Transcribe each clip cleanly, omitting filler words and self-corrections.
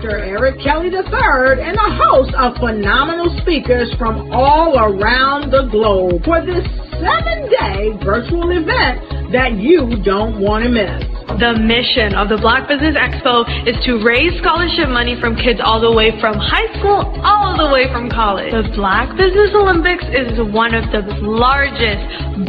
Dr. Eric Kelly III and a host of phenomenal speakers from all around the globe for this 7-day virtual event that you don't want to miss. The mission of the Black Business Expo is to raise scholarship money from kids all the way from high school, all the way from college. The Black Business Olympics is one of the largest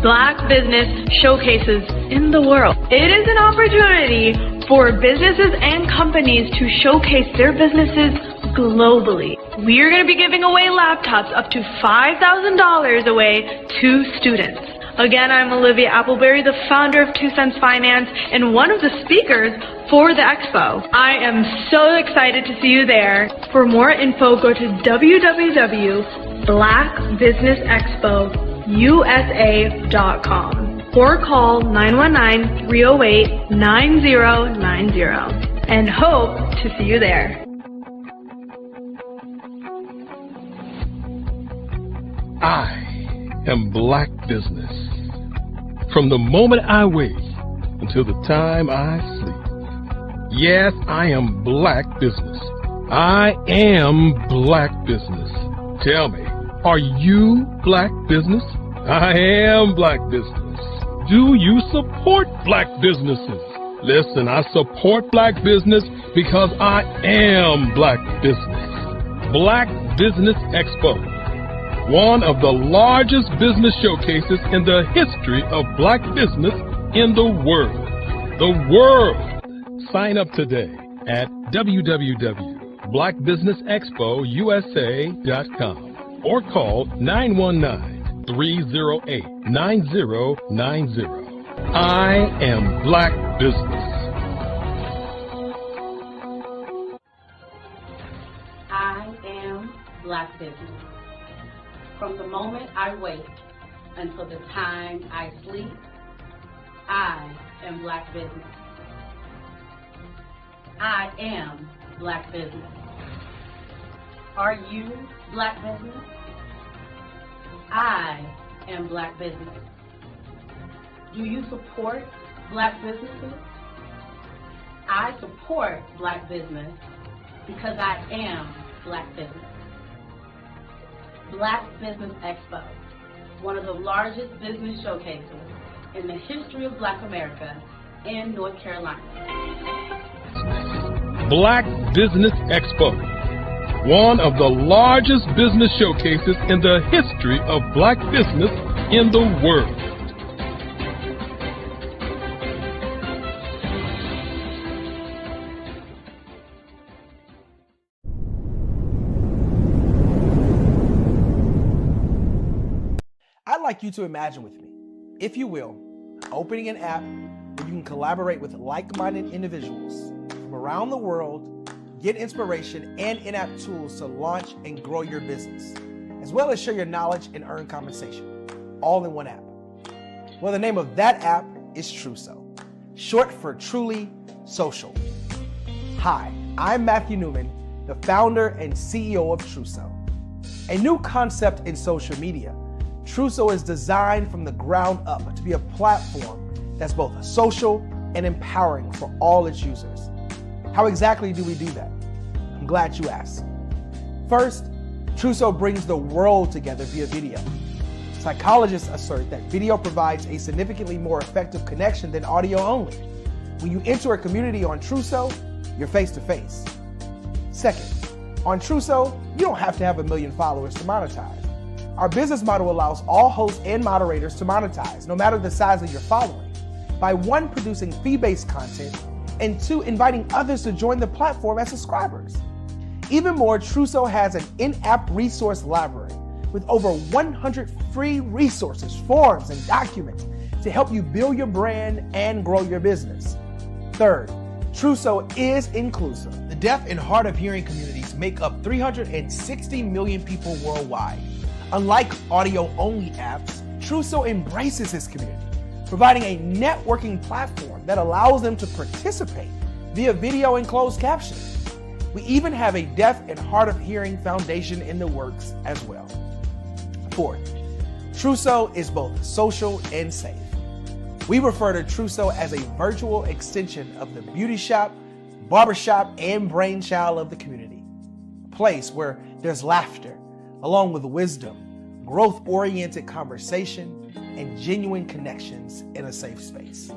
Black business showcases in the world. It is an opportunity for businesses and companies to showcase their businesses globally. We are going to be giving away laptops up to $5,000 away to students. Again, I'm Olivia Appleberry, the founder of 2 Cents Finance and one of the speakers for the expo. I am so excited to see you there. For more info, go to www.blackbusinessexpousa.com or call 919-308-9090 and hope to see you there. I am Black Business. From the moment I wake until the time I sleep. Yes, I am Black Business. I am Black Business. Tell me, are you Black Business? I am Black Business. Do you support Black businesses? Listen, I support Black business because I am Black Business. Black Business Expo, one of the largest business showcases in the history of Black business in the world. The world! Sign up today at www.blackbusinessexpousa.com or call 919-308-9090. I am Black Business. I am Black Business. From the moment I wake until the time I sleep, I am Black Business. I am Black Business. Are you Black Business? I am Black Business. Do you support Black businesses? I support Black business because I am Black Business. Black Business Expo, one of the largest business showcases in the history of Black America in North Carolina. Black Business Expo, one of the largest business showcases in the history of Black business in the world. I'd like you to imagine with me, if you will, opening an app where you can collaborate with like-minded individuals from around the world, get inspiration and in-app tools to launch and grow your business, as well as share your knowledge and earn compensation, all in one app. Well, the name of that app is Truso, short for Truly Social. Hi, I'm Matthew Newman, the founder and CEO of Truso, a new concept in social media. Truso is designed from the ground up to be a platform that's both social and empowering for all its users. How exactly do we do that? I'm glad you asked. First, Truso brings the world together via video. Psychologists assert that video provides a significantly more effective connection than audio only. When you enter a community on Truso, you're face to face. Second, on Truso, you don't have to have 1 million followers to monetize. Our business model allows all hosts and moderators to monetize, no matter the size of your following, by 1, producing fee-based content, and 2, inviting others to join the platform as subscribers. Even more, Truso has an in-app resource library with over 100 free resources, forms, and documents to help you build your brand and grow your business. Third, Truso is inclusive. The deaf and hard of hearing communities make up 360 million people worldwide. Unlike audio-only apps, Truso embraces this community, providing a networking platform that allows them to participate via video and closed captioning. We even have a deaf and hard of hearing foundation in the works as well. Fourth, Truso is both social and safe. We refer to Truso as a virtual extension of the beauty shop, barbershop and brainchild of the community. A place where there's laughter, along with wisdom, growth-oriented conversation, and genuine connections in a safe space.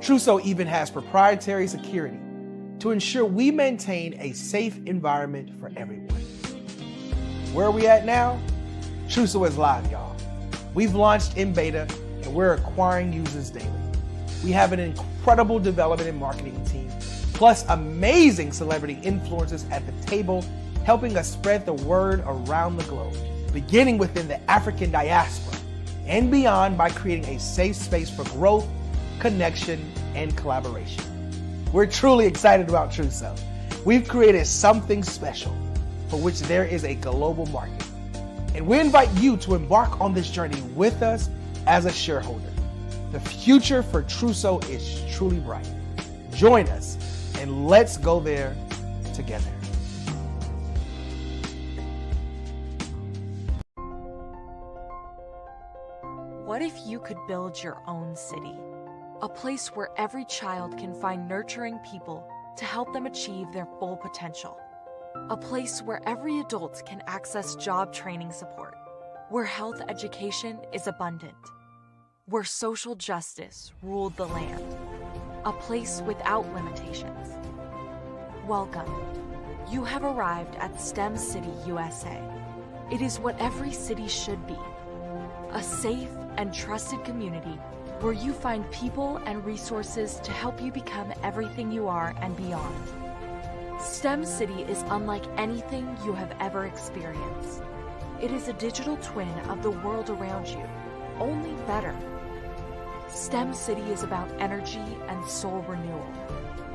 Trousseau even has proprietary security to ensure we maintain a safe environment for everyone. Where are we at now? Trousseau is live, y'all. We've launched in beta and we're acquiring users daily. We have an incredible development and marketing team, plus amazing celebrity influencers at the table, helping us spread the word around the globe, beginning within the African diaspora and beyond by creating a safe space for growth, connection, and collaboration. We're truly excited about Trousseau. We've created something special for which there is a global market. And we invite you to embark on this journey with us as a shareholder. The future for Trousseau is truly bright. Join us and let's go there together. What if you could build your own city? A place where every child can find nurturing people to help them achieve their full potential. A place where every adult can access job training support. Where health education is abundant. Where social justice ruled the land. A place without limitations. Welcome. You have arrived at STEM City, USA. It is what every city should be. A safe and trusted community where you find people and resources to help you become everything you are and beyond. STEM City is unlike anything you have ever experienced. It is a digital twin of the world around you, only better. STEM City is about energy and soul renewal.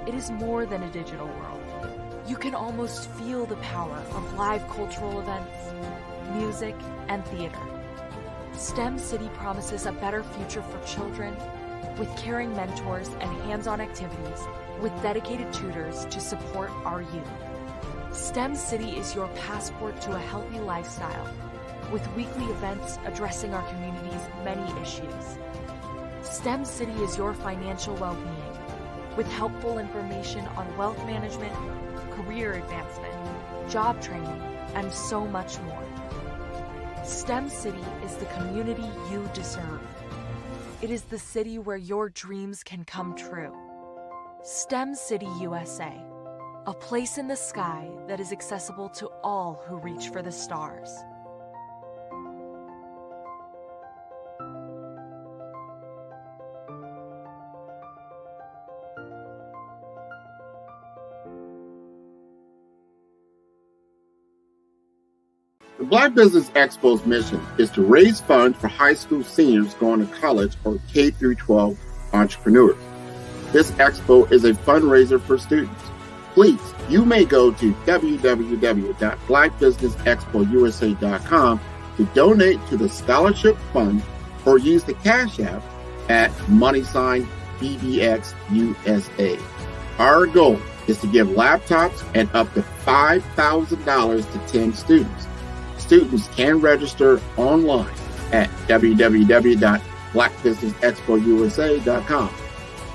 It is more than a digital world. You can almost feel the power of live cultural events, music, and theater. STEM City promises a better future for children with caring mentors and hands-on activities with dedicated tutors to support our youth. STEM City is your passport to a healthy lifestyle with weekly events addressing our community's many issues. STEM City is your financial well-being with helpful information on wealth management, career advancement, job training, and so much more. STEM City is the community you deserve. It is the city where your dreams can come true. STEM City USA, a place in the sky that is accessible to all who reach for the stars. The Black Business Expo's mission is to raise funds for high school seniors going to college or K-12 entrepreneurs. This expo is a fundraiser for students. Please, you may go to www.blackbusinessexpousa.com to donate to the scholarship fund or use the Cash App at $BBXUSA. Our goal is to give laptops and up to $5,000 to 10 students. Students can register online at www.blackbusinessexpousa.com.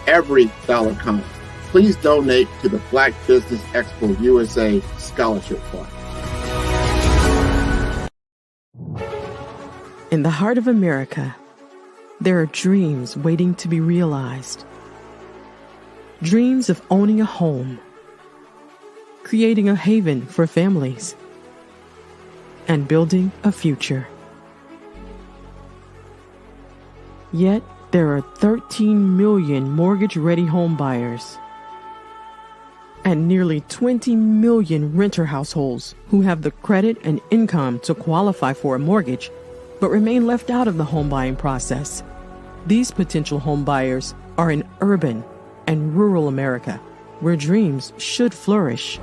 Every dollar counts. Please donate to the Black Business Expo USA Scholarship Fund. In the heart of America, there are dreams waiting to be realized. Dreams of owning a home, creating a haven for families, and building a future. Yet, there are 13 million mortgage-ready home buyers and nearly 20 million renter households who have the credit and income to qualify for a mortgage but remain left out of the home buying process. These potential home buyers are in urban and rural America, where dreams should flourish.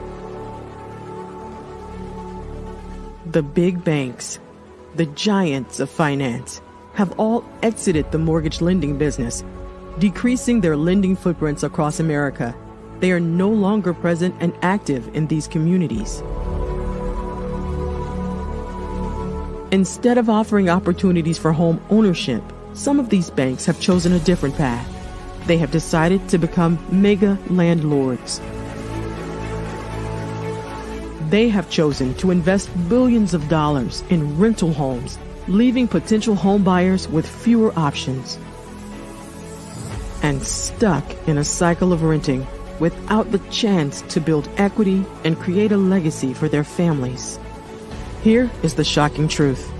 The big banks, the giants of finance, have all exited the mortgage lending business, decreasing their lending footprints across America. They are no longer present and active in these communities. Instead of offering opportunities for home ownership, some of these banks have chosen a different path. They have decided to become mega landlords. They have chosen to invest billions of dollars in rental homes, leaving potential home buyers with fewer options and stuck in a cycle of renting without the chance to build equity and create a legacy for their families. Here is the shocking truth.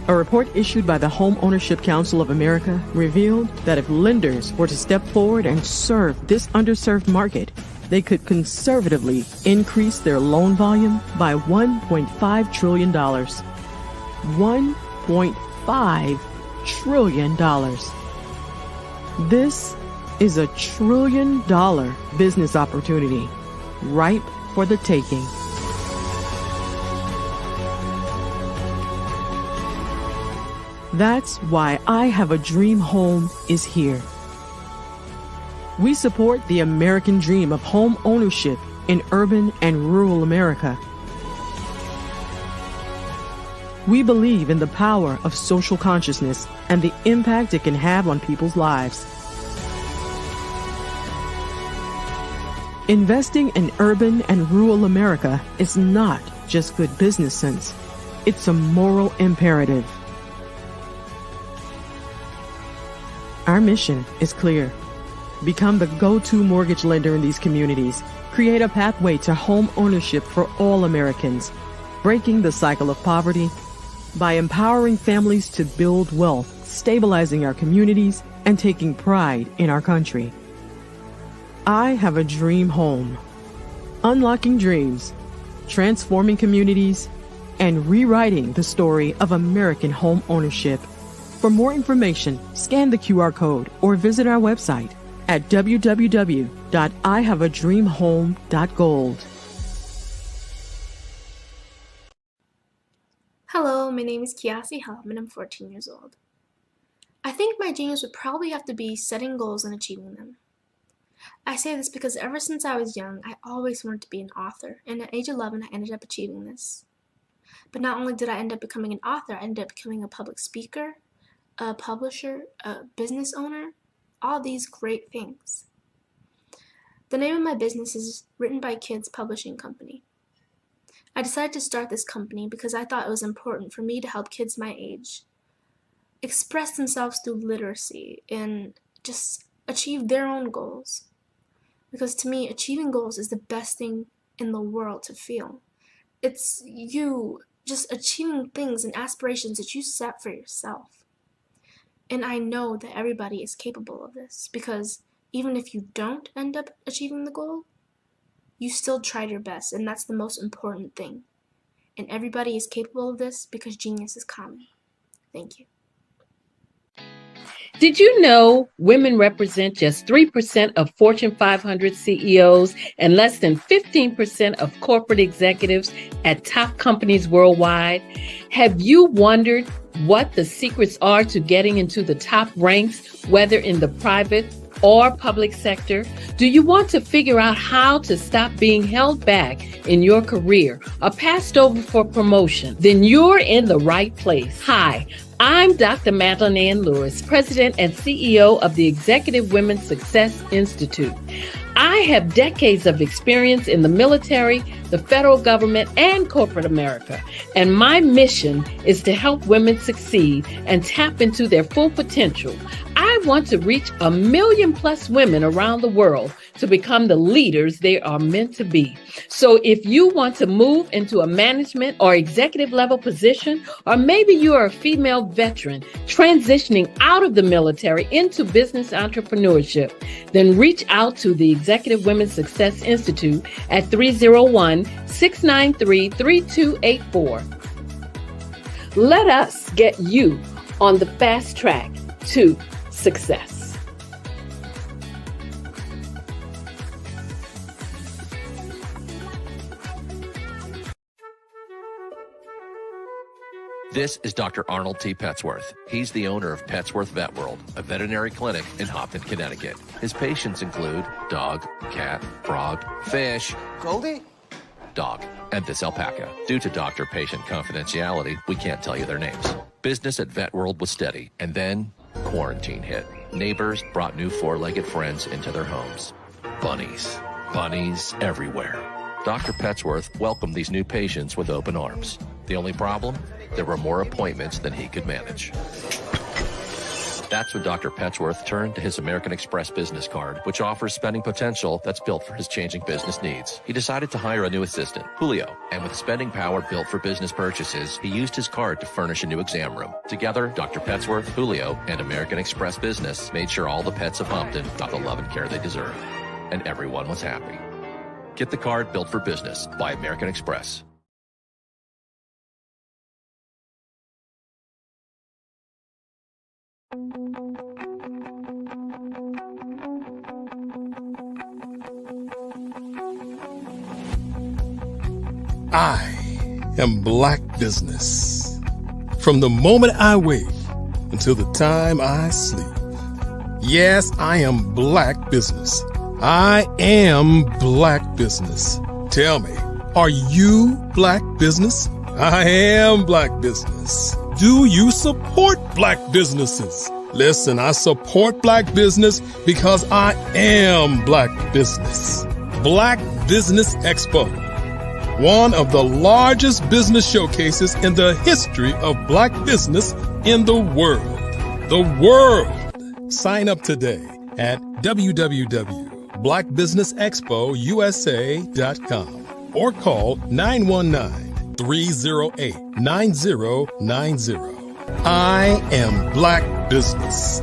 A report issued by the Home Ownership Council of America revealed that if lenders were to step forward and serve this underserved market, they could conservatively increase their loan volume by $1.5 trillion. $1.5 trillion. This is $1 trillion business opportunity, ripe for the taking. That's why I Have a Dream Home is here. We support the American dream of home ownership in urban and rural America. We believe in the power of social consciousness and the impact it can have on people's lives. Investing in urban and rural America is not just good business sense. It's a moral imperative. Our mission is clear. Become the go-to mortgage lender in these communities. Create a pathway to home ownership for all Americans, breaking the cycle of poverty by empowering families to build wealth, stabilizing our communities, and taking pride in our country. I Have a Dream Home. Unlocking dreams, transforming communities, and rewriting the story of American home ownership. For more information, scan the QR code or visit our website at www.ihaveadreamhome.gold. Hello, my name is Kiasi Helm and I'm 14 years old. I think my genius would probably have to be setting goals and achieving them. I say this because ever since I was young, I always wanted to be an author, and at age 11 I ended up achieving this. But not only did I end up becoming an author, I ended up becoming a public speaker, a publisher, a business owner, all these great things. The name of my business is Written by Kids Publishing Company. I decided to start this company because I thought it was important for me to help kids my age express themselves through literacy and just achieve their own goals. Because to me, achieving goals is the best thing in the world to feel. It's you just achieving things and aspirations that you set for yourself. And I know that everybody is capable of this, because even if you don't end up achieving the goal, you still tried your best, and that's the most important thing. And everybody is capable of this because genius is common. Thank you. Did you know women represent just 3% of Fortune 500 CEOs and less than 15% of corporate executives at top companies worldwide? Have you wondered what the secrets are to getting into the top ranks, whether in the private or public sector? Do you want to figure out how to stop being held back in your career or passed over for promotion? Then you're in the right place. Hi, I'm Dr. Madeline Ann Lewis, President and CEO of the Executive Women's Success Institute. I have decades of experience in the military, the federal government, and corporate America, and my mission is to help women succeed and tap into their full potential. I want to reach 1 million plus women around the world to become the leaders they are meant to be. So if you want to move into a management or executive level position, or maybe you are a female veteran transitioning out of the military into business entrepreneurship, then reach out to the Executive Women's Success Institute at 301-693-3284. Let us get you on the fast track to success. This is Dr. Arnold T. Petsworth. He's the owner of Petsworth Vet World, a veterinary clinic in Hopton, Connecticut. His patients include dog, cat, frog, fish, Goldie, dog, and this alpaca. Due to doctor-patient confidentiality, we can't tell you their names. Business at Vet World was steady, and then quarantine hit. Neighbors brought new four-legged friends into their homes. Bunnies. Bunnies everywhere. Dr. Petsworth welcomed these new patients with open arms. The only problem? There were more appointments than he could manage. That's when Dr. Petsworth turned to his American Express business card, which offers spending potential that's built for his changing business needs. He decided to hire a new assistant, Julio, and with spending power built for business purchases, he used his card to furnish a new exam room. Together, Dr. Petsworth, Julio, and American Express Business made sure all the pets of Humpton got the love and care they deserved. And everyone was happy. Get the card built for business by American Express. I am Black business. From the moment I wake until the time I sleep. Yes, I am Black business. I am Black business. Tell me, are you Black business? I am Black business. Do you support Black businesses? Listen, I support Black business because I am Black business. Black Business Expo, one of the largest business showcases in the history of Black business in the world. The world. Sign up today at www.blackbusinessexpousa.com or call 919-308-9090. I am Black business.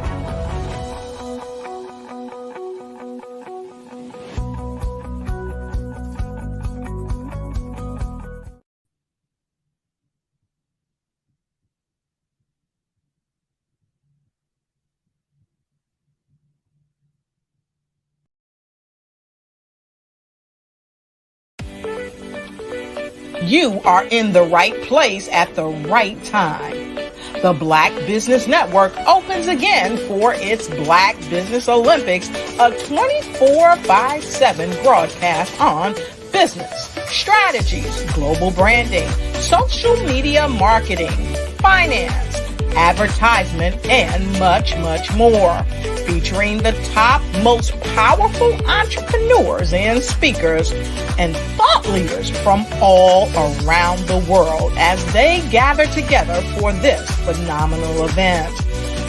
You are in the right place at the right time. The Black Business Network opens again for its Black Business Olympics, a 24/7 broadcast on business, strategies, global branding, social media marketing, finance, advertisement, and much, much more. Featuring the top, most powerful entrepreneurs and speakers and thought leaders from all around the world as they gather together for this phenomenal event.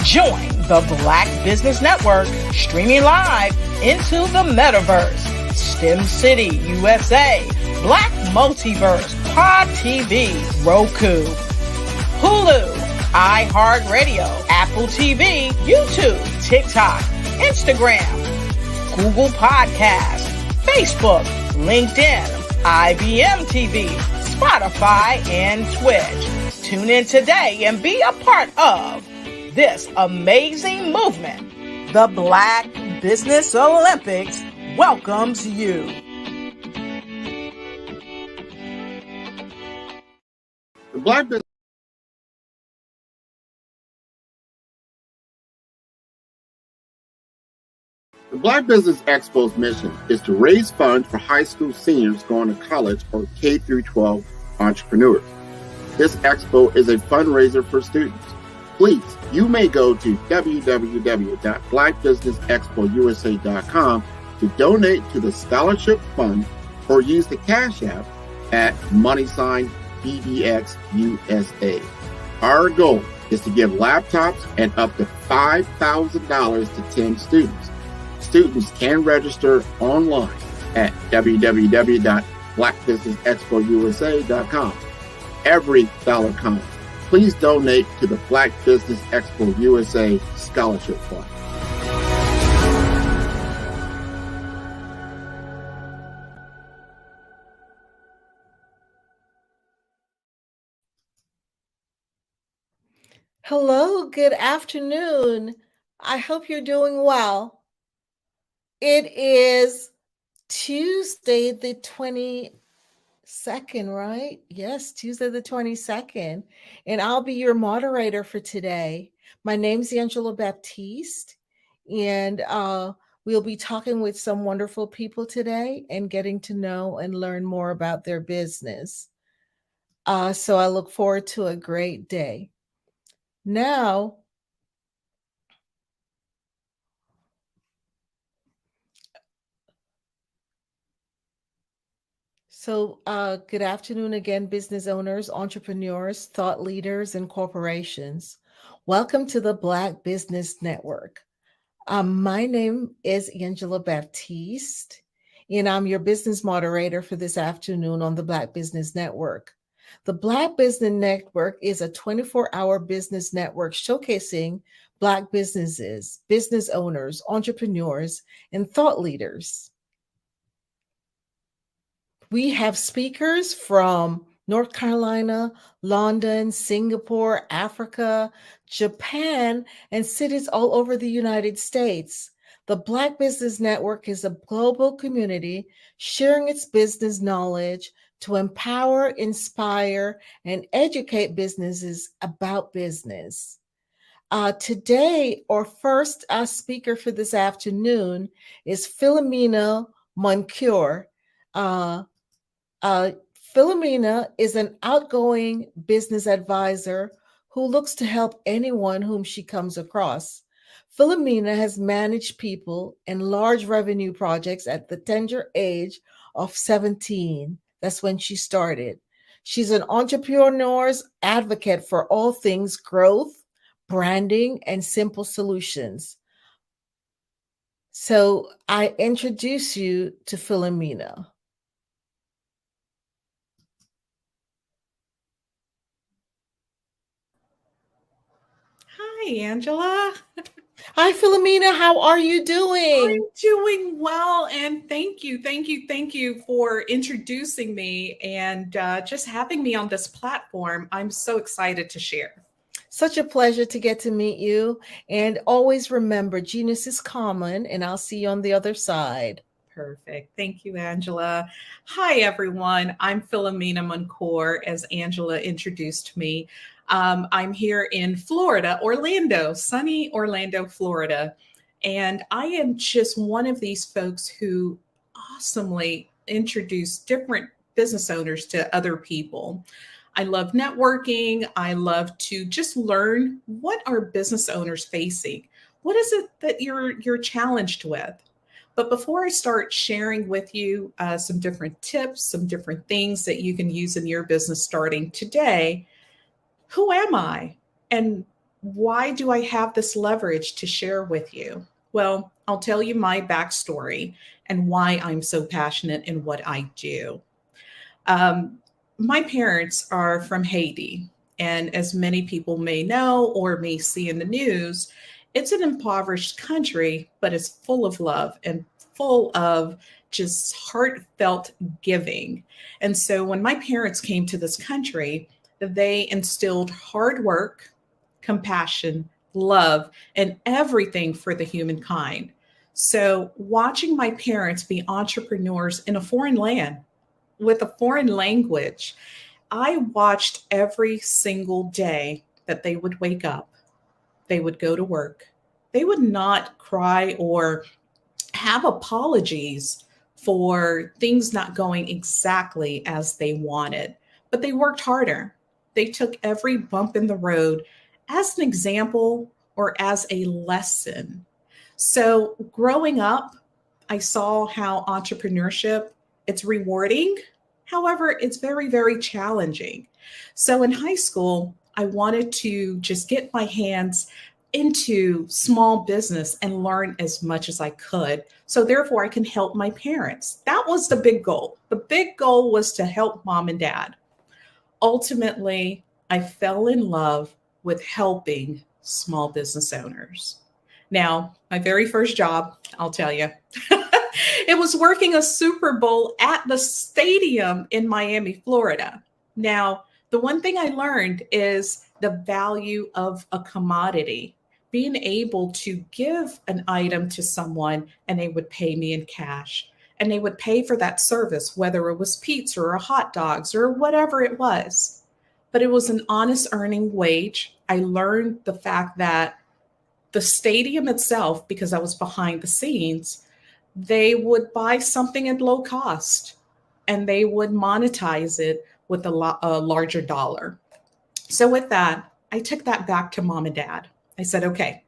Join the Black Business Network streaming live into the metaverse, STEM City, USA, Black Multiverse, Pod TV, Roku, Hulu, iHeartRadio, Apple TV, YouTube, TikTok, Instagram, Google Podcasts, Facebook, LinkedIn, IBM TV, Spotify, and Twitch. Tune in today and be a part of this amazing movement. The Black Business Olympics welcomes you. The Black Business The Black Business Expo's mission is to raise funds for high school seniors going to college or K through 12 entrepreneurs. This expo is a fundraiser for students. Please, you may go to www.blackbusinessexpousa.com to donate to the scholarship fund or use the Cash App at $BBXUSA. Our goal is to give laptops and up to $5,000 to 10 students. Students can register online at www.blackbusinessexpousa.com. Every dollar counts. Please donate to the Black Business Expo USA Scholarship Fund. Hello, good afternoon. I hope you're doing well. It is Tuesday the 22nd, right? Yes, Tuesday the 22nd. And I'll be your moderator for today. My name's Angela Baptiste, and we'll be talking with some wonderful people today and getting to know and learn more about their business. So I look forward to a great day. Now, So, good afternoon again, business owners, entrepreneurs, thought leaders, and corporations. Welcome to the Black Business Network. My name is Angela Baptiste, and I'm your business moderator for this afternoon on the Black Business Network. The Black Business Network is a 24-hour business network showcasing Black businesses, business owners, entrepreneurs, and thought leaders. We have speakers from North Carolina, London, Singapore, Africa, Japan, and cities all over the United States. The Black Business Network is a global community sharing its business knowledge to empower, inspire, and educate businesses about business. Today, our first speaker for this afternoon is Philomena Moncure. Philomena is an outgoing business advisor who looks to help anyone whom she comes across. Philomena has managed people in large revenue projects at the tender age of 17. That's when she started. She's an entrepreneur's advocate for all things growth, branding, and simple solutions. So I introduce you to Philomena. Hi, Angela. Hi, Philomena. How are you doing? I'm doing well, and thank you for introducing me and just having me on this platform. I'm so excited to share. Such a pleasure to get to meet you. And always remember, genius is common, and I'll see you on the other side. Perfect. Thank you, Angela. Hi, everyone. I'm Philomena Moncure, as Angela introduced me. I'm here in Florida, Orlando, sunny Orlando, Florida. And I am just one of these folks who awesomely introduce different business owners to other people. I love networking. I love to just learn what are business owners facing. What is it that you're challenged with? But before I start sharing with you some different tips, some different things that you can use in your business starting today, who am I? And why do I have this leverage to share with you? Well, I'll tell you my backstory and why I'm so passionate in what I do. My parents are from Haiti. And as many people may know or may see in the news, it's an impoverished country, but it's full of love and full of just heartfelt giving. And so when my parents came to this country, they instilled hard work, compassion, love, and everything for the humankind. So watching my parents be entrepreneurs in a foreign land with a foreign language, I watched every single day that they would wake up, they would go to work. They would not cry or have apologies for things not going exactly as they wanted, but they worked harder. They took every bump in the road as an example or as a lesson. So growing up, I saw how entrepreneurship, it's rewarding. However, it's very, very challenging. So in high school, I wanted to just get my hands into small business and learn as much as I could. So therefore I can help my parents. That was the big goal. The big goal was to help mom and dad. Ultimately, I fell in love with helping small business owners. Now, my very first job, I'll tell you, it was working a Super Bowl at the stadium in Miami, Florida. Now, the one thing I learned is the value of a commodity, being able to give an item to someone and they would pay me in cash. And they would pay for that service, whether it was pizza or hot dogs or whatever it was. But it was an honest earning wage. I learned the fact that the stadium itself, because I was behind the scenes, they would buy something at low cost and they would monetize it with a larger dollar. So with that, I took that back to mom and dad. I said, okay.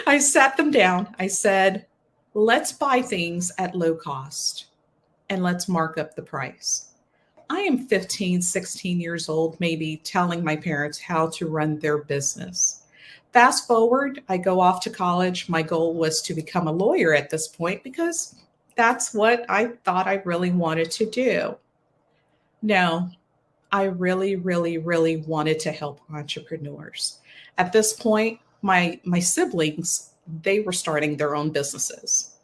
I sat them down. I said, let's buy things at low cost. and let's mark up the price. I am 15, 16 years old, maybe telling my parents how to run their business. Fast forward, I go off to college. My goal was to become a lawyer at this point because that's what I thought I really wanted to do. No, I really, really, really wanted to help entrepreneurs. At this point, my siblings, they were starting their own businesses.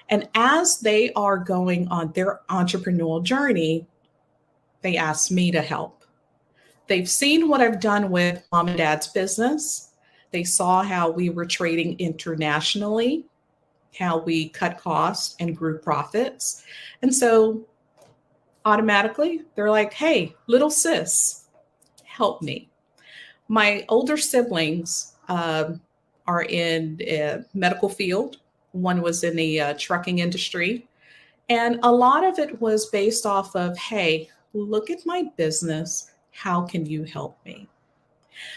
And as they are going on their entrepreneurial journey, they asked me to help. They've seen what I've done with mom and dad's business. They saw how we were trading internationally, how we cut costs and grew profits. And so automatically, they're like, hey, little sis, help me. My older siblings are in a medical field. One was in the trucking industry. And a lot of it was based off of, hey, look at my business. How can you help me?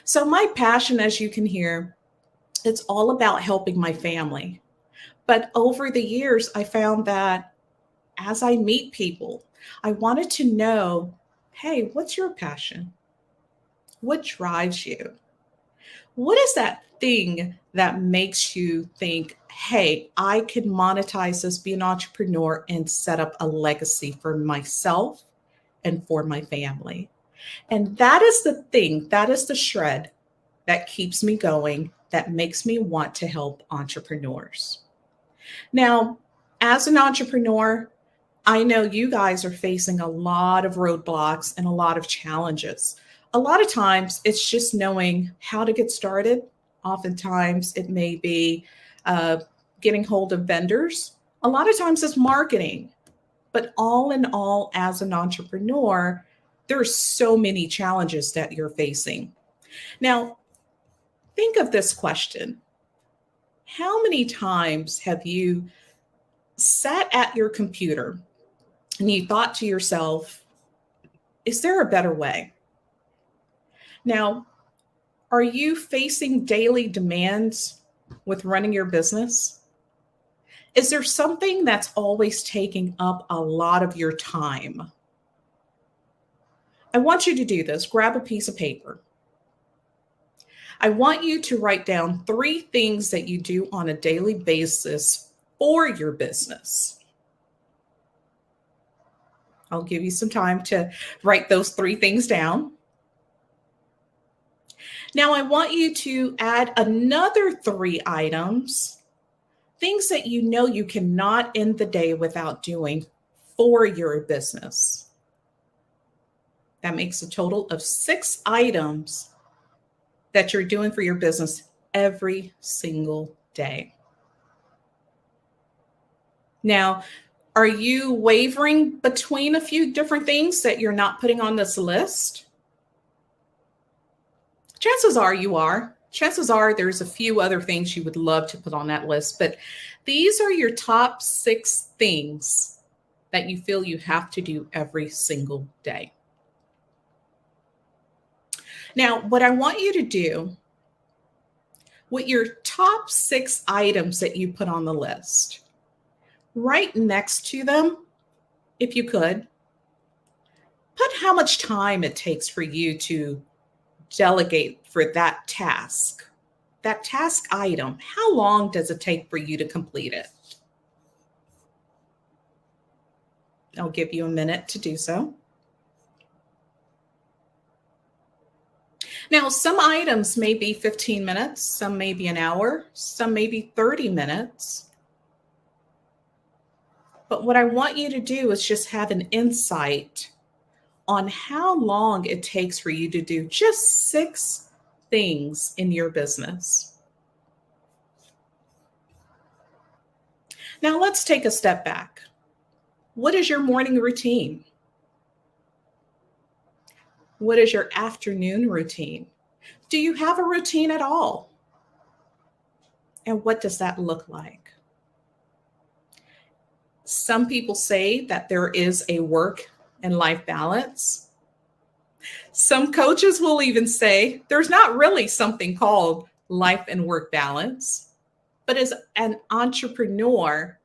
So my passion, as you can hear, it's all about helping my family. But over the years, I found that as I meet people, I wanted to know, hey, what's your passion? What drives you? What is that thing that makes you think, hey, I could monetize this, be an entrepreneur, and set up a legacy for myself and for my family? And that is the thing, that is the shred that keeps me going, that makes me want to help entrepreneurs. Now, as an entrepreneur, I know you guys are facing a lot of roadblocks and a lot of challenges. A lot of times it's just knowing how to get started. Oftentimes it may be getting hold of vendors. A lot of times it's marketing. But all in all, as an entrepreneur, there are so many challenges that you're facing. Now, think of this question. How many times have you sat at your computer and you thought to yourself, is there a better way? Now, are you facing daily demands with running your business? Is there something that's always taking up a lot of your time? I want you to do this. Grab a piece of paper. I want you to write down 3 things that you do on a daily basis for your business. I'll give you some time to write those 3 things down. Now, I want you to add another 3 items, things that you know you cannot end the day without doing for your business. That makes a total of 6 items that you're doing for your business every single day. Now, are you wavering between a few different things that you're not putting on this list? Chances are you are. Chances are there's a few other things you would love to put on that list, but these are your top 6 things that you feel you have to do every single day. Now, what I want you to do with your top 6 items that you put on the list, right next to them, if you could, put how much time it takes for you to delegate for that task item. How long does it take for you to complete it? I'll give you a minute to do so. Now, some items may be 15 minutes, some may be an hour, some may be 30 minutes. But what I want you to do is just have an insight on how long it takes for you to do just 6 things in your business. Now, let's take a step back. What is your morning routine? What is your afternoon routine? Do you have a routine at all? And what does that look like? Some people say that there is a work and life balance. Some coaches will even say there's not really something called life and work balance. But as an entrepreneur,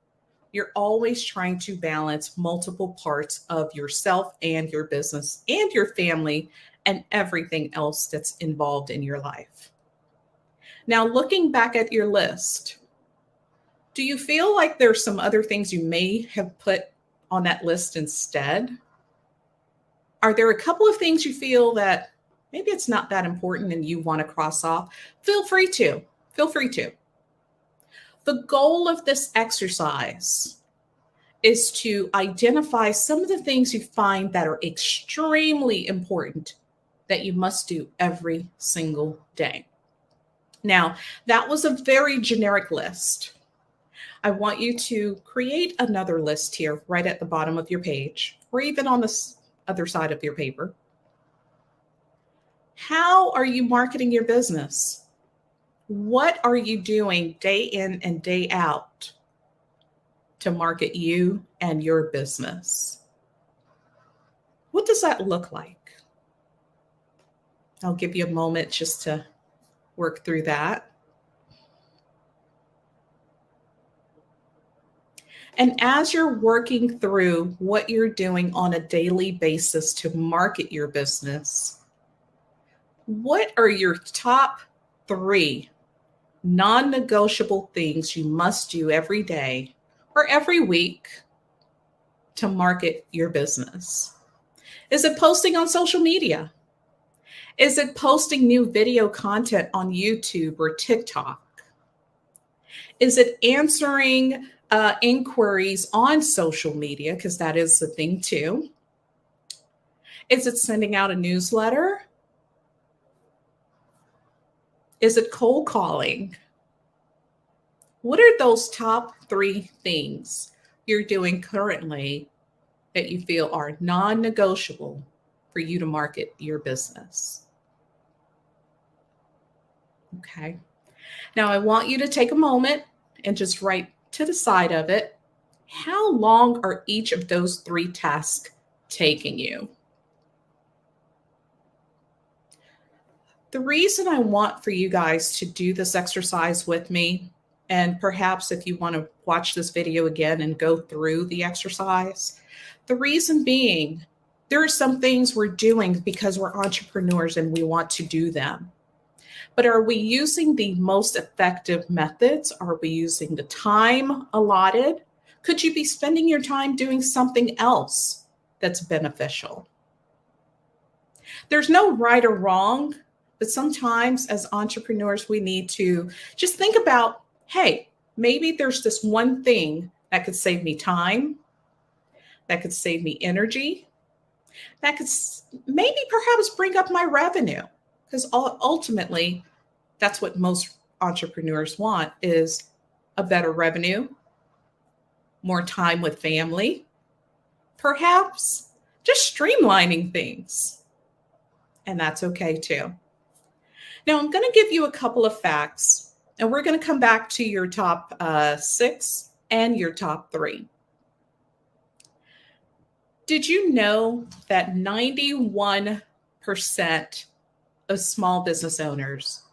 You're always trying to balance multiple parts of yourself and your business and your family and everything else that's involved in your life. Now, looking back at your list, do you feel like there's some other things you may have put on that list instead? Are there a couple of things you feel that maybe it's not that important and you want to cross off? Feel free to. Feel free to. The goal of this exercise is to identify some of the things you find that are extremely important that you must do every single day. Now, that was a very generic list. I want you to create another list here right at the bottom of your page, or even on the other side of your paper. How are you marketing your business? What are you doing day in and day out to market you and your business? What does that look like? I'll give you a moment just to work through that. And as you're working through what you're doing on a daily basis to market your business, what are your top 3 non-negotiable things you must do every day or every week to market your business? Is it posting on social media? Is it posting new video content on YouTube or TikTok? Is it answering inquiries on social media? Because that is the thing too. Is it sending out a newsletter? Is it cold calling? What are those top 3 things you're doing currently that you feel are non-negotiable for you to market your business? Okay. Now I want you to take a moment and just write to the side of it, how long are each of those 3 tasks taking you? The reason I want for you guys to do this exercise with me, and perhaps if you want to watch this video again and go through the exercise, the reason being, there are some things we're doing because we're entrepreneurs and we want to do them. But are we using the most effective methods? Are we using the time allotted? Could you be spending your time doing something else that's beneficial? There's no right or wrong, but sometimes as entrepreneurs, we need to just think about, hey, maybe there's this one thing that could save me time, that could save me energy, that could maybe perhaps bring up my revenue. Because ultimately, that's what most entrepreneurs want, is a better revenue, more time with family, perhaps just streamlining things. And that's okay too. Now, I'm going to give you a couple of facts, and we're going to come back to your top 6 and your top 3. Did you know that 91% of small business owners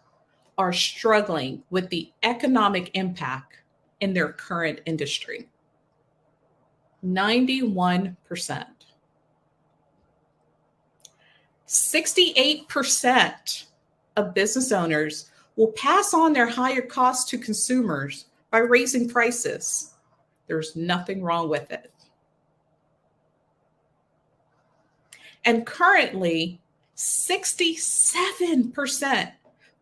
are struggling with the economic impact in their current industry? 91%. 68% of business owners will pass on their higher costs to consumers by raising prices. There's nothing wrong with it. And currently, 67%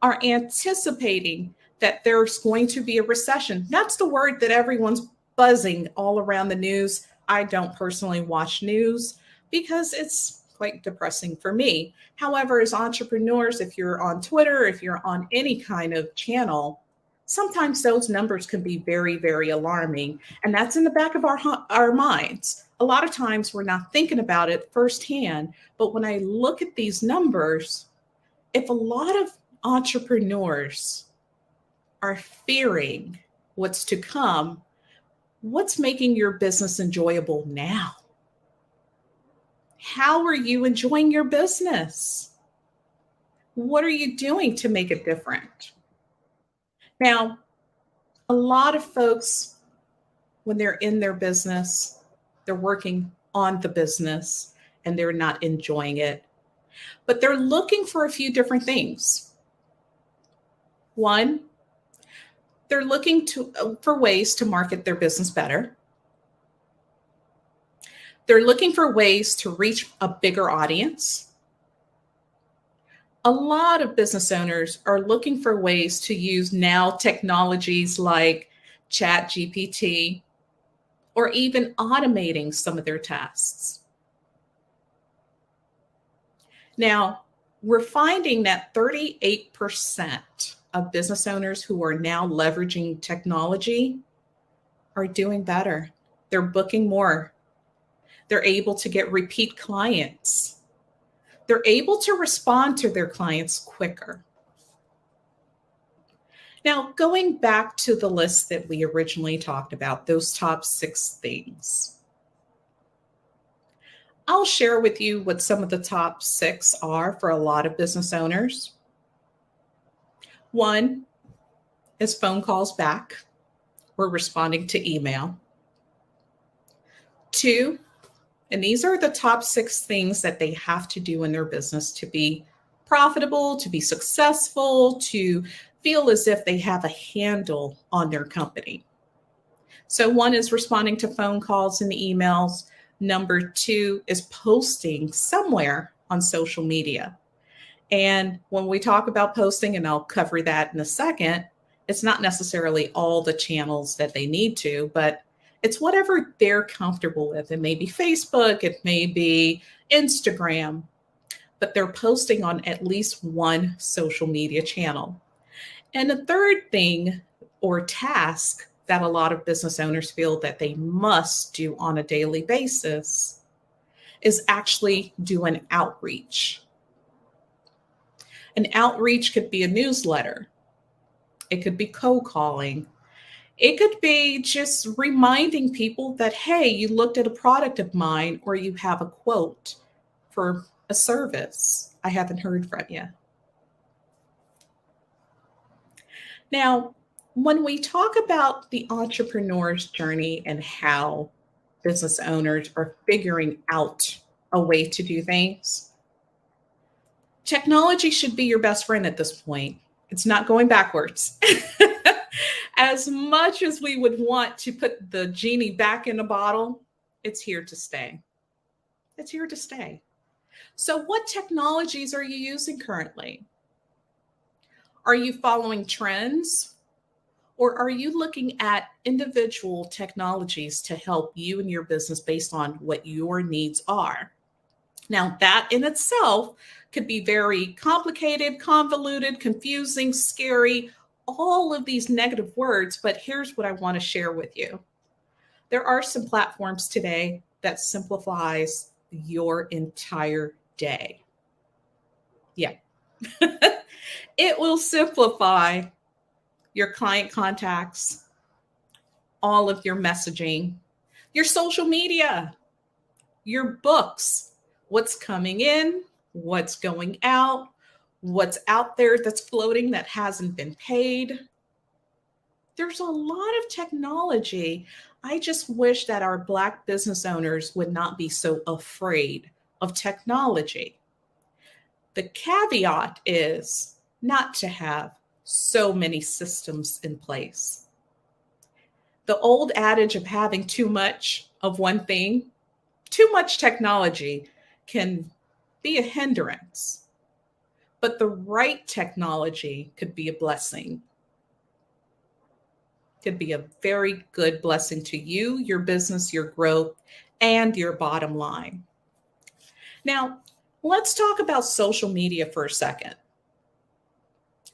are anticipating that there's going to be a recession. That's the word that everyone's buzzing all around the news. I don't personally watch news because it's quite depressing for me. However, as entrepreneurs, if you're on Twitter, if you're on any kind of channel, sometimes those numbers can be very, very alarming. And that's in the back of our minds. A lot of times we're not thinking about it firsthand, but when I look at these numbers, if a lot of entrepreneurs are fearing what's to come, what's making your business enjoyable now? How are you enjoying your business? What are you doing to make it different? Now, a lot of folks when they're in their business, they're working on the business and they're not enjoying it. But they're looking for a few different things. One, they're looking for ways to market their business better. They're looking for ways to reach a bigger audience. A lot of business owners are looking for ways to use now technologies like ChatGPT or even automating some of their tasks. Now, we're finding that 38% of business owners who are now leveraging technology are doing better. They're booking more. They're able to get repeat clients. They're able to respond to their clients quicker. Now, going back to the list that we originally talked about, those top 6 things, I'll share with you what some of the top 6 are for a lot of business owners. 1 is phone calls back or responding to email. 2, and these are the top 6 things that they have to do in their business to be profitable, to be successful, to feel as if they have a handle on their company. So 1 is responding to phone calls and emails. Number 2 is posting somewhere on social media. And when we talk about posting, and I'll cover that in a second, it's not necessarily all the channels that they need to, but it's whatever they're comfortable with. It may be Facebook, it may be Instagram, but they're posting on at least one social media channel. And the third thing or task that a lot of business owners feel that they must do on a daily basis is actually do an outreach. An outreach could be a newsletter. It could be cold calling. It could be just reminding people that, hey, you looked at a product of mine or you have a quote for a service. I haven't heard from you. Now, when we talk about the entrepreneur's journey and how business owners are figuring out a way to do things, technology should be your best friend at this point. It's not going backwards. As much as we would want to put the genie back in a bottle, it's here to stay. It's here to stay. So what technologies are you using currently? Are you following trends? Or are you looking at individual technologies to help you and your business based on what your needs are? Now, that in itself could be very complicated, convoluted, confusing, scary, all of these negative words, but here's what I want to share with you. There are some platforms today that simplifies your entire day. Yeah. It will simplify your client contacts, all of your messaging, your social media, your books, what's coming in, what's going out, what's out there that's floating that hasn't been paid. There's a lot of technology. I just wish that our Black business owners would not be so afraid of technology. The caveat is not to have so many systems in place. The old adage of having too much of one thing, too much technology can be a hindrance, but the right technology could be a blessing. Could be a very good blessing to you, your business, your growth, and your bottom line. Now, let's talk about social media for a second.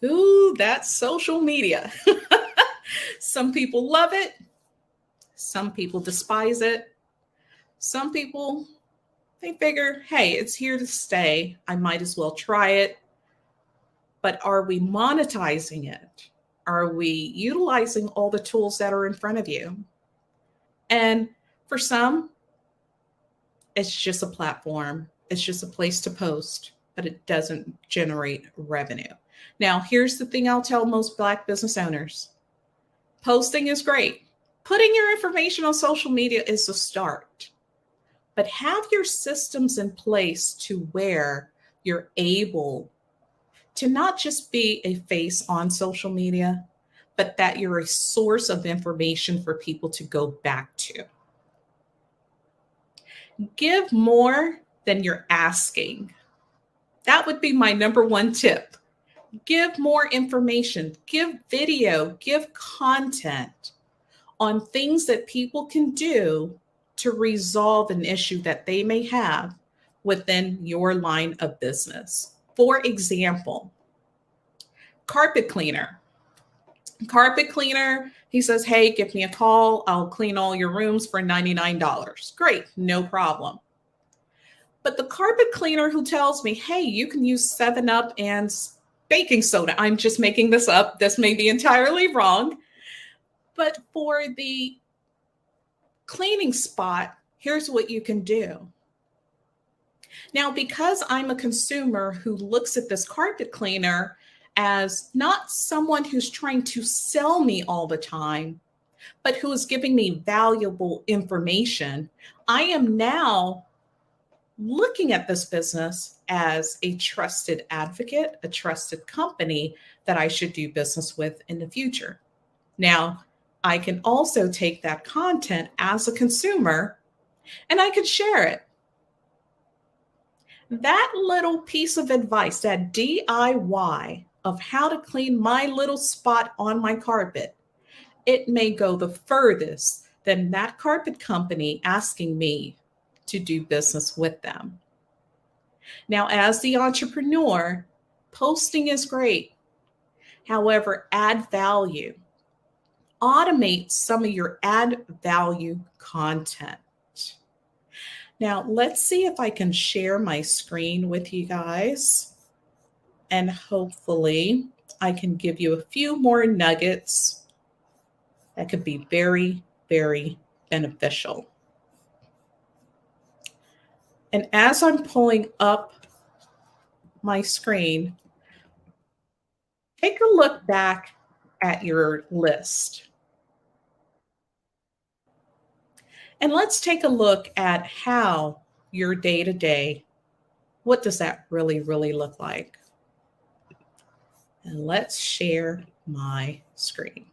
Ooh, that's social media. Some people love it. Some people despise it. Some people, they figure, hey, it's here to stay. I might as well try it. But are we monetizing it? Are we utilizing all the tools that are in front of you? And for some, it's just a platform. It's just a place to post, but it doesn't generate revenue. Now, here's the thing I'll tell most Black business owners. Posting is great. Putting your information on social media is a start, but have your systems in place to where you're able to not just be a face on social media, but that you're a source of information for people to go back to. Give more than you're asking. That would be my number one tip. Give more information, give video, give content on things that people can do to resolve an issue that they may have within your line of business. For example, carpet cleaner. Carpet cleaner, he says, hey, give me a call. I'll clean all your rooms for $99. Great, no problem. But the carpet cleaner who tells me, hey, you can use 7-Up and baking soda. I'm just making this up. This may be entirely wrong. But for the cleaning spot, here's what you can do. Now, because I'm a consumer who looks at this carpet cleaner as not someone who's trying to sell me all the time, but who is giving me valuable information, I am now looking at this business as a trusted advocate, a trusted company that I should do business with in the future. Now, I can also take that content as a consumer and I can share it. That little piece of advice, that DIY of how to clean my little spot on my carpet, it may go the furthest than that carpet company asking me to do business with them. Now, as the entrepreneur, posting is great. However, add value. Automate some of your add value content. Now, let's see if I can share my screen with you guys. And hopefully I can give you a few more nuggets that could be very, very beneficial. And as I'm pulling up my screen, take a look back at your list. And let's take a look at how your day-to-day, what does that really look like? And let's share my screen.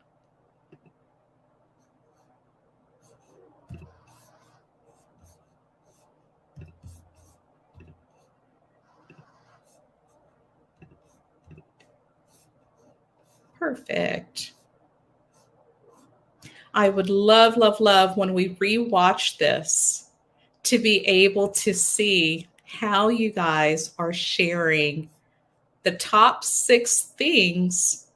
Perfect. I would love, love, love when we rewatch this to be able to see how you guys are sharing the top 6 things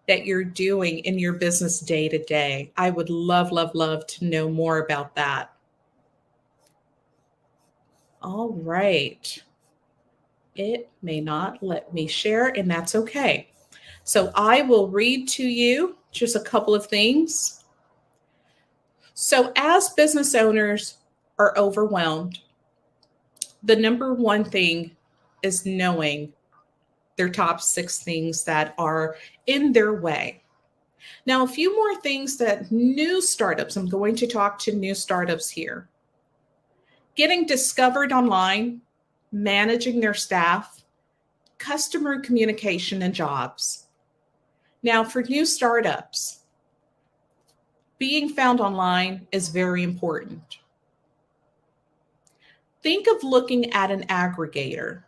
that you're doing in your business day to day. I would love, love, love to know more about that. All right. It may not let me share, and that's okay. So I will read to you just a couple of things. So as business owners are overwhelmed, the number one thing is knowing their top 6 things that are in their way. Now, a few more things that new startups, I'm going to talk to new startups here. Getting discovered online, managing their staff, customer communication, and jobs. Now, for new startups, being found online is very important. Think of looking at an aggregator.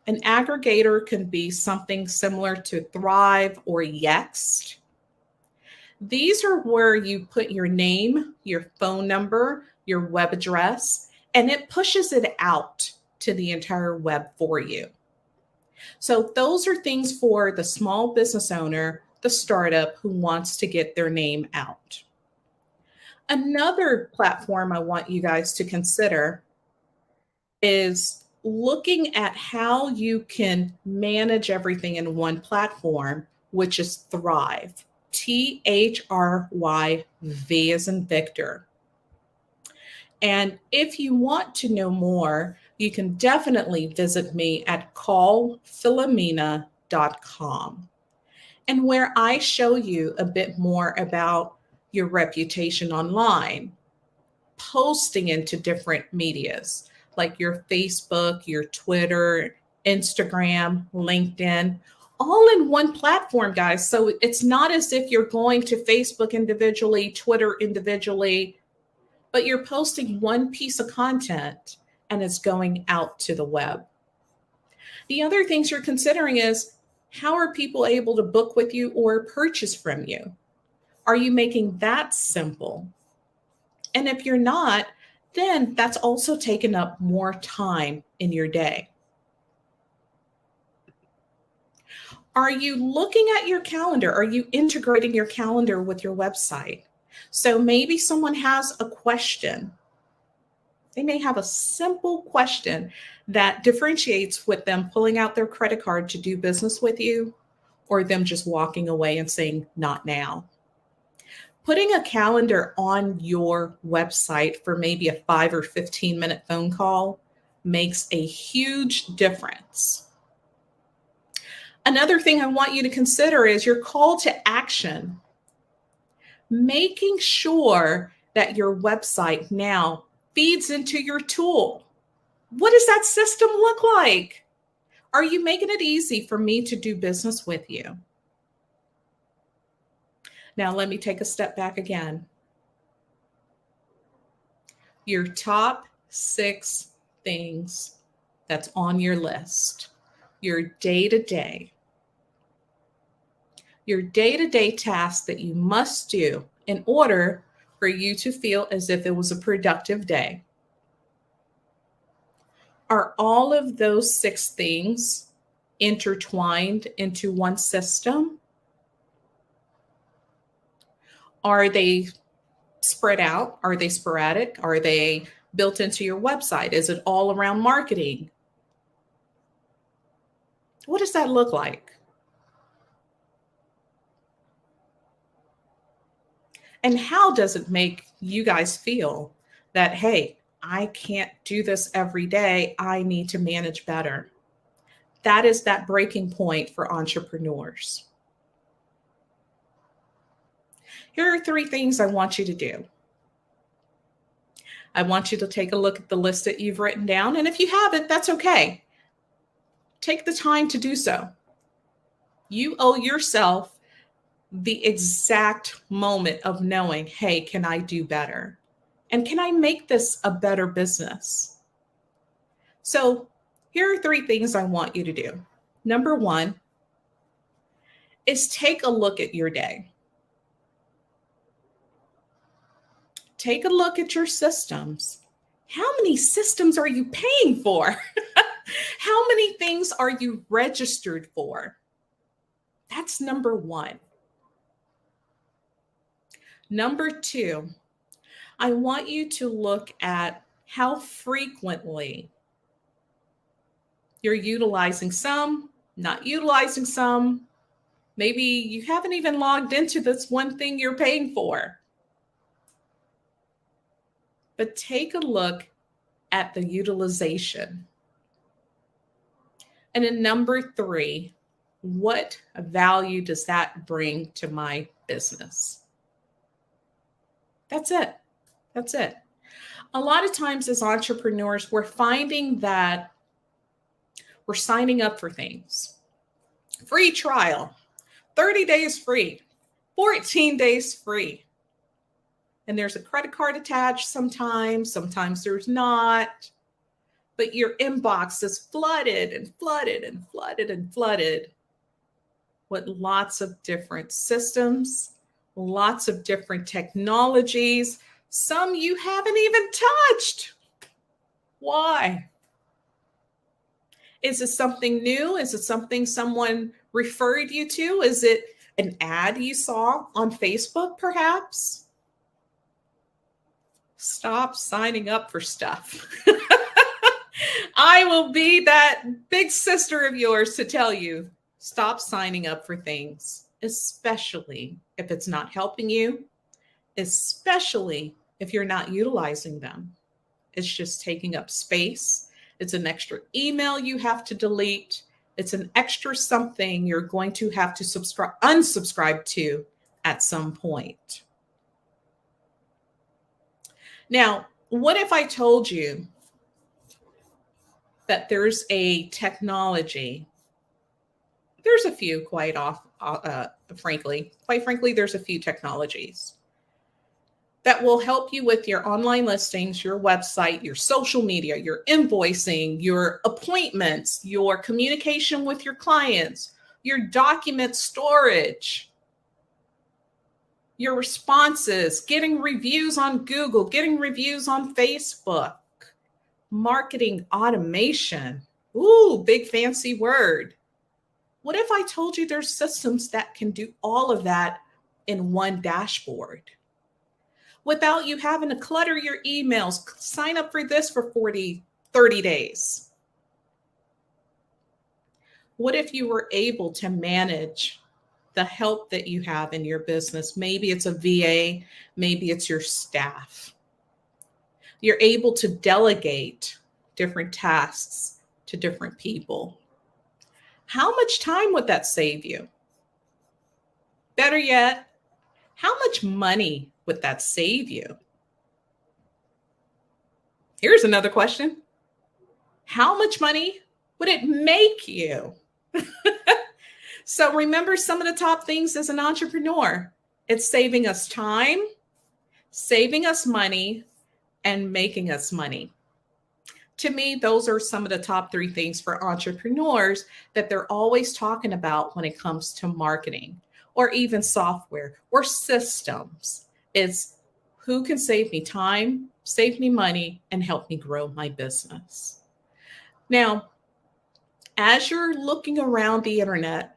An aggregator can be something similar to Thrive or Yext. These are where you put your name, your phone number, your web address, and it pushes it out to the entire web for you. So those are things for the small business owner, the startup who wants to get their name out. Another platform I want you guys to consider is looking at how you can manage everything in one platform, which is Thrive. Thry, V as in Victor. And if you want to know more, you can definitely visit me at callphilomena.com, and where I show you a bit more about your reputation online, posting into different medias like your Facebook, your Twitter, Instagram, LinkedIn, all in one platform, guys. So it's not as if you're going to Facebook individually, Twitter individually, but you're posting one piece of content and it's going out to the web. The other things you're considering is, how are people able to book with you or purchase from you? Are you making that simple? And if you're not, then that's also taken up more time in your day. Are you looking at your calendar? Are you integrating your calendar with your website? So maybe someone has a question. They may have a simple question that differentiates with them pulling out their credit card to do business with you, or them just walking away and saying, not now. Putting a calendar on your website for maybe a 5 or 15-minute phone call makes a huge difference. Another thing I want you to consider is your call to action. Making sure that your website now feeds into your tool. What does that system look like? Are you making it easy for me to do business with you? Now, let me take a step back again. Your top 6 things that's on your list, your day-to-day tasks that you must do in order for you to feel as if it was a productive day. Are all of those 6 things intertwined into one system? Are they spread out? Are they sporadic? Are they built into your website? Is it all around marketing? What does that look like? And how does it make you guys feel that, hey, I can't do this every day. I need to manage better. That is that breaking point for entrepreneurs. Here are 3 things I want you to do. I want you to take a look at the list that you've written down. And if you haven't, that's okay. Take the time to do so. You owe yourself the exact moment of knowing, hey, can I do better? And can I make this a better business? So here are 3 things I want you to do. Number 1 is take a look at your day. Take a look at your systems. How many systems are you paying for? How many things are you registered for? That's number 1. Number 2, I want you to look at how frequently you're utilizing some, not utilizing some. Maybe you haven't even logged into this one thing you're paying for. But take a look at the utilization. And then number 3, what value does that bring to my business? That's it. That's it. A lot of times as entrepreneurs, we're finding that we're signing up for things. Free trial, 30 days free, 14 days free. And there's a credit card attached sometimes there's not. But your inbox is flooded and flooded and flooded and flooded with lots of different systems, lots of different technologies. Some you haven't even touched. Why? Is it something new? Is it something someone referred you to? Is it an ad you saw on Facebook, perhaps? Stop signing up for stuff. I will be that big sister of yours to tell you, stop signing up for things, especially if it's not helping you, especially if you're not utilizing them. It's just taking up space. It's an extra email you have to delete. It's an extra something you're going to have to unsubscribe to at some point. Now, what if I told you that there's a technology? There's a few, quite frankly, there's a few technologies that will help you with your online listings, your website, your social media, your invoicing, your appointments, your communication with your clients, your document storage, your responses, getting reviews on Google, getting reviews on Facebook, marketing automation. Ooh, big fancy word. What if I told you there's systems that can do all of that in one dashboard without you having to clutter your emails, sign up for this for 30 days? What if you were able to manage the help that you have in your business? Maybe it's a VA, maybe it's your staff. You're able to delegate different tasks to different people. How much time would that save you? Better yet, how much money would that save you? Here's another question. How much money would it make you? So remember some of the top things as an entrepreneur. It's saving us time, saving us money, and making us money. To me, those are some of the top 3 things for entrepreneurs that they're always talking about when it comes to marketing or even software or systems. It's who can save me time, save me money, and help me grow my business. Now, as you're looking around the internet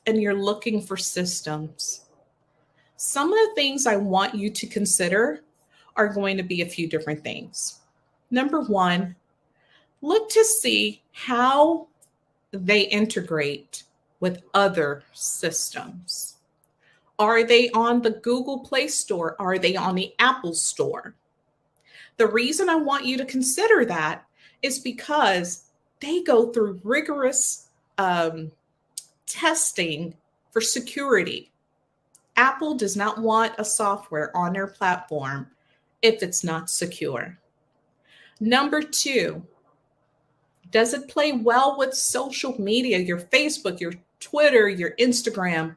and you're looking for systems, some of the things I want you to consider are going to be a few different things. Number 1, look to see how they integrate with other systems. Are they on the Google Play Store? Are they on the Apple Store? The reason I want you to consider that is because they go through rigorous testing for security. Apple does not want a software on their platform if it's not secure. Number 2, does it play well with social media, your Facebook, your Twitter, your Instagram?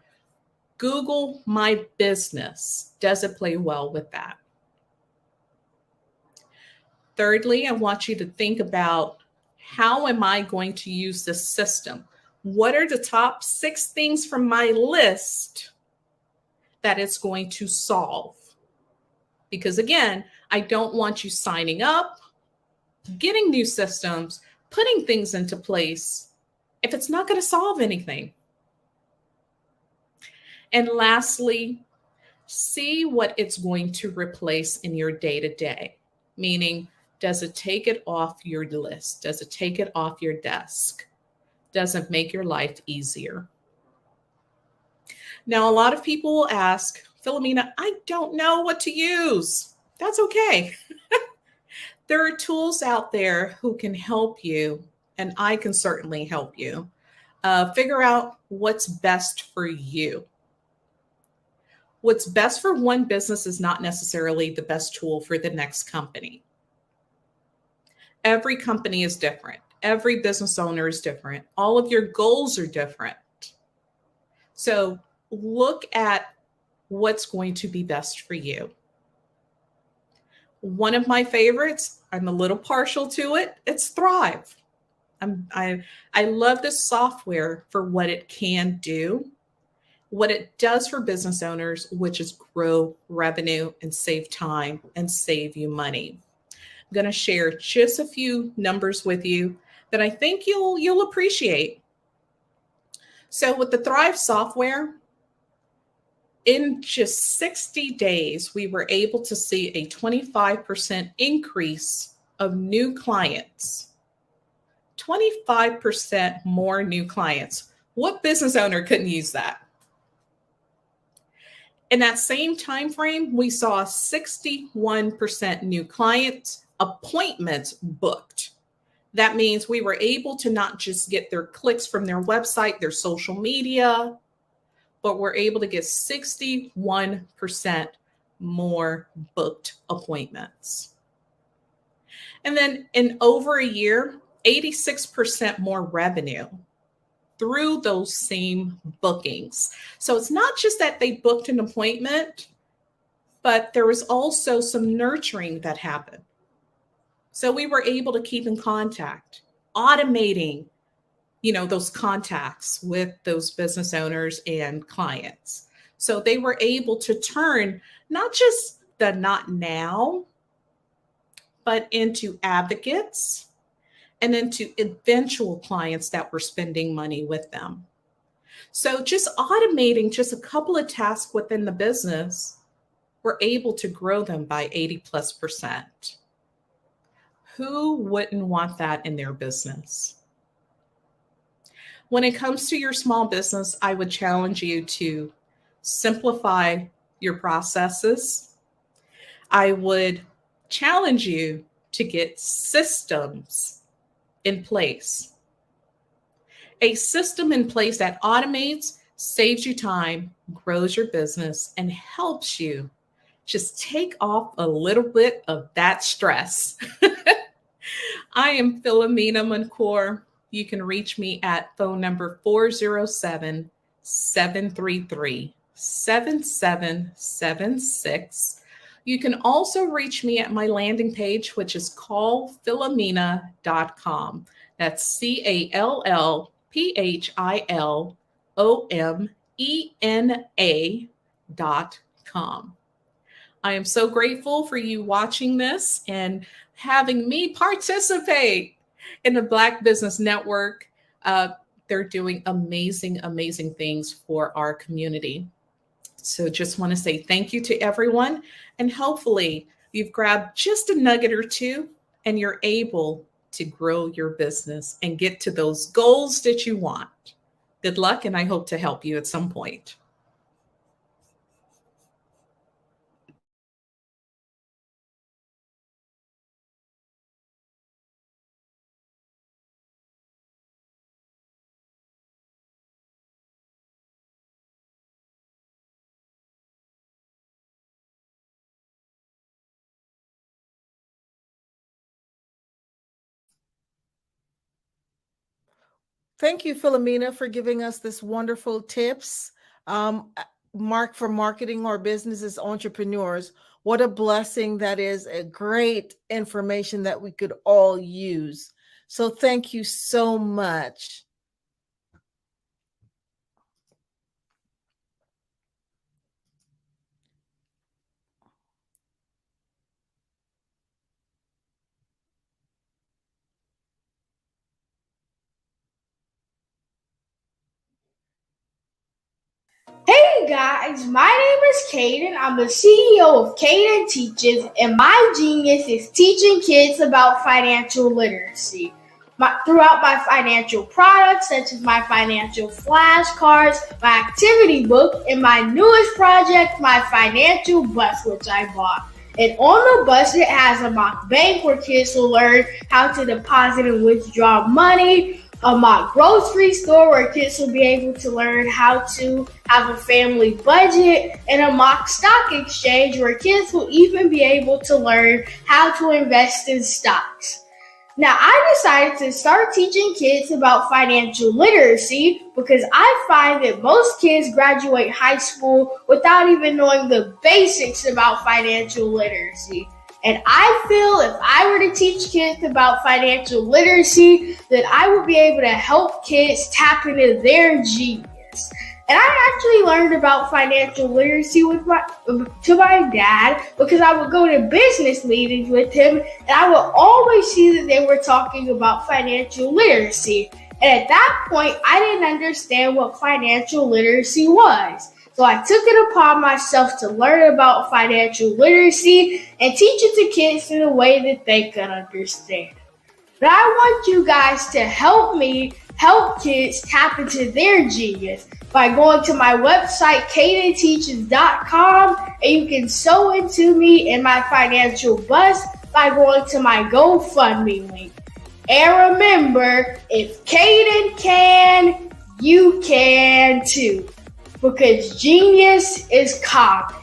Google My Business. Does it play well with that? Thirdly, I want you to think about, how am I going to use this system? What are the top 6 things from my list that it's going to solve? Because again, I don't want you signing up, getting new systems, putting things into place if it's not going to solve anything. And lastly, see what it's going to replace in your day-to-day. Meaning, does it take it off your list? Does it take it off your desk? Does it make your life easier? Now, a lot of people will ask, Philomena, I don't know what to use. That's okay. There are tools out there who can help you, and I can certainly help you figure out what's best for you. What's best for one business is not necessarily the best tool for the next company. Every company is different. Every business owner is different. All of your goals are different. So look at what's going to be best for you. One of my favorites, I'm a little partial to it, it's Thrive. I love this software for what it can do, what it does for business owners, which is grow revenue and save time and save you money. I'm going to share just a few numbers with you that I think you'll appreciate. So with the Thrive software, in just 60 days, we were able to see a 25% increase of new clients. 25% more new clients. What business owner couldn't use that? In that same time frame, we saw 61% new clients, appointments booked. That means we were able to not just get their clicks from their website, their social media, but we're able to get 61% more booked appointments. And then in over a year, 86% more revenue through those same bookings. So it's not just that they booked an appointment, but there was also some nurturing that happened. So we were able to keep in contact, automating, those contacts with those business owners and clients. So they were able to turn not just the not now, but into advocates and into eventual clients that were spending money with them. So just automating just a couple of tasks within the business, we're able to grow them by 80+%. Who wouldn't want that in their business? When it comes to your small business, I would challenge you to simplify your processes. I would challenge you to get systems in place. A system in place that automates, saves you time, grows your business, and helps you just take off a little bit of that stress. I am Philomena Mancour. You can reach me at phone number 407-733-7776. You can also reach me at my landing page, which is callphilomena.com. That's callphilomena.com. I am so grateful for you watching this and having me participate in the Black Business Network. They're doing amazing, amazing things for our community. So just want to say thank you to everyone. And hopefully you've grabbed just a nugget or two and you're able to grow your business and get to those goals that you want. Good luck, and I hope to help you at some point. Thank you, Philomena, for giving us this wonderful tips. Mark for marketing our business as entrepreneurs. What a blessing that is, a great information that we could all use. So thank you so much. Hey guys, my name is Caden. I'm the CEO of Caden Teaches, and my genius is teaching kids about financial literacy. Throughout my financial products, such as my financial flashcards, my activity book, and my newest project, my financial bus, which I bought. And on the bus, it has a mock bank where kids will learn how to deposit and withdraw money, a mock grocery store where kids will be able to learn how to have a family budget, and a mock stock exchange where kids will even be able to learn how to invest in stocks. Now, I decided to start teaching kids about financial literacy because I find that most kids graduate high school without even knowing the basics about financial literacy. And I feel if I were to teach kids about financial literacy, that I would be able to help kids tap into their genius. And I actually learned about financial literacy to my dad because I would go to business meetings with him and I would always see that they were talking about financial literacy. And at that point, I didn't understand what financial literacy was. So I took it upon myself to learn about financial literacy and teach it to kids in a way that they could understand. But I want you guys to help me help kids tap into their genius by going to my website, cadenteaches.com, and you can sew into me in my financial bus by going to my GoFundMe link. And remember, if Caden can, you can too. Because genius is common.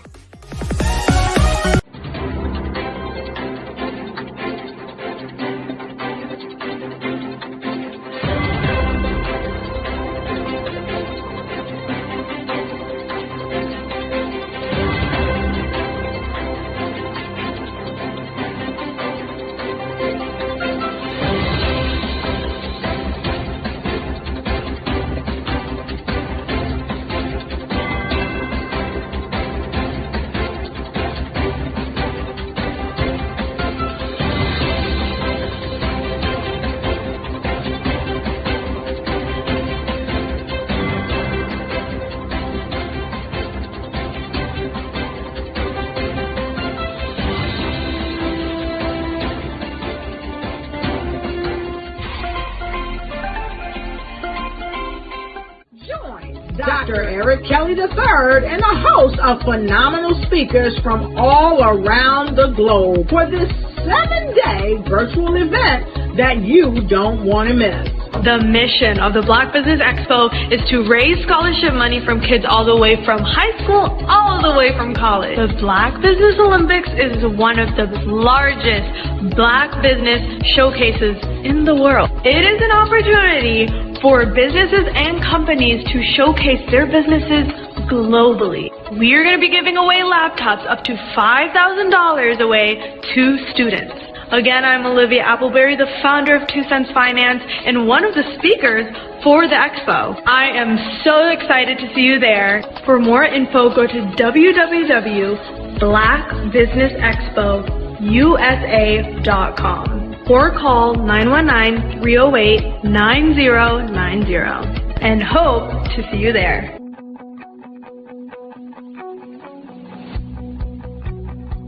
Dr. Eric Kelly III and a host of phenomenal speakers from all around the globe for this 7-day virtual event that you don't want to miss. The mission of the Black Business Expo is to raise scholarship money from kids all the way from high school, all the way from college. The Black Business Olympics is one of the largest Black business showcases in the world. It is an opportunity for businesses and companies to showcase their businesses globally. We are going to be giving away laptops up to $5,000 away to students. Again, I'm Olivia Appleberry, the founder of 2 Cents Finance and one of the speakers for the expo. I am so excited to see you there. For more info, go to www.blackbusinessexpousa.com or call 919-308-9090 and hope to see you there.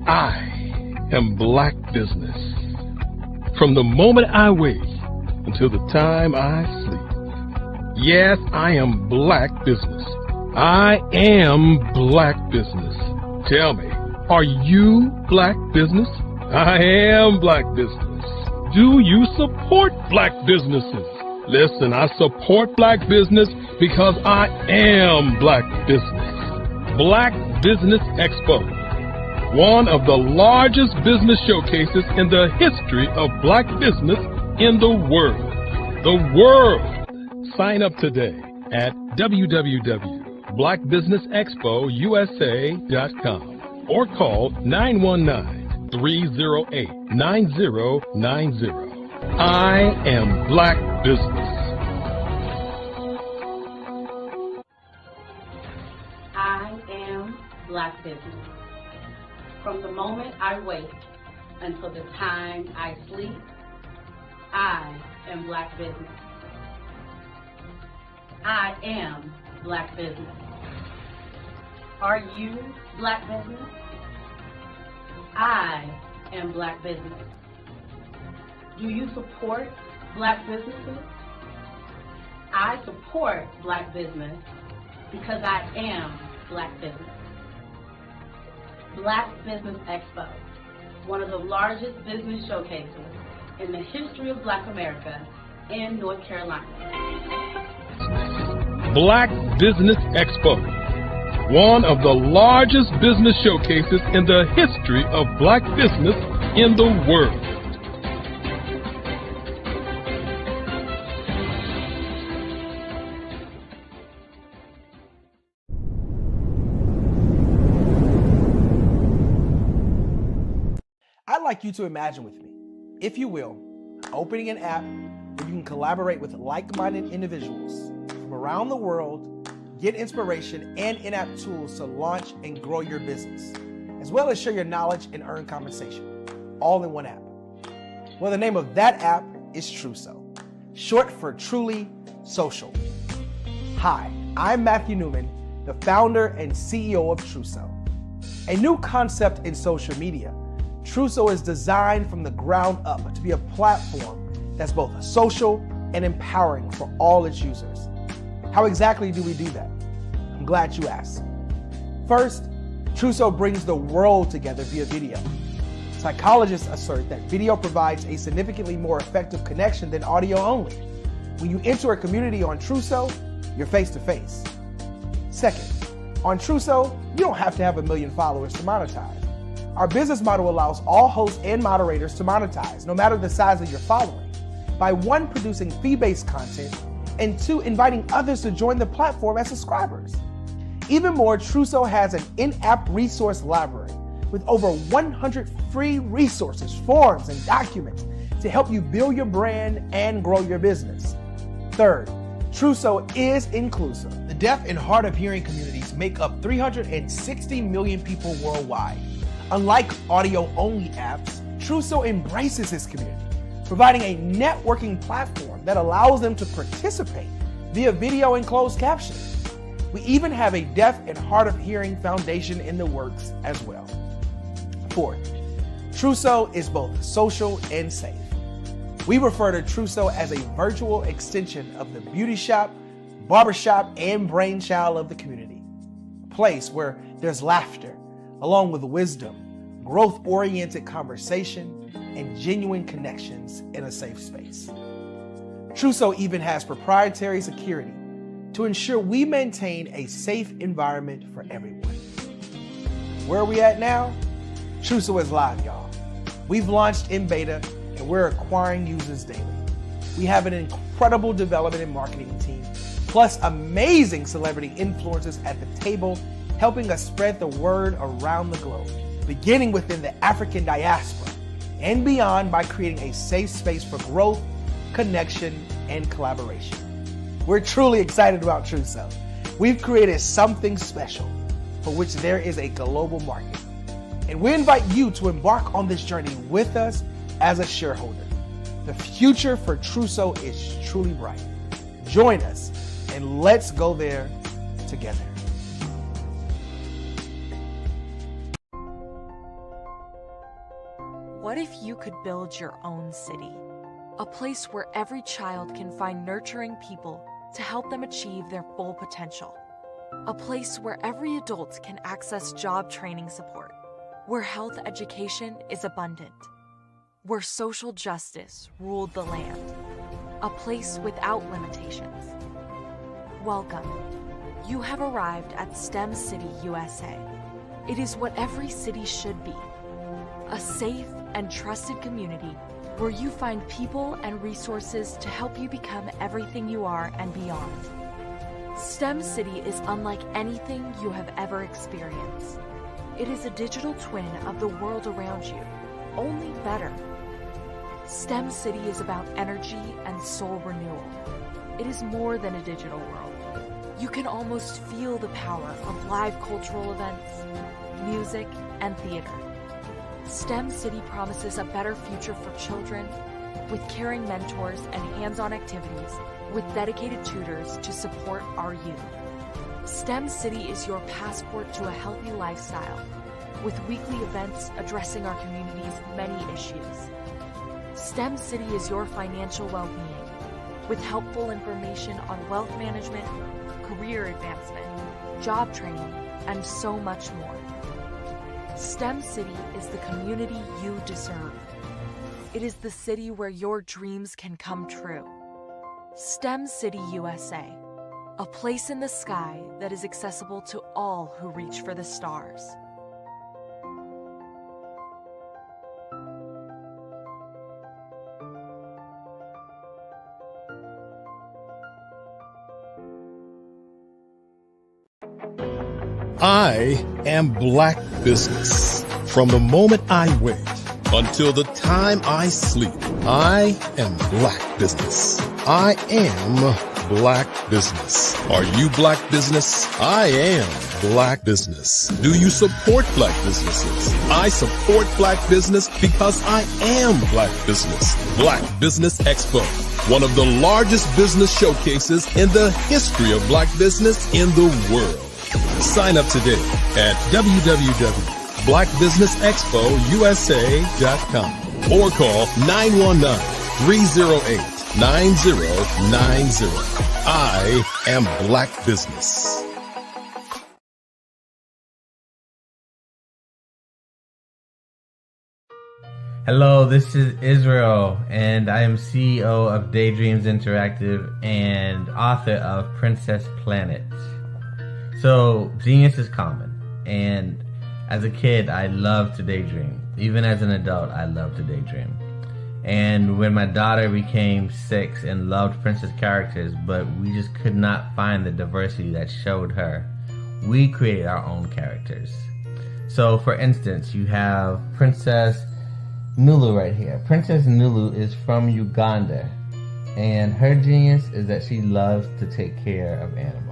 I am Black business. From the moment I wake until the time I sleep. Yes, I am Black business. I am Black business. Tell me, are you Black business? I am Black business. Do you support Black businesses? Listen, I support Black business because I am Black business. Black Business Expo, one of the largest business showcases in the history of Black business in the world. The world! Sign up today at www.blackbusinessexpousa.com or call 919-308-9090. I am Black business. I am Black business. From the moment I wake until the time I sleep, I am Black business. I am Black business. Are you Black business? I am Black business. Do you support Black businesses? I support Black business because I am Black business. Black Business Expo, one of the largest business showcases in the history of Black America in North Carolina. Black Business Expo, one of the largest business showcases in the history of Black business in the world. I'd like you to imagine with me, if you will, opening an app where you can collaborate with like-minded individuals from around the world, get inspiration and in-app tools to launch and grow your business, as well as share your knowledge and earn compensation, all in one app. Well, the name of that app is Truso, short for Truly Social. Hi, I'm Matthew Newman, the founder and CEO of Truso, a new concept in social media. Truso is designed from the ground up to be a platform that's both social and empowering for all its users. How exactly do we do that? I'm glad you asked. First, Truso brings the world together via video. Psychologists assert that video provides a significantly more effective connection than audio only. When you enter a community on Truso, you're face-to-face. Second, on Truso, you don't have to have 1 million followers to monetize. Our business model allows all hosts and moderators to monetize, no matter the size of your following, by 1, producing fee-based content, and 2, inviting others to join the platform as subscribers. Even more, Truso has an in-app resource library with over 100 free resources, forms, and documents to help you build your brand and grow your business. Third, Truso is inclusive. The deaf and hard of hearing communities make up 360 million people worldwide. Unlike audio-only apps, Truso embraces its community, providing a networking platform that allows them to participate via video and closed captioning. We even have a deaf and hard of hearing foundation in the works as well. Fourth, Truso is both social and safe. We refer to Truso as a virtual extension of the beauty shop, barbershop and brainchild of the community. A place where there's laughter, along with wisdom, growth-oriented conversation, and genuine connections in a safe space. Trousseau even has proprietary security to ensure we maintain a safe environment for everyone. Where are we at now? Trousseau is live, y'all. We've launched in beta and we're acquiring users daily. We have an incredible development and marketing team, plus amazing celebrity influencers at the table, helping us spread the word around the globe, beginning within the African diaspora and beyond by creating a safe space for growth, connection, and collaboration. We're truly excited about Trousseau. We've created something special for which there is a global market. And we invite you to embark on this journey with us as a shareholder. The future for Trousseau is truly bright. Join us and let's go there together. What if you could build your own city? A place where every child can find nurturing people to help them achieve their full potential. A place where every adult can access job training support. Where health education is abundant. Where social justice ruled the land. A place without limitations. Welcome. You have arrived at STEM City, USA. It is what every city should be. A safe and trusted community where you find people and resources to help you become everything you are and beyond. STEM City is unlike anything you have ever experienced. It is a digital twin of the world around you, only better. STEM City is about energy and soul renewal. It is more than a digital world. You can almost feel the power of live cultural events, music, and theater. STEM City promises a better future for children with caring mentors and hands-on activities with dedicated tutors to support our youth. STEM City is your passport to a healthy lifestyle with weekly events addressing our community's many issues. STEM City is your financial well-being with helpful information on wealth management, career advancement, job training, and so much more. STEM City is the community you deserve. It is the city where your dreams can come true. STEM City USA, a place in the sky that is accessible to all who reach for the stars. I am black business. From the moment I wake until the time I sleep, I am black business. I am black business. Are you black business? I am black business. Do you support black businesses? I support black business because I am black business. Black Business Expo, one of the largest business showcases in the history of black business in the world. Sign up today at www.blackbusinessexpousa.com or call 919-308-9090. I am black business. Hello, this is Israel, and I am CEO of Daydreams Interactive and author of Princess Planet. So, genius is common, and as a kid, I loved to daydream. Even as an adult, I loved to daydream. And when my daughter became 6 and loved princess characters, but we just could not find the diversity that showed her, we created our own characters. So, for instance, you have Princess Nulu right here. Princess Nulu is from Uganda, and her genius is that she loves to take care of animals.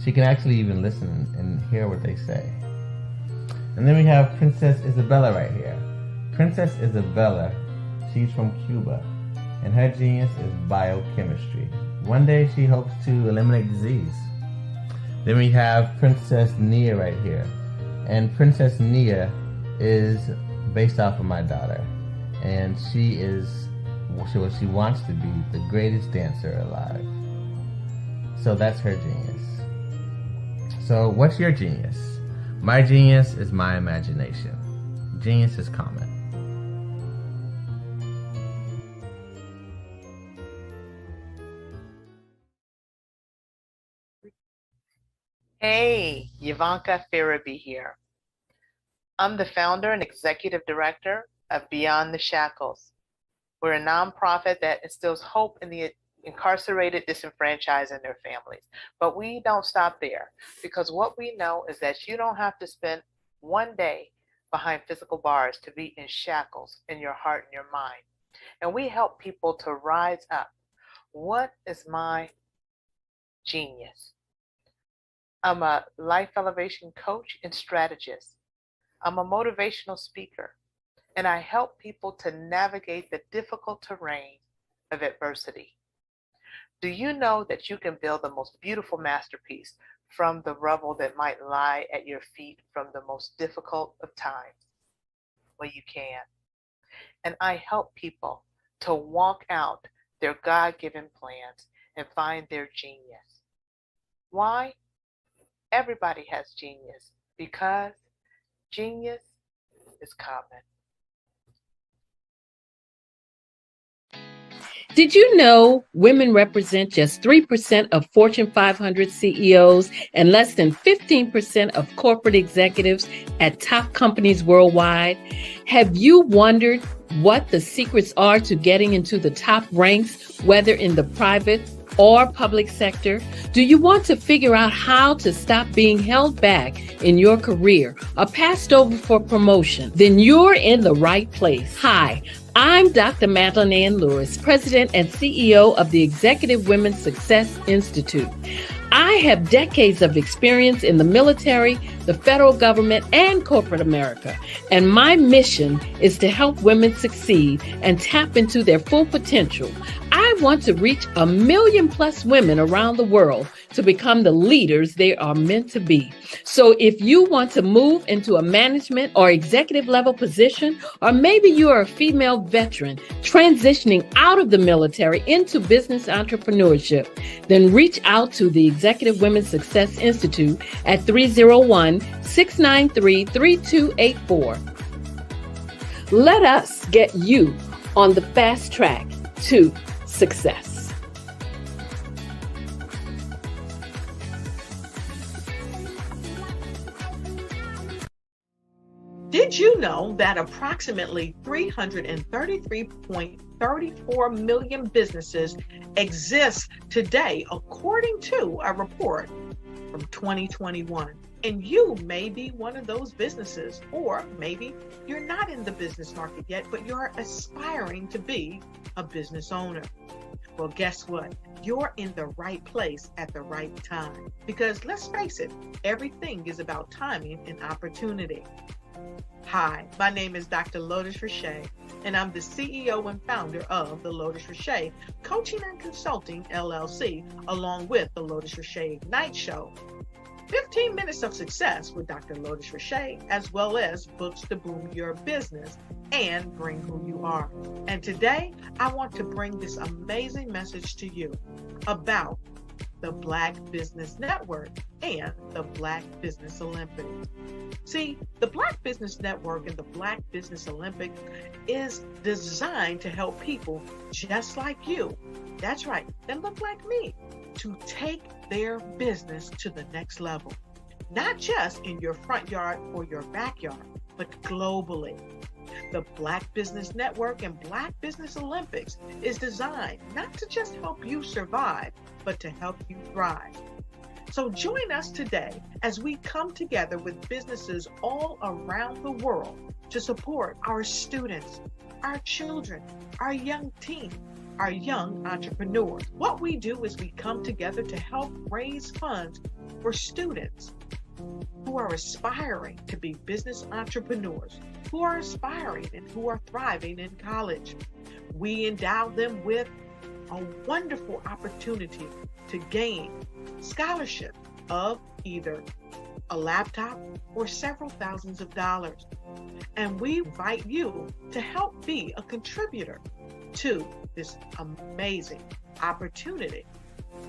She can actually even listen and hear what they say. And then we have Princess Isabella right here. Princess Isabella, she's from Cuba, and her genius is biochemistry. One day she hopes to eliminate disease. Then we have Princess Nia right here. And Princess Nia is based off of my daughter. And she is what she wants to be, the greatest dancer alive. So that's her genius. So what's your genius? My genius is my imagination. Genius is common. Hey, Ivanka Farabi here. I'm the founder and executive director of Beyond the Shackles. We're a nonprofit that instills hope in the incarcerated, disenfranchised, and their families. But we don't stop there, because what we know is that you don't have to spend one day behind physical bars to be in shackles in your heart and your mind. And we help people to rise up. What is my genius? I'm a life elevation coach and strategist. I'm a motivational speaker, and I help people to navigate the difficult terrain of adversity. Do you know that you can build the most beautiful masterpiece from the rubble that might lie at your feet from the most difficult of times? Well, you can. And I help people to walk out their God-given plans and find their genius. Why? Everybody has genius, because genius is common. Did you know women represent just 3% of Fortune 500 CEOs and less than 15% of corporate executives at top companies worldwide? Have you wondered what the secrets are to getting into the top ranks, whether in the private or public sector? Do you want to figure out how to stop being held back in your career or passed over for promotion? Then you're in the right place. Hi, I'm Dr. Madeline Ann Lewis, President and CEO of the Executive Women's Success Institute. I have decades of experience in the military, the federal government, and corporate America. And my mission is to help women succeed and tap into their full potential. I want to reach 1 million+ women around the world to become the leaders they are meant to be. So if you want to move into a management or executive level position, or maybe you are a female veteran transitioning out of the military into business entrepreneurship, then reach out to the Executive Women's Success Institute at 301-693-3284. Let us get you on the fast track to success. Did you know that approximately 333.34 million businesses exist today, according to a report from 2021? And you may be one of those businesses, or maybe you're not in the business market yet, but you're aspiring to be a business owner. Well, guess what? You're in the right place at the right time. Because let's face it, everything is about timing and opportunity. Hi, my name is Dr. Lotus Richey, and I'm the CEO and founder of the Lotus Richey Coaching and Consulting LLC, along with the Lotus Richey Ignite Show. 15 minutes of success with Dr. Lotus Richey, as well as books to boom your business and bring who you are. And today, I want to bring this amazing message to you about the Black Business Network and the Black Business Olympics. See, the Black Business Network and the Black Business Olympics is designed to help people just like you, that's right, that look like me, to take their business to the next level. Not just in your front yard or your backyard, but globally. The Black Business Network and Black Business Olympics is designed not to just help you survive, but to help you thrive. So join us today as we come together with businesses all around the world to support our students, our children, our young teens, our young entrepreneurs. What we do is we come together to help raise funds for students who are aspiring to be business entrepreneurs, who are aspiring and who are thriving in college. We endow them with a wonderful opportunity to gain scholarship of either a laptop or several thousands of dollars. And we invite you to help be a contributor to this amazing opportunity.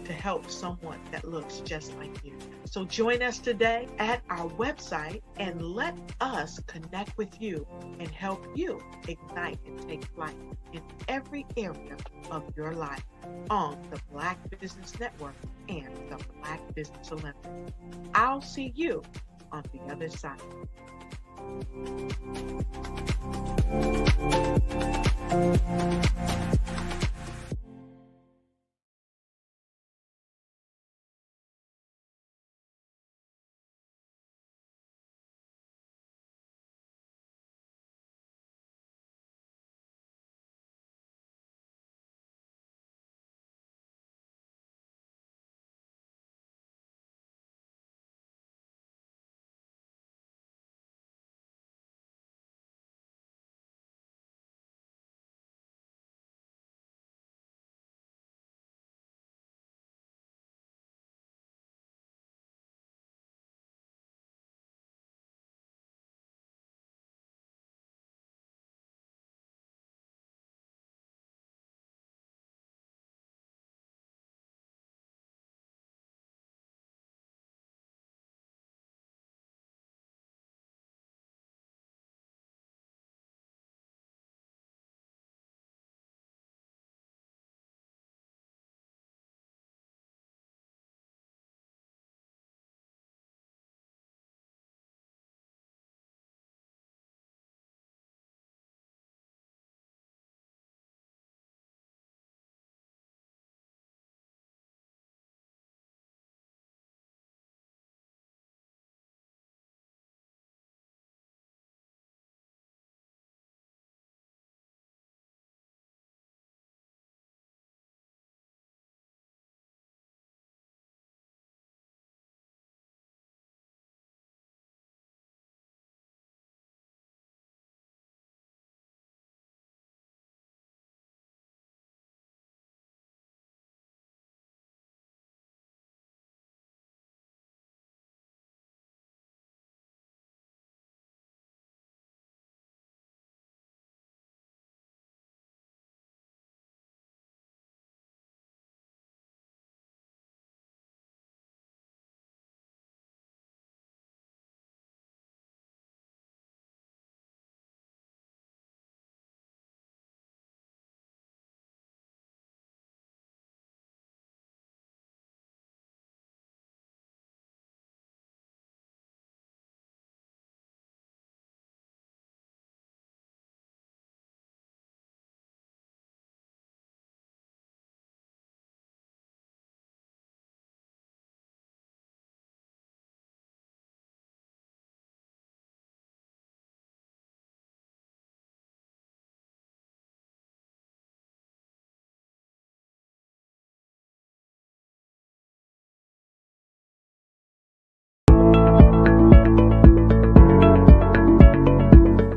to help someone that looks just like you. So join us today at our website and let us connect with you and help you ignite and take flight in every area of your life on the Black Business Network and the Black Business Olympics. I'll see you on the other side.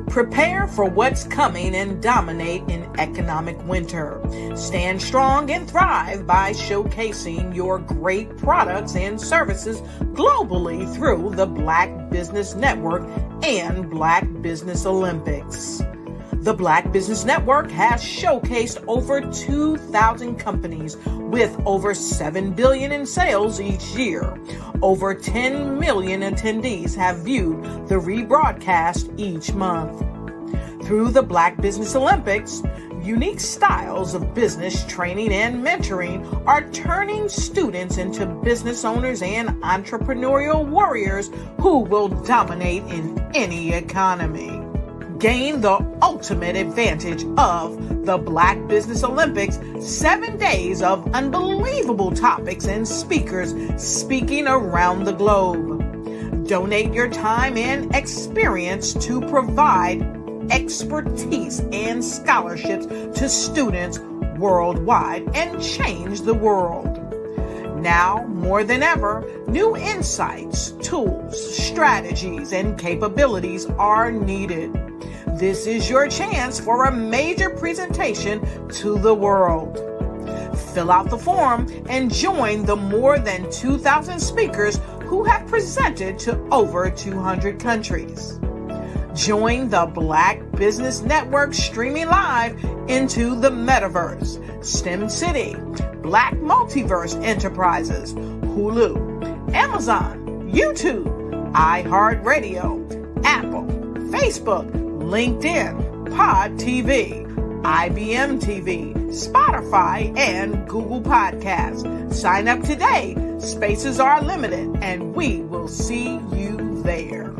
Prepare for what's coming and dominate in economic winter. Stand strong and thrive by showcasing your great products and services globally through the Black Business Network and Black Business Olympics. The Black Business Network has showcased over 2,000 companies with over $7 billion in sales each year. Over 10 million attendees have viewed the rebroadcast each month. Through the Black Business Olympics, unique styles of business training and mentoring are turning students into business owners and entrepreneurial warriors who will dominate in any economy. Gain the ultimate advantage of the Black Business Olympics, 7 days of unbelievable topics and speakers speaking around the globe. Donate your time and experience to provide expertise and scholarships to students worldwide and change the world. Now, more than ever, new insights, tools, strategies, and capabilities are needed. This is your chance for a major presentation to the world. Fill out the form and join the more than 2,000 speakers who have presented to over 200 countries. Join the Black Business Network streaming live into the metaverse, STEM City, Black Multiverse Enterprises, Hulu, Amazon, YouTube, iHeartRadio, Apple, Facebook, LinkedIn, Pod TV, IBM TV, Spotify, and Google Podcasts. Sign up today. Spaces are limited, and we will see you there.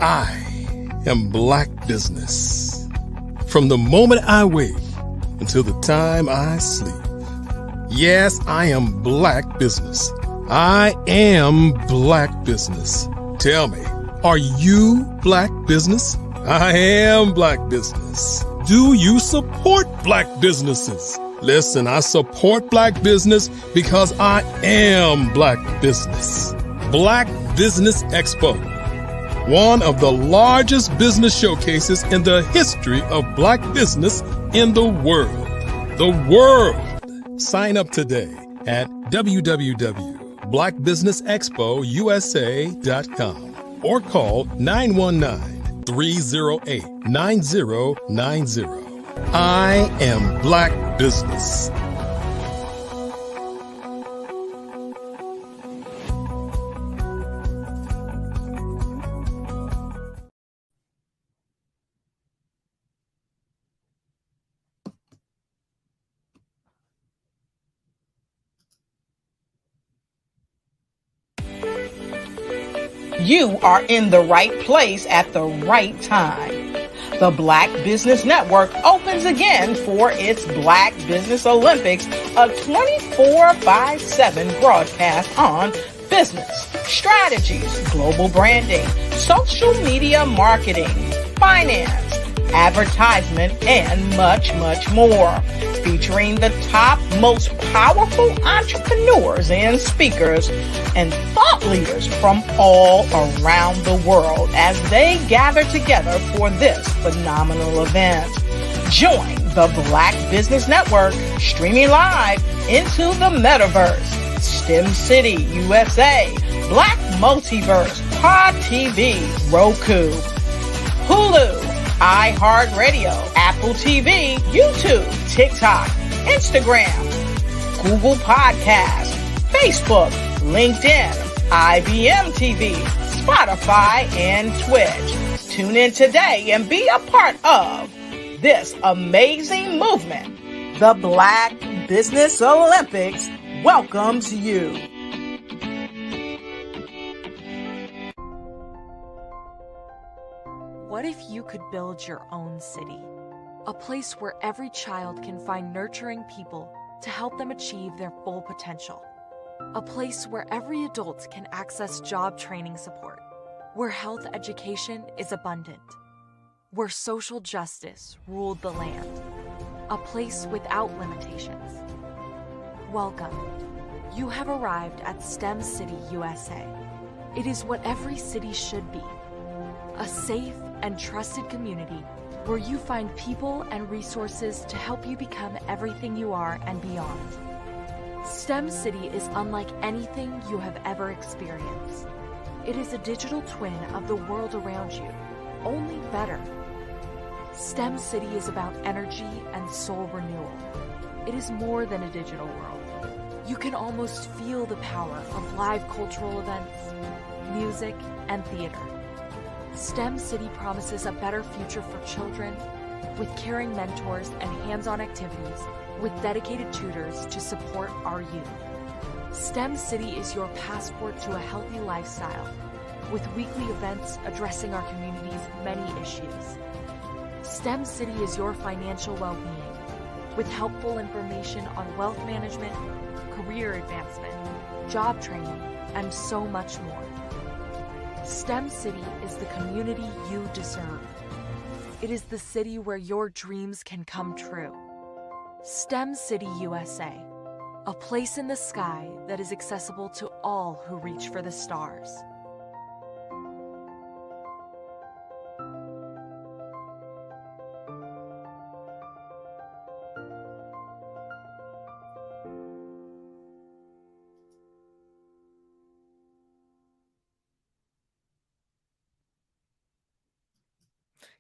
I am Black business. From the moment I wake until the time I sleep. Yes, I am Black business. I am Black business. Tell me, are you Black business? I am Black business. Do you support Black businesses? Listen, I support Black business because I am Black business. Black Business Expo. One of the largest business showcases in the history of Black business in the world. The world! Sign up today at www.blackbusinessexpousa.com or call 919-308-9090. I am Black business. You are in the right place at the right time. The Black Business Network opens again for its Black Business Olympics, a 24/7 broadcast on business, strategies, global branding, social media marketing, finance, advertisement, and much, much more. Featuring the top, most powerful entrepreneurs and speakers and thought leaders from all around the world as they gather together for this phenomenal event. Join the Black Business Network streaming live into the metaverse, STEM City, USA, Black Multiverse, Pod TV, Roku, Hulu, iHeartRadio, Apple TV, YouTube, TikTok, Instagram, Google Podcasts, Facebook, LinkedIn, IBM TV, Spotify, and Twitch. Tune in today and be a part of this amazing movement. The Black Business Olympics welcomes you. What if you could build your own city? A place where every child can find nurturing people to help them achieve their full potential. A place where every adult can access job training support. Where health education is abundant. Where social justice ruled the land. A place without limitations. Welcome. You have arrived at STEM City, USA. It is what every city should be. A safe and trusted community where you find people and resources to help you become everything you are and beyond. STEM City is unlike anything you have ever experienced. It is a digital twin of the world around you, only better. STEM City is about energy and soul renewal. It is more than a digital world. You can almost feel the power of live cultural events, music, and theater. STEM City promises a better future for children with caring mentors and hands-on activities with dedicated tutors to support our youth. STEM City is your passport to a healthy lifestyle with weekly events addressing our community's many issues. STEM City is your financial well-being with helpful information on wealth management, career advancement, job training, and so much more. STEM City is the community you deserve. It is the city where your dreams can come true. STEM City USA, a place in the sky that is accessible to all who reach for the stars.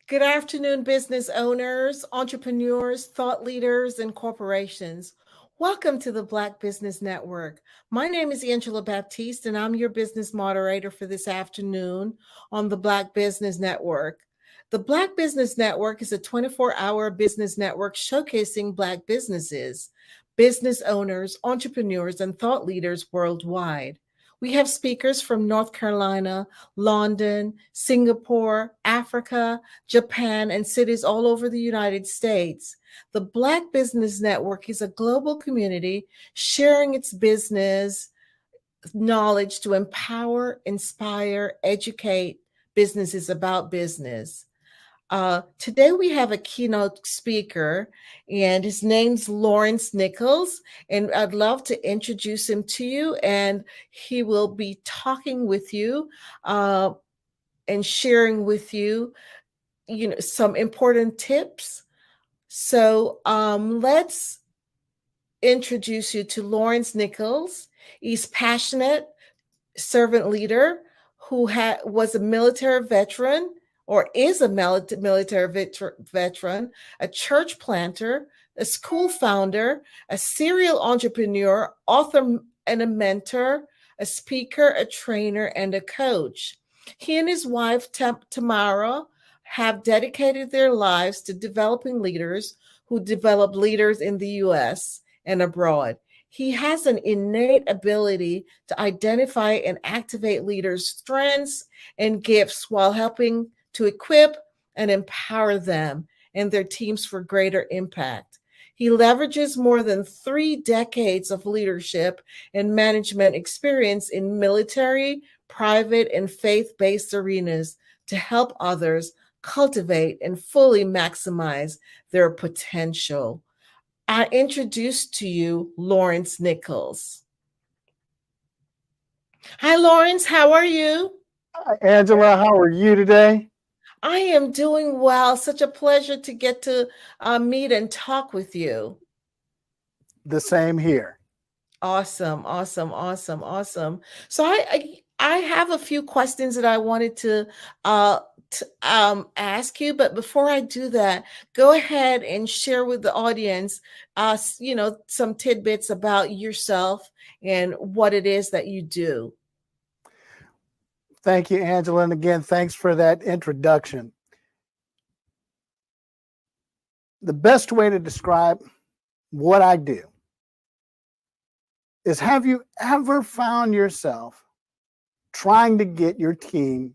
Good afternoon, business owners, entrepreneurs, thought leaders, and corporations. Welcome to the Black Business Network. My name is Angela Baptiste, and I'm your business moderator for this afternoon on the Black Business Network. The Black Business Network is a 24-hour business network showcasing Black businesses, business owners, entrepreneurs, and thought leaders worldwide. We have speakers from North Carolina, London, Singapore, Africa, Japan, and cities all over the United States. The Black Business Network is a global community sharing its business knowledge to empower, inspire, educate businesses about business. Today we have a keynote speaker, and his name's Lawrence Nichols, and I'd love to introduce him to you, and he will be talking with you and sharing with you, some important tips. So let's introduce you to Lawrence Nichols. He's passionate servant leader who was a military veteran, or is a military veteran, a church planter, a school founder, a serial entrepreneur, author and a mentor, a speaker, a trainer, and a coach. He and his wife, Tamara, have dedicated their lives to developing leaders who develop leaders in the U.S. and abroad. He has an innate ability to identify and activate leaders' strengths and gifts while helping to equip and empower them and their teams for greater impact. He leverages more than 3 decades of leadership and management experience in military, private, and faith-based arenas to help others cultivate and fully maximize their potential. I introduce to you Lawrence Nichols. Hi, Lawrence. How are you? Hi, Angela. How are you today? I am doing well. Such a pleasure to get to meet and talk with you. The same here. Awesome, awesome, awesome, awesome. So I have a few questions that I wanted to ask you, but before I do that, go ahead and share with the audience, some tidbits about yourself and what it is that you do. Thank you, Angela. And again, thanks for that introduction. The best way to describe what I do is, have you ever found yourself trying to get your team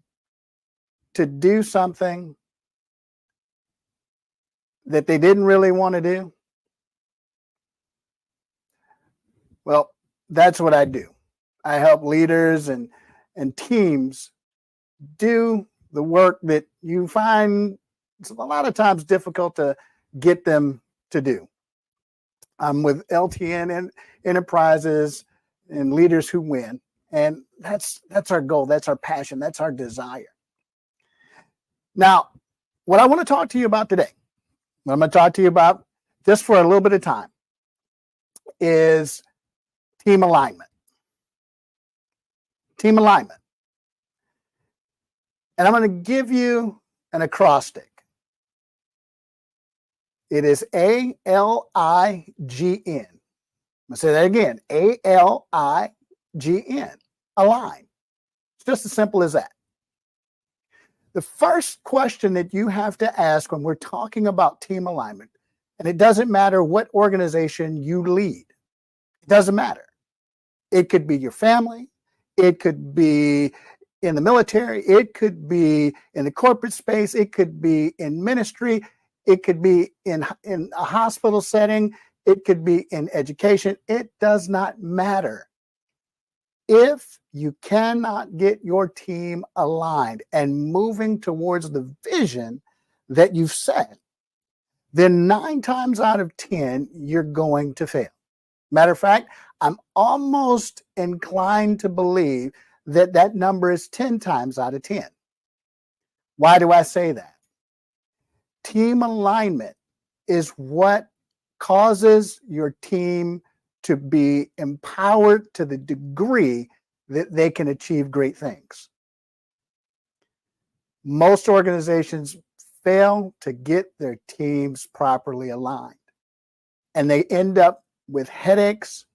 to do something that they didn't really want to do? Well, that's what I do. I help leaders and teams do the work that you find it's a lot of times difficult to get them to do. I'm with LTN Enterprises and Leaders Who Win, and that's our goal, that's our passion, that's our desire. Now, what I want to talk to you about today, what I'm going to talk to you about just for a little bit of time, is team alignment. Team alignment. And I'm going to give you an acrostic. It is ALIGN. I'm going to say that again. ALIGN. Align. It's just as simple as that. The first question that you have to ask when we're talking about team alignment, and it doesn't matter what organization you lead, it doesn't matter. It could be your family, it could be in the military, it could be in the corporate space, it could be in ministry, it could be in a hospital setting, it could be in education. It does not matter. If you cannot get your team aligned and moving towards the vision that you've set, then 9 times out of 10, you're going to fail. Matter of fact, I'm almost inclined to believe that that number is 10 times out of 10. Why do I say that? Team alignment is what causes your team to be empowered to the degree that they can achieve great things. Most organizations fail to get their teams properly aligned, and they end up with headaches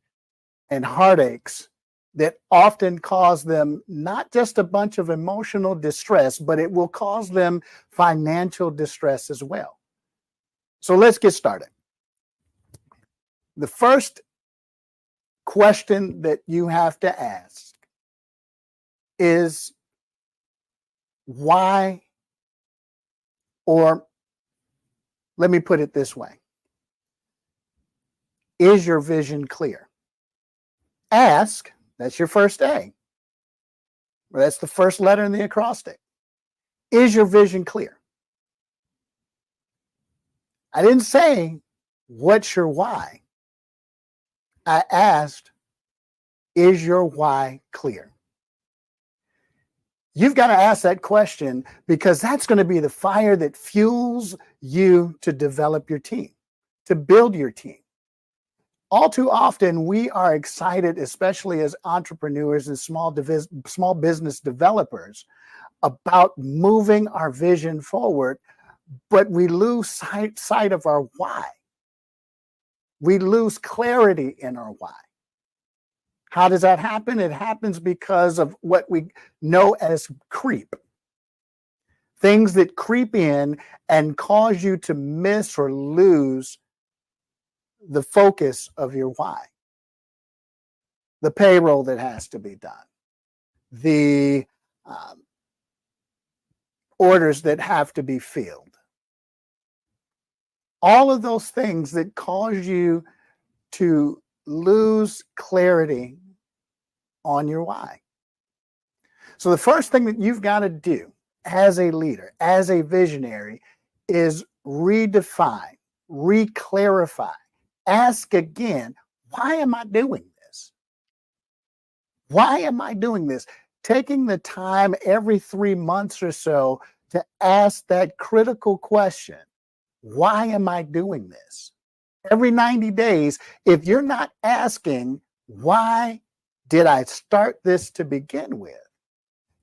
and heartaches that often cause them not just a bunch of emotional distress, but it will cause them financial distress as well. So let's get started. The first question that you have to ask is why, or let me put it this way. Is your vision clear? Ask, that's your first A. That's the first letter in the acrostic. Is your vision clear? I didn't say, what's your why? I asked, is your why clear? You've got to ask that question because that's going to be the fire that fuels you to develop your team, to build your team. All too often, we are excited, especially as entrepreneurs and small business developers, about moving our vision forward, but we lose sight of our why. We lose clarity in our why. How does that happen? It happens because of what we know as creep. Things that creep in and cause you to miss or lose the focus of your why. The payroll that has to be done. The orders that have to be filled. All of those things that cause you to lose clarity on your why. So the first thing that you've got to do as a leader, as a visionary, is redefine, reclarify, ask again, why am I doing this? Why am I doing this? Taking the time every 3 months or so to ask that critical question, why am I doing this? Every 90 days, if you're not asking, why did I start this to begin with?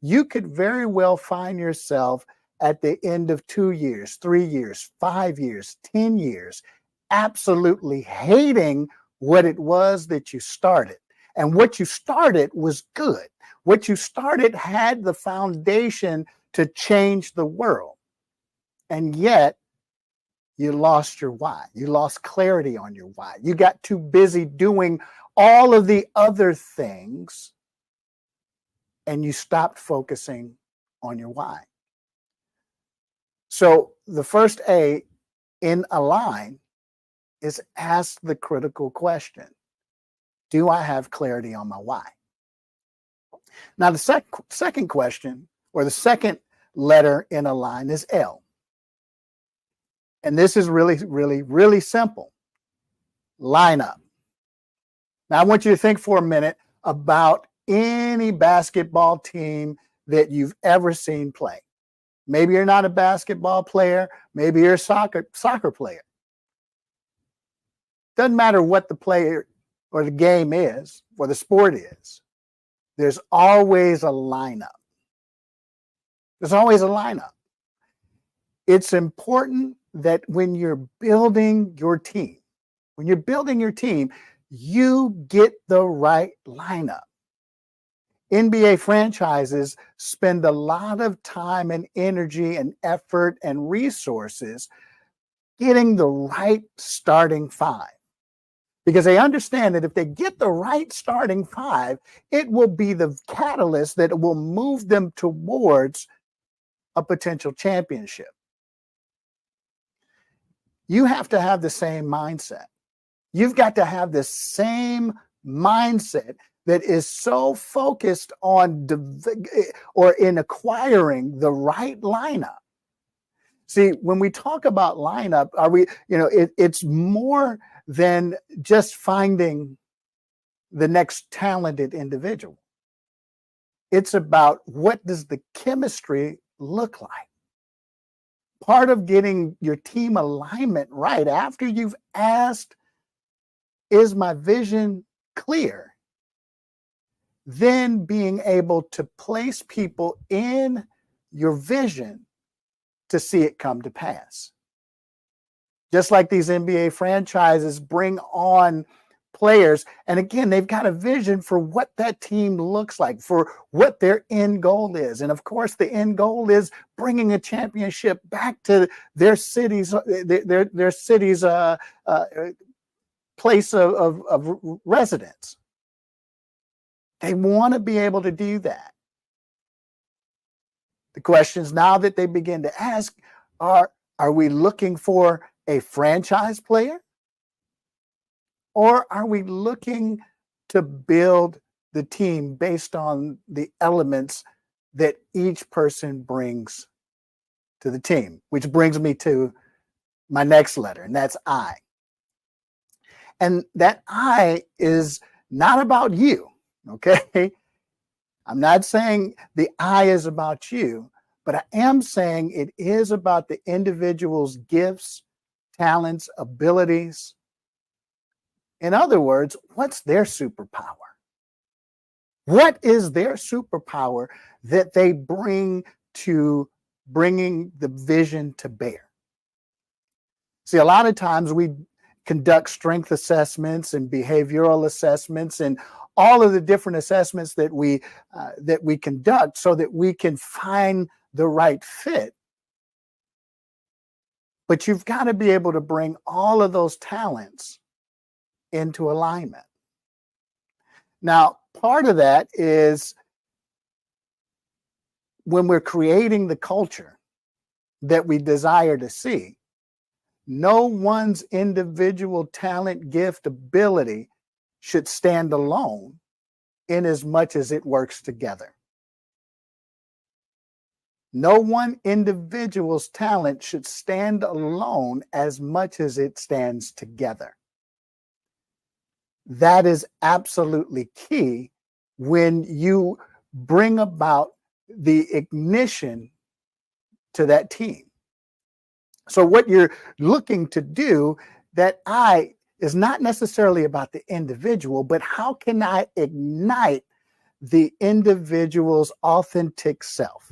You could very well find yourself at the end of 2 years, 3 years, 5 years, 10 years, absolutely hating what it was that you started. And what you started was good. What you started had the foundation to change the world. And yet, you lost your why. You lost clarity on your why. You got too busy doing all of the other things, and you stopped focusing on your why. So the first A in align is ask the critical question. Do I have clarity on my why? Now, the second question, or the second letter in align, is L. And this is really, really, really simple. Line up. Now, I want you to think for a minute about any basketball team that you've ever seen play. Maybe you're not a basketball player. Maybe you're a soccer player. Doesn't matter what the player or the game is, or the sport is. There's always a lineup. There's always a lineup. It's important that when you're building your team, you get the right lineup. NBA franchises spend a lot of time and energy and effort and resources getting the right starting five, because they understand that if they get the right starting five, it will be the catalyst that will move them towards a potential championship. You have to have the same mindset. You've got to have the same mindset that is so focused on in acquiring the right lineup. See, when we talk about lineup, it's more than just finding the next talented individual. It's about what does the chemistry look like. Part of getting your team alignment right after you've asked, is my vision clear? Then being able to place people in your vision to see it come to pass. Just like these NBA franchises bring on players, and again, they've got a vision for what that team looks like, for what their end goal is. And of course, the end goal is bringing a championship back to their city's place of residence. They want to be able to do that. The questions now that they begin to ask are we looking for a franchise player? Or are we looking to build the team based on the elements that each person brings to the team? Which brings me to my next letter, and that's I. And that I is not about you, okay? I'm not saying the I is about you, but I am saying it is about the individual's gifts, talents, abilities. In other words, what's their superpower? What is their superpower that they bring to bringing the vision to bear? See, a lot of times we conduct strength assessments and behavioral assessments and all of the different assessments that we conduct so that we can find the right fit. But you've got to be able to bring all of those talents into alignment. Now, part of that is when we're creating the culture that we desire to see, no one's individual talent, gift, ability should stand alone in as much as it works together. No one individual's talent should stand alone as much as it stands together. That is absolutely key when you bring about the ignition to that team. So what you're looking to do, that I is not necessarily about the individual, but how can I ignite the individual's authentic self?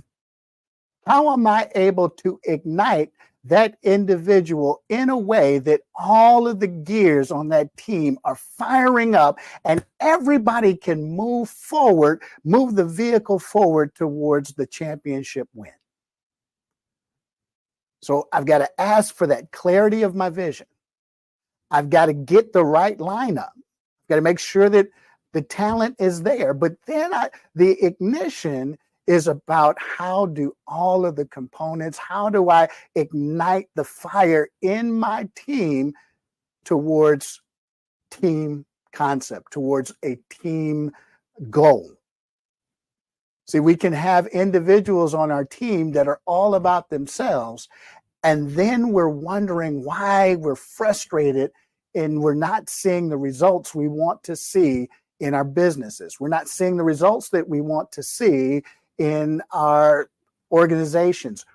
How am I able to ignite that individual in a way that all of the gears on that team are firing up and everybody can move forward, move the vehicle forward towards the championship win? So I've got to ask for that clarity of my vision. I've got to get the right lineup. I've got to make sure that the talent is there. But then the ignition is about how do all of the components, how do I ignite the fire in my team towards team concept, towards a team goal. See, we can have individuals on our team that are all about themselves, and then we're wondering why we're frustrated and we're not seeing the results we want to see in our businesses. We're not seeing the results that we want to see in our organizations.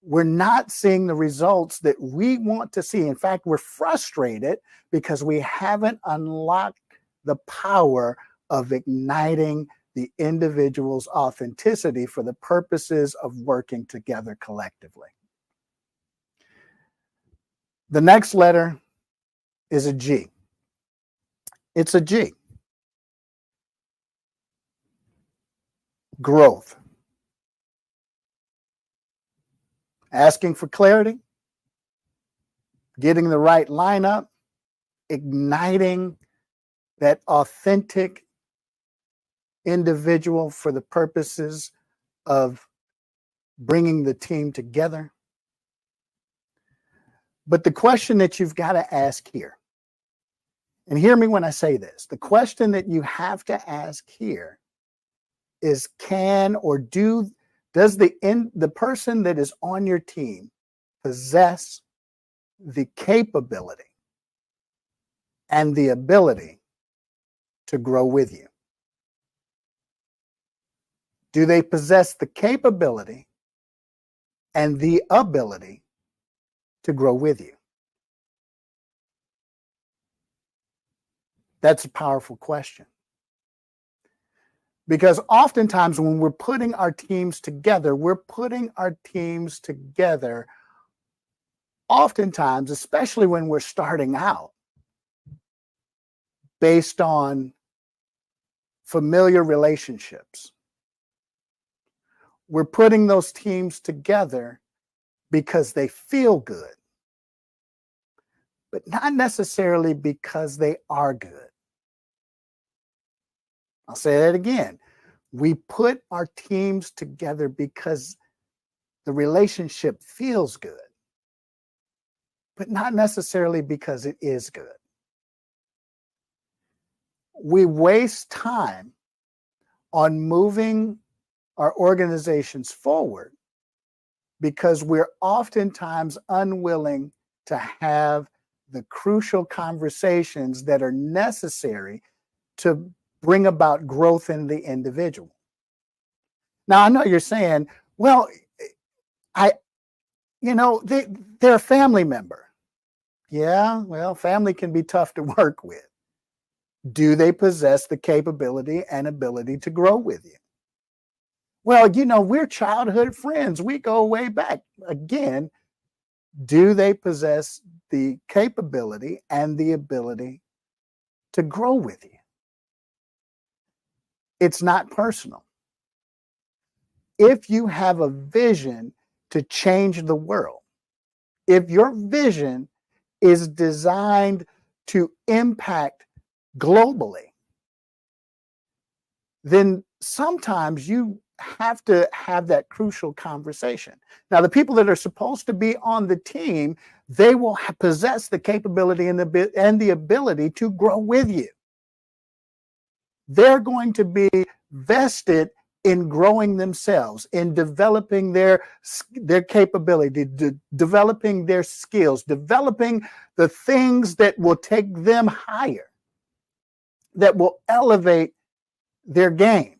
We're not seeing the results that we want to see. In fact, we're frustrated because we haven't unlocked the power of igniting the individual's authenticity for the purposes of working together collectively. The next letter is a G. It's a G. Growth. Asking for clarity, getting the right lineup, igniting that authentic individual for the purposes of bringing the team together. But the question that you've got to ask here, and hear me when I say this, the question that you have to ask here is, does the person that is on your team possess the capability and the ability to grow with you? Do they possess the capability and the ability to grow with you? That's a powerful question. Because oftentimes when we're putting our teams together, oftentimes, especially when we're starting out, based on familiar relationships. We're putting those teams together because they feel good, but not necessarily because they are good. I'll say that again. We put our teams together because the relationship feels good, but not necessarily because it is good. We waste time on moving our organizations forward because we're oftentimes unwilling to have the crucial conversations that are necessary to bring about growth in the individual. Now, I know you're saying, well, they're a family member. Yeah, well, family can be tough to work with. Do they possess the capability and ability to grow with you? Well, we're childhood friends. We go way back. Again, do they possess the capability and the ability to grow with you? It's not personal. If you have a vision to change the world, if your vision is designed to impact globally, then sometimes you have to have that crucial conversation. Now, the people that are supposed to be on the team, they will possess the capability and the ability to grow with you. They're going to be vested in growing themselves, in developing their capability, developing their skills, developing the things that will take them higher, that will elevate their game.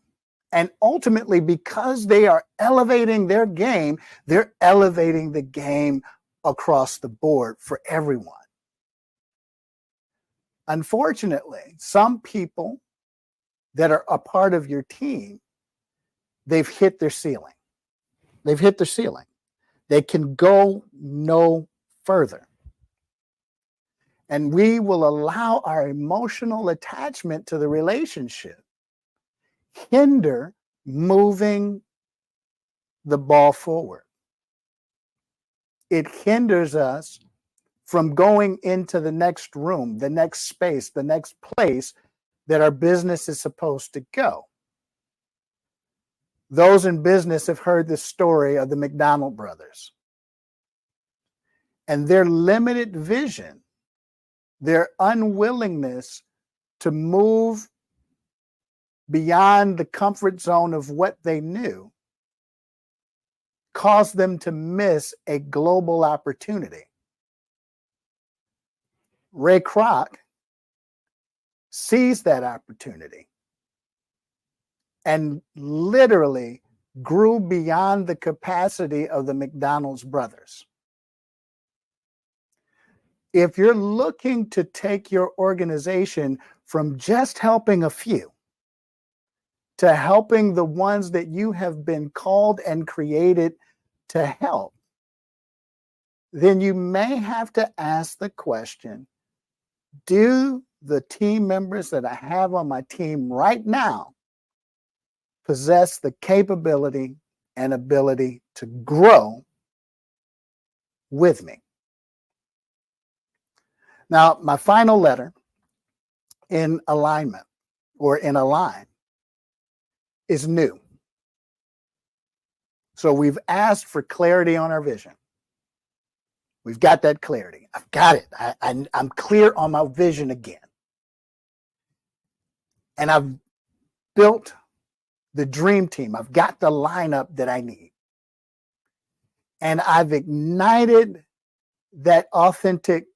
And ultimately, because they are elevating their game, they're elevating the game across the board for everyone. Unfortunately, some people that are a part of your team, they've hit their ceiling. They've hit their ceiling. They can go no further. And we will allow our emotional attachment to the relationship hinder moving the ball forward. It hinders us from going into the next room, the next space, the next place that our business is supposed to go. Those in business have heard the story of the McDonald brothers and their limited vision, their unwillingness to move beyond the comfort zone of what they knew caused them to miss a global opportunity. Ray Kroc seized that opportunity and literally grew beyond the capacity of the McDonald's brothers. If you're looking to take your organization from just helping a few to helping the ones that you have been called and created to help, then you may have to ask the question, do the team members that I have on my team right now possess the capability and ability to grow with me? Now, my final letter in alignment or in align is new. So we've asked for clarity on our vision. We've got that clarity. I've got it. I'm clear on my vision again. And I've built the dream team. I've got the lineup that I need. And I've ignited that authentic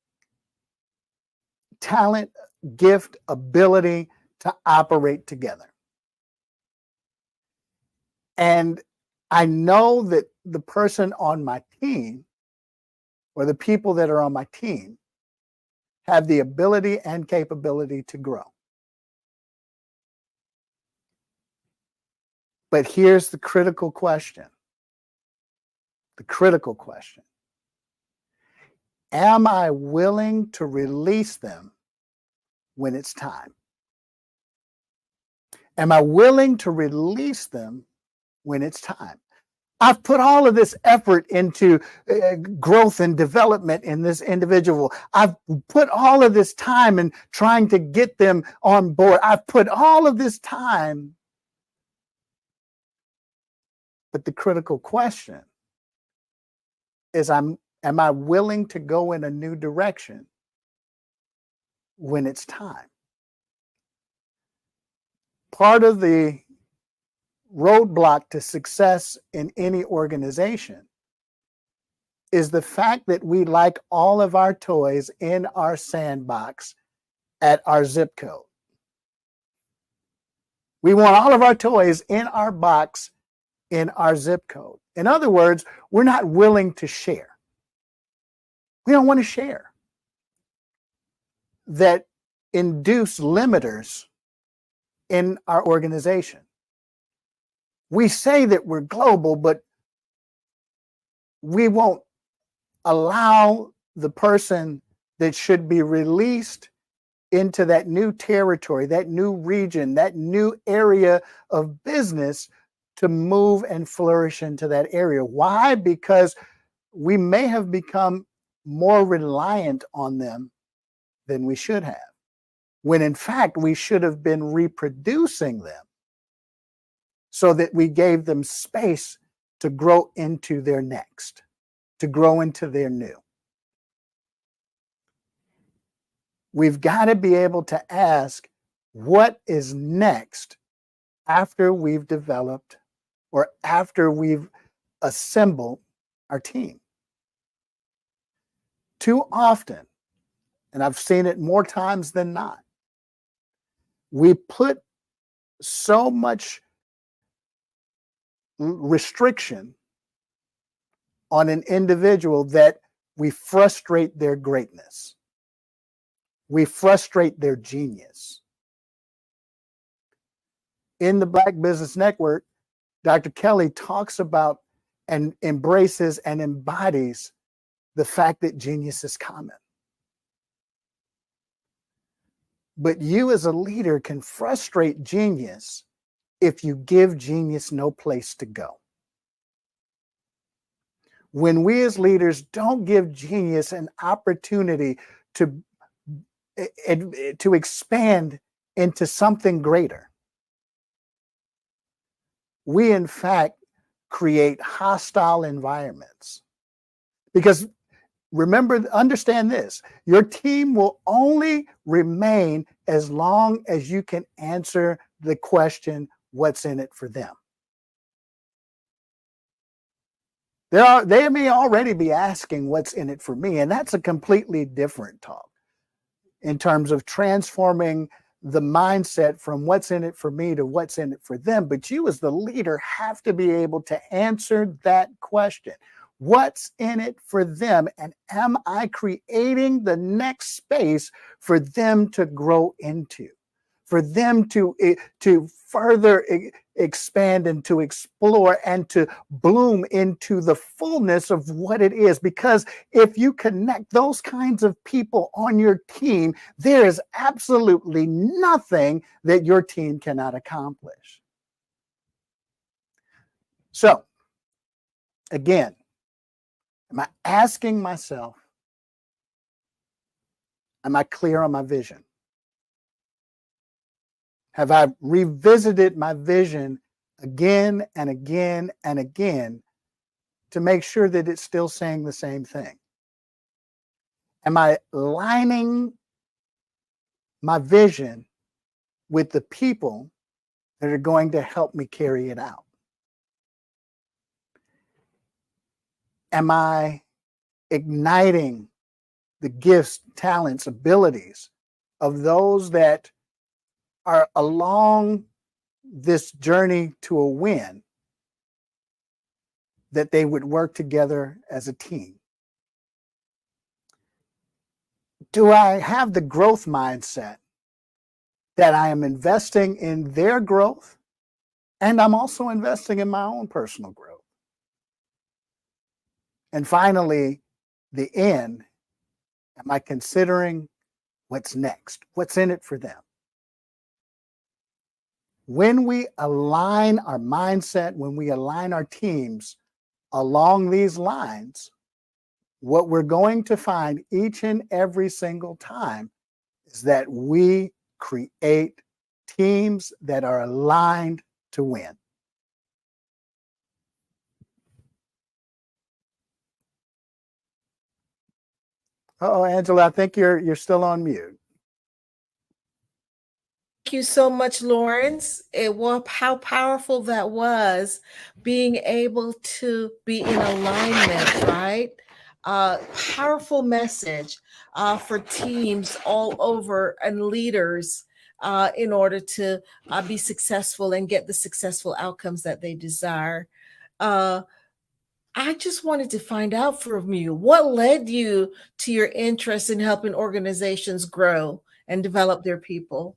talent, gift, ability to operate together. And I know that the person on my team, or the people that are on my team, have the ability and capability to grow. But here's the critical question. The critical question. Am I willing to release them when it's time? Am I willing to release them when it's time? I've put all of this effort into growth and development in this individual. I've put all of this time in trying to get them on board. I've put all of this time. But the critical question is, am I willing to go in a new direction when it's time? Part of the roadblock to success in any organization is the fact that we like all of our toys in our sandbox at our zip code. We want all of our toys in our box in our zip code. In other words, we're not willing to share. We don't want to share. That induce limiters in our organization. We say that we're global, but we won't allow the person that should be released into that new territory, that new region, that new area of business to move and flourish into that area. Why? Because we may have become more reliant on them than we should have, when in fact we should have been reproducing them so that we gave them space to grow into their next, to grow into their new. We've got to be able to ask, what is next after we've developed or after we've assembled our team? Too often, and I've seen it more times than not, we put so much restriction on an individual that we frustrate their greatness. We frustrate their genius. In the Black Business Network, Dr. Kelly talks about and embraces and embodies the fact that genius is common. But you as a leader can frustrate genius if you give genius no place to go. When we as leaders don't give genius an opportunity to expand into something greater, we in fact create hostile environments. Because remember, understand this, your team will only remain as long as you can answer the question, what's in it for them? They may already be asking what's in it for me, and that's a completely different talk in terms of transforming the mindset from what's in it for me to what's in it for them. But you as the leader have to be able to answer that question. What's in it for them? And am I creating the next space for them to grow into, for them to further expand and to explore and to bloom into the fullness of what it is? Because if you connect those kinds of people on your team, there is absolutely nothing that your team cannot accomplish. So, again, am I asking myself, am I clear on my vision? Have I revisited my vision again and again and again to make sure that it's still saying the same thing? Am I lining my vision with the people that are going to help me carry it out? Am I igniting the gifts, talents, abilities of those that are along this journey to a win, that they would work together as a team? Do I have the growth mindset that I am investing in their growth and I'm also investing in my own personal growth? And finally, the end, am I considering what's next? What's in it for them? When we align our mindset, when we align our teams along these lines, what we're going to find each and every single time is that we create teams that are aligned to win. Oh, Angela, I think you're still on mute. Thank you so much, Lawrence. How powerful that was, being able to be in alignment, right? Powerful message for teams all over and leaders in order to be successful and get the successful outcomes that they desire. I just wanted to find out from you, what led you to your interest in helping organizations grow and develop their people?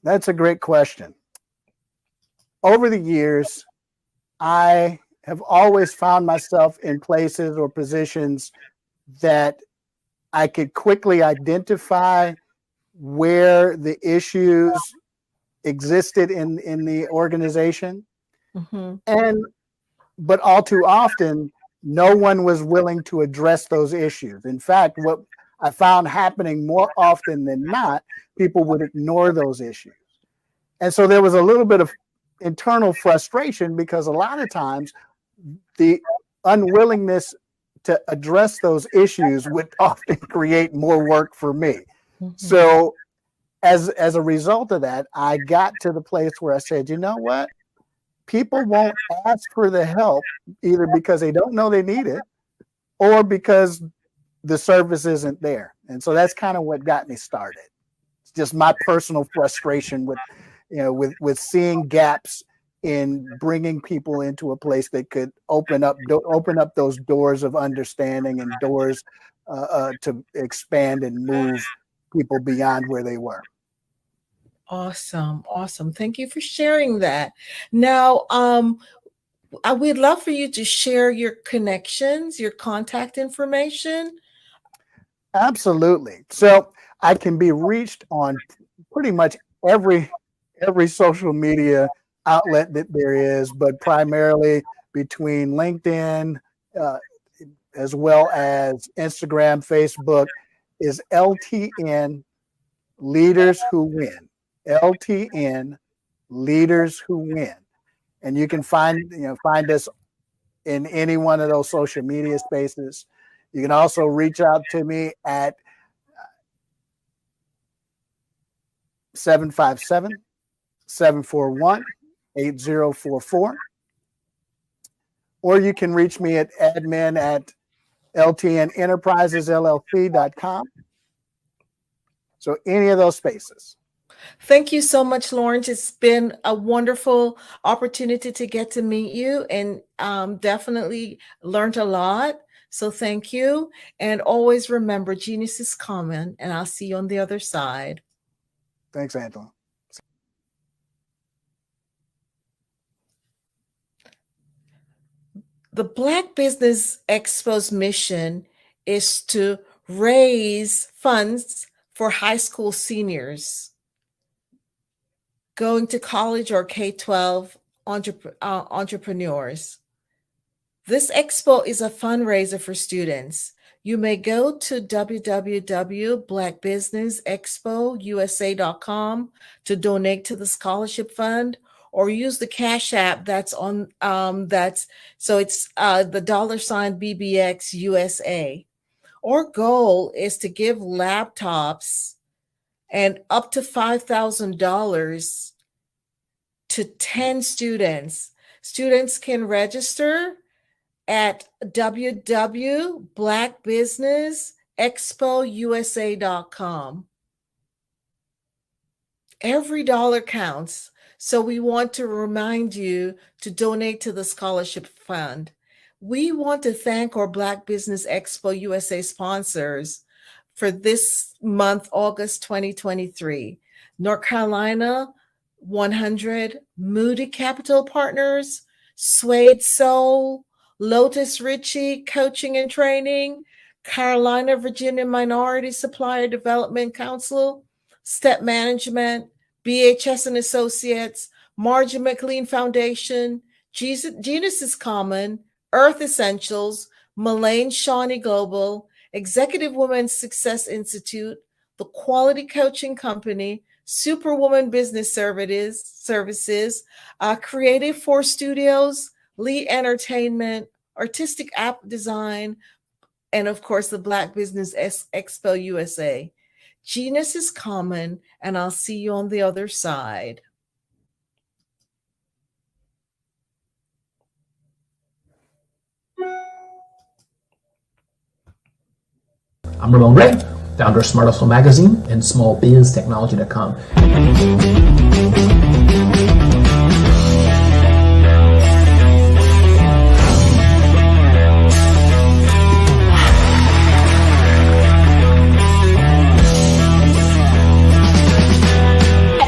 That's a great question. Over the years, I have always found myself in places or positions that I could quickly identify where the issues existed in the organization. Mm-hmm. But all too often, no one was willing to address those issues. In fact, what I found happening more often than not, people would ignore those issues. And so there was a little bit of internal frustration because a lot of times the unwillingness to address those issues would often create more work for me. Mm-hmm. So as a result of that, I got to the place where I said, you know what? People won't ask for the help either because they don't know they need it or because the service isn't there. And so that's kind of what got me started. It's just my personal frustration with seeing gaps in bringing people into a place that could open up those doors of understanding and doors to expand and move people beyond where they were. Awesome. Thank you for sharing that. Now, I would love for you to share your connections, your contact information. Absolutely. So I can be reached on pretty much every social media outlet that there is, but primarily between LinkedIn as well as Instagram, Facebook, is LTN Leaders Who Win. LTN Leaders Who Win. And you can find us in any one of those social media spaces. You can also reach out to me at 757-741-8044. Or you can reach me at admin@ltnenterprisesllc.com. So any of those spaces. Thank you so much, Lawrence. It's been a wonderful opportunity to get to meet you and definitely learned a lot. So thank you. And always remember, genius is common, and I'll see you on the other side. Thanks, Angela. The Black Business Expo's mission is to raise funds for high school seniors going to college or K-12 entrepreneurs. This expo is a fundraiser for students. You may go to www.blackbusinessexpousa.com to donate to the scholarship fund, or use the Cash App that's on it's the $BBX USA. Our goal is to give laptops and up to $5,000 to 10 students. Students can register at www.blackbusinessexpousa.com. Every dollar counts. So we want to remind you to donate to the scholarship fund. We want to thank our Black Business Expo USA sponsors for this month, August 2023. North Carolina 100, Moody Capital Partners, Suede Soul, Lotus Ritchie Coaching and Training, Carolina Virginia Minority Supplier Development Council, Step Management, BHS and Associates, Margie McLean Foundation, Genus is Common, Earth Essentials, Mullane Shawnee Global, Executive Women's Success Institute, The Quality Coaching Company, Superwoman Business Services, Creative Force Studios, Lee Entertainment, Artistic App Design, and of course, the Black Business Expo USA. Genus is Common, and I'll see you on the other side. I'm Ramon Ray, founder of Smart Hustle Magazine and smallbiztechnology.com.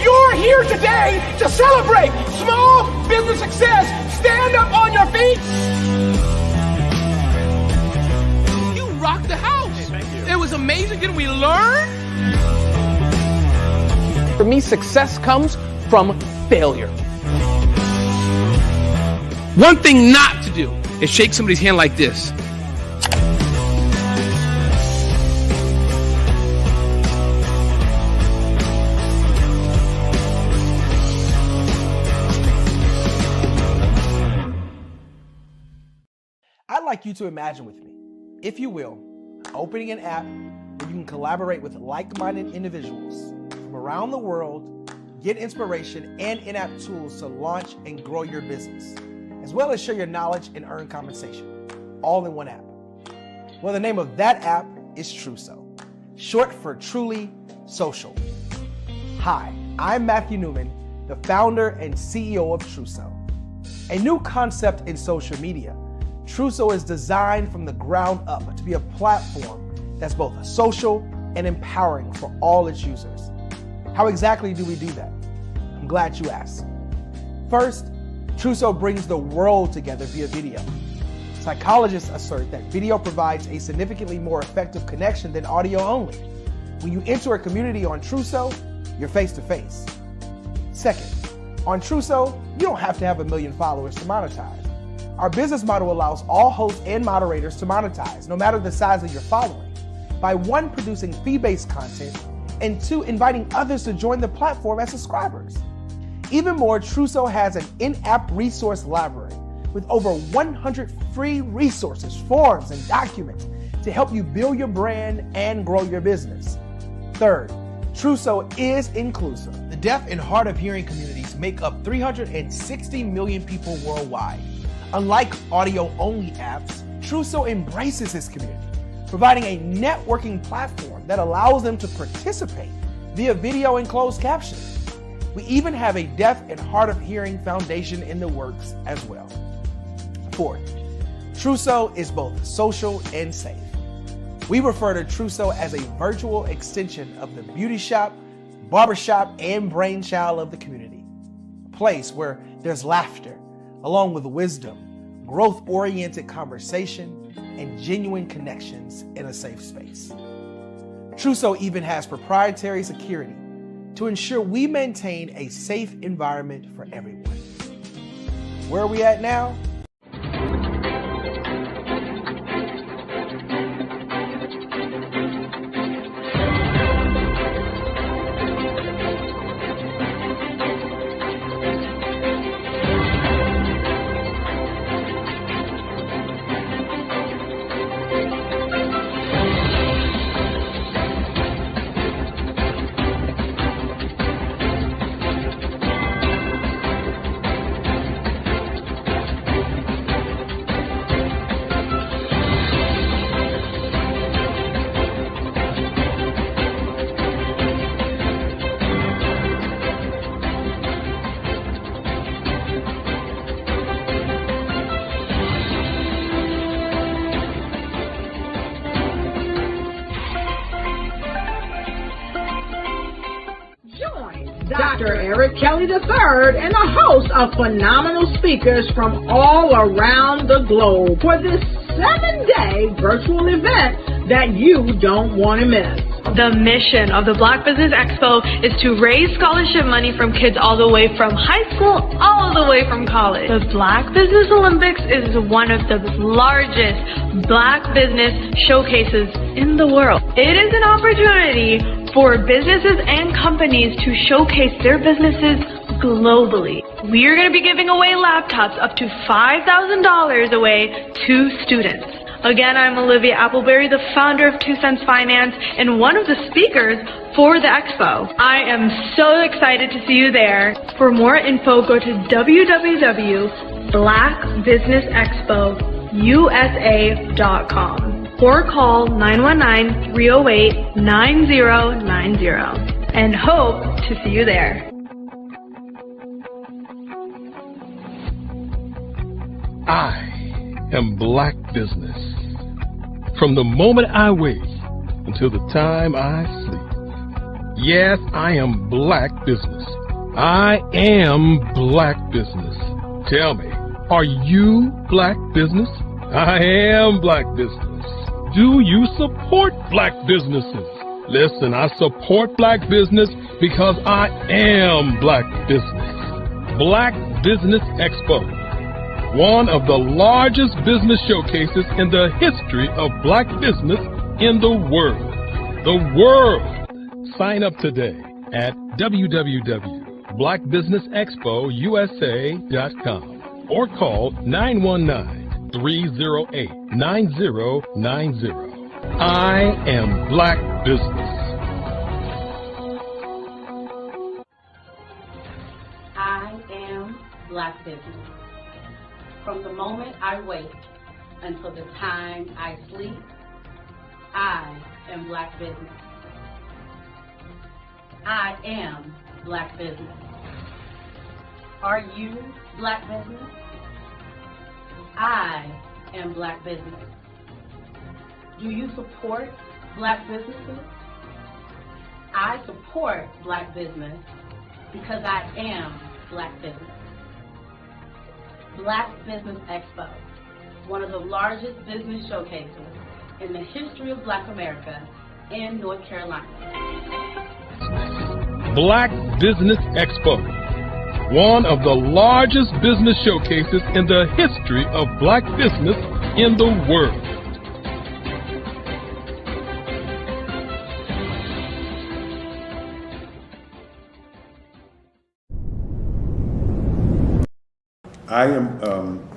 You're here today to celebrate small business success. Stand up on your feet. You rocked the house. Hey, thank you. It was amazing. Didn't we learn? For me, success comes from failure. One thing not to do is shake somebody's hand like this. I'd like you to imagine with me, if you will, opening an app where you can collaborate with like-minded individuals from around the world, get inspiration and in-app tools to launch and grow your business, as well as share your knowledge and earn compensation, all in one app. Well, the name of that app is Truso, short for Truly Social. Hi, I'm Matthew Newman, the founder and CEO of Truso, a new concept in social media. Truso is designed from the ground up to be a platform that's both social and empowering for all its users. How exactly do we do that? I'm glad you asked. First, Truso brings the world together via video. Psychologists assert that video provides a significantly more effective connection than audio only. When you enter a community on Truso, you're face to face. Second, on Truso, you don't have to have 1 million followers to monetize. Our business model allows all hosts and moderators to monetize, no matter the size of your following, by 1, producing fee-based content, and 2, inviting others to join the platform as subscribers. Even more, Truso has an in-app resource library with over 100 free resources, forms, and documents to help you build your brand and grow your business. Third, Truso is inclusive. The deaf and hard of hearing communities make up 360 million people worldwide. Unlike audio-only apps, Truso embraces this community, providing a networking platform that allows them to participate via video and closed captioning. We even have a deaf and hard of hearing foundation in the works as well. Fourth, Truso is both social and safe. We refer to Truso as a virtual extension of the beauty shop, barbershop, and brainchild of the community. A place where there's laughter, along with wisdom, growth-oriented conversation, and genuine connections in a safe space. Truso even has proprietary security to ensure we maintain a safe environment for everyone. Where are we at now? Dr. Eric Kelly III and a host of phenomenal speakers from all around the globe for this 7-day virtual event that you don't want to miss. The mission of the Black Business Expo is to raise scholarship money from kids all the way from high school, all the way from college. The Black Business Olympics is one of the largest Black business showcases in the world. It is an opportunity for businesses and companies to showcase their businesses globally. We are going to be giving away laptops up to $5,000 away to students. Again, I'm Olivia Appleberry, the founder of 2 Cents Finance and one of the speakers for the expo. I am so excited to see you there. For more info, go to www.blackbusinessexpousa.com or call 919-308-9090 and hope to see you there. I am Black business. From the moment I wake until the time I sleep. Yes, I am Black business. I am Black business. Tell me, are you Black business? I am Black business. Do you support Black businesses? Listen, I support Black business because I am Black business. Black Business Expo, one of the largest business showcases in the history of Black business in the world. The world! Sign up today at www.blackbusinessexpousa.com or call 919-308-9090. I am Black business. I am Black business. From the moment I wake until the time I sleep, I am Black business. I am Black business. Are you Black business? I am Black business. Do you support Black businesses? I support Black business because I am Black business. Black Business Expo, one of the largest business showcases in the history of Black America in North Carolina. Black Business Expo, one of the largest business showcases in the history of Black business in the world. I am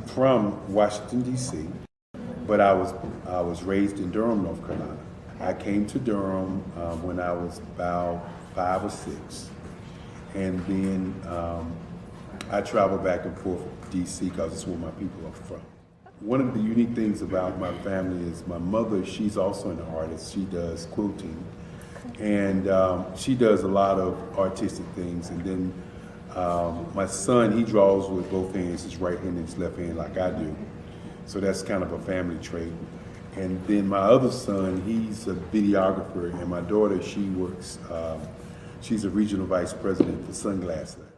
from Washington, D.C., but I was raised in Durham, North Carolina. I came to Durham when I was about 5 or 6, and then I traveled back and forth to D.C. because it's where my people are from. One of the unique things about my family is my mother, she's also an artist. She does quilting, and she does a lot of artistic things, and then my son, he draws with both hands, his right hand and his left hand like I do. So that's kind of a family trait. And then my other son, he's a videographer, and my daughter, she works, she's a regional vice president for Sunglass Lab.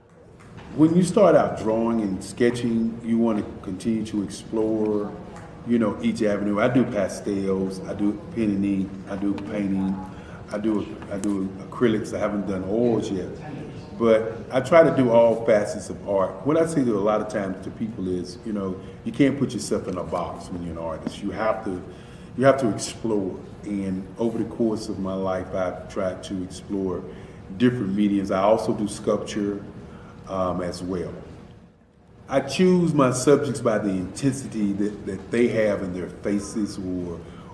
When you start out drawing and sketching, you want to continue to explore, you know, each avenue. I do pastels, I do pen and ink, I do painting, I do acrylics. I haven't done oils yet. But I try to do all facets of art. What I say to a lot of times to people is, you know, you can't put yourself in a box when you're an artist. You have to explore. And over the course of my life, I've tried to explore different mediums. I also do sculpture as well. I choose my subjects by the intensity that they have in their faces,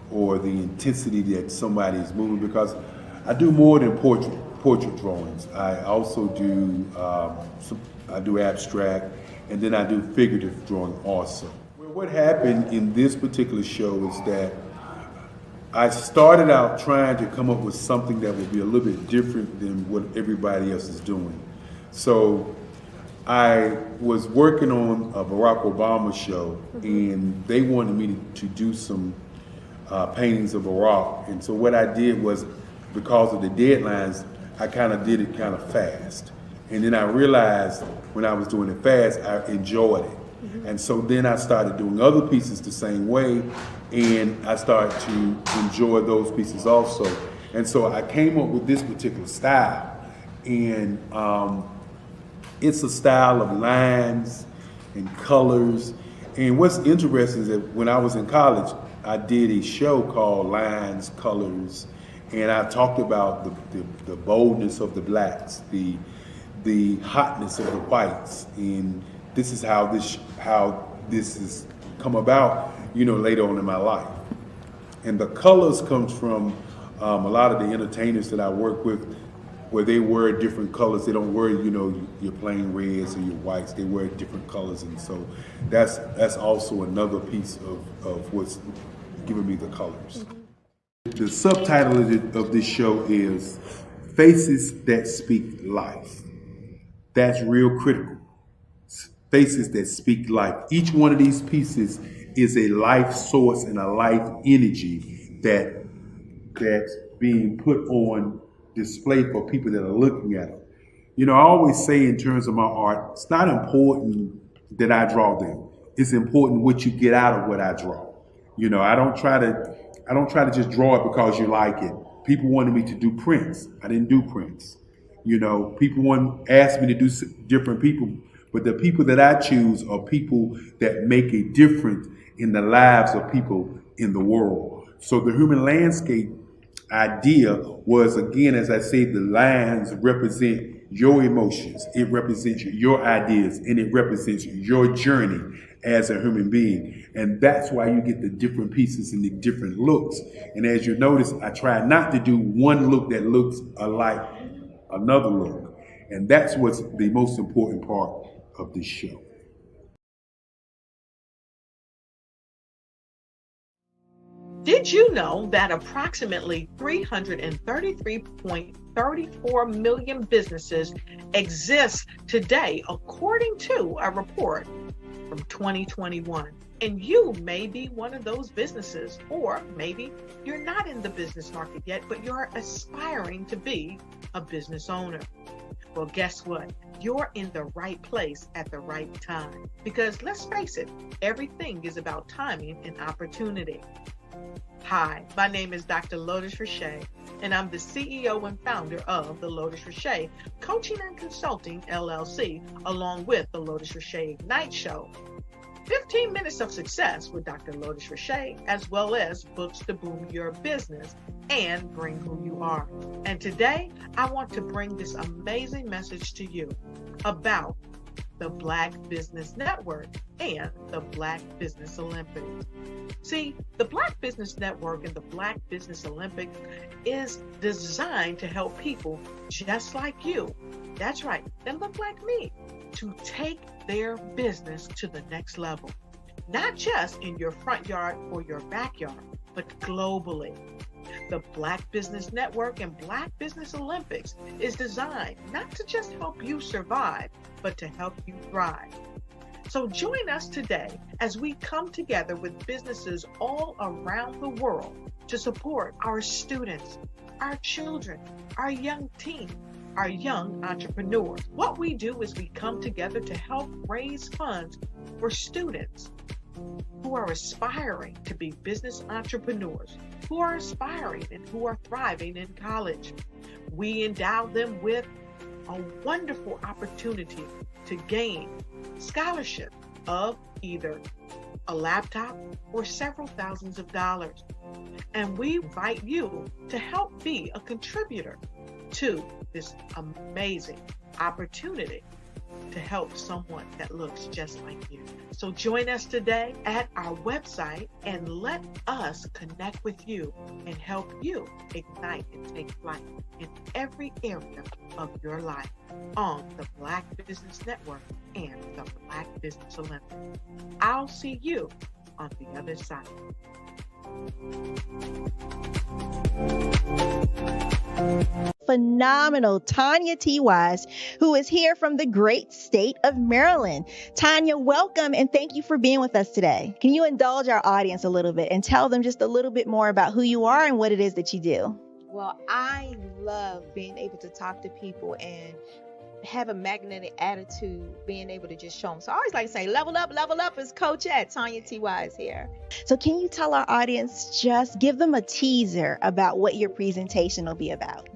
or the intensity that somebody is moving, because I do more than portrait drawings. I also do I do abstract, and then I do figurative drawing also. Well, what happened in this particular show is that I started out trying to come up with something that would be a little bit different than what everybody else is doing. So I was working on a Barack Obama show, and they wanted me to do some paintings of Barack. And so what I did was, because of the deadlines, I kind of did it kind of fast. And then I realized when I was doing it fast, I enjoyed it. And so then I started doing other pieces the same way, and I started to enjoy those pieces also. And so I came up with this particular style, and it's a style of lines and colors. And what's interesting is that when I was in college, I did a show called Lines, Colors, and I talked about the boldness of the blacks, the hotness of the whites, and this is how this has come about, later on in my life. And the colors comes from a lot of the entertainers that I work with, where they wear different colors. They don't wear, your plain reds or your whites. They wear different colors, and so that's also another piece of what's giving me the colors. The subtitle of this show is Faces That Speak Life. That's real critical. Faces that speak life. Each one of these pieces is a life source and a life energy that's being put on display for people that are looking at them. I always say in terms of my art, it's not important that I draw them. It's important what you get out of what I draw. I don't try to just draw it because you like it. People wanted me to do prints. I didn't do prints. People asked me to do different people, but the people that I choose are people that make a difference in the lives of people in the world. So the human landscape idea was, again, as I say, the lines represent your emotions, it represents your ideas, and it represents your journey as a human being. And that's why you get the different pieces and the different looks. And as you notice, I try not to do one look that looks alike another look. And that's what's the most important part of this show. Did you know that approximately 333.34 million businesses exist today, according to a report from 2021? And you may be one of those businesses, or maybe you're not in the business market yet, but you're aspiring to be a business owner. Well, guess what? You're in the right place at the right time. Because let's face it, everything is about timing and opportunity. Hi, my name is Dr. Lotus Richey, and I'm the CEO and founder of the Lotus Richey Coaching and Consulting LLC, along with the Lotus Richey Ignite Show. 15 minutes of success with Dr. Lotus Richey, as well as books to boom your business and bring who you are. And today, I want to bring this amazing message to you about the Black Business Network and the Black Business Olympics. See, the Black Business Network and the Black Business Olympics is designed to help people just like you, that's right, that look like me, to take their business to the next level. Not just in your front yard or your backyard, but globally. The Black Business Network and Black Business Olympics is designed not to just help you survive, but to help you thrive. So join us today as we come together with businesses all around the world to support our students, our children, our young teens, our young entrepreneurs. What we do is we come together to help raise funds for students who are aspiring to be business entrepreneurs, who are aspiring and who are thriving in college. We endow them with a wonderful opportunity to gain scholarship of either a laptop or several thousands of dollars. And we invite you to help be a contributor to this amazing opportunity to help someone that looks just like you. So join us today at our website and let us connect with you and help you ignite and take flight in every area of your life on the Black Business Network and the Black Business Olympics. I'll see you on the other side. Phenomenal Tanya T. Wise, who is here from the great state of Maryland. Tanya, welcome and thank you for being with us today. Can you indulge our audience a little bit and tell them just a little bit more about who you are and what it is that you do? Well, I love being able to talk to people and have a magnetic attitude, being able to just show them. So I always like to say, level up is Coach at Tanya T.Y. is here. So can you tell our audience, just give them a teaser about what your presentation will be about?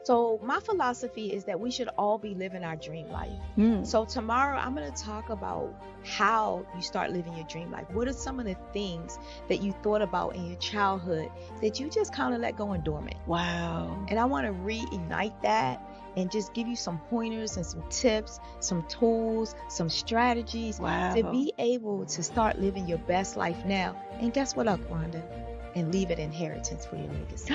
So my philosophy is that we should all be living our dream life. So tomorrow I'm going to talk about how you start living your dream life. What are some of the things that you thought about in your childhood that you just kind of let go and dormant? Wow. And I want to reignite that and just give you some pointers and some tips, some tools, some strategies to be able to start living your best life now. And guess what, Rhonda? And leave it inheritance for your legacy.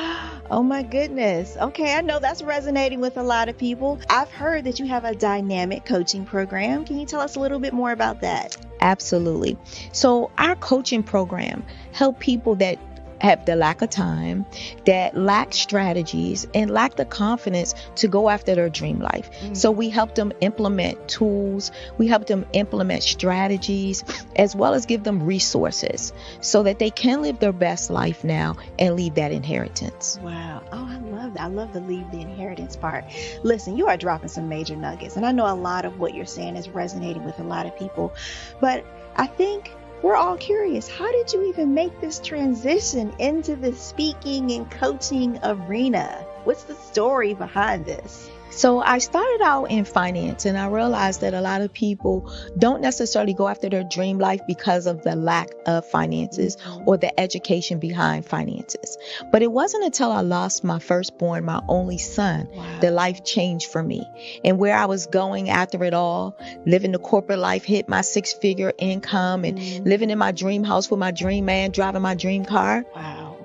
Oh my goodness. Okay, I know that's resonating with a lot of people. I've heard that you have a dynamic coaching program. Can you tell us a little bit more about that? Absolutely. So our coaching program help people that have the lack of time, that lack strategies, and lack the confidence to go after their dream life. So we help them implement tools, we help them implement strategies, as well as give them resources so that they can live their best life now and leave that inheritance. Wow. Oh, I love that. I love the leave the inheritance part. Listen, you are dropping some major nuggets, and I know a lot of what you're saying is resonating with a lot of people, but I think we're all curious. How did you even make this transition into the speaking and coaching arena? What's the story behind this? So I started out in finance, and I realized that a lot of people don't necessarily go after their dream life because of the lack of finances or the education behind finances. But it wasn't until I lost my firstborn, my only son, that life changed for me. And where I was going after it all, living the corporate life, hit my 6-figure income, and living in my dream house with my dream man, driving my dream car.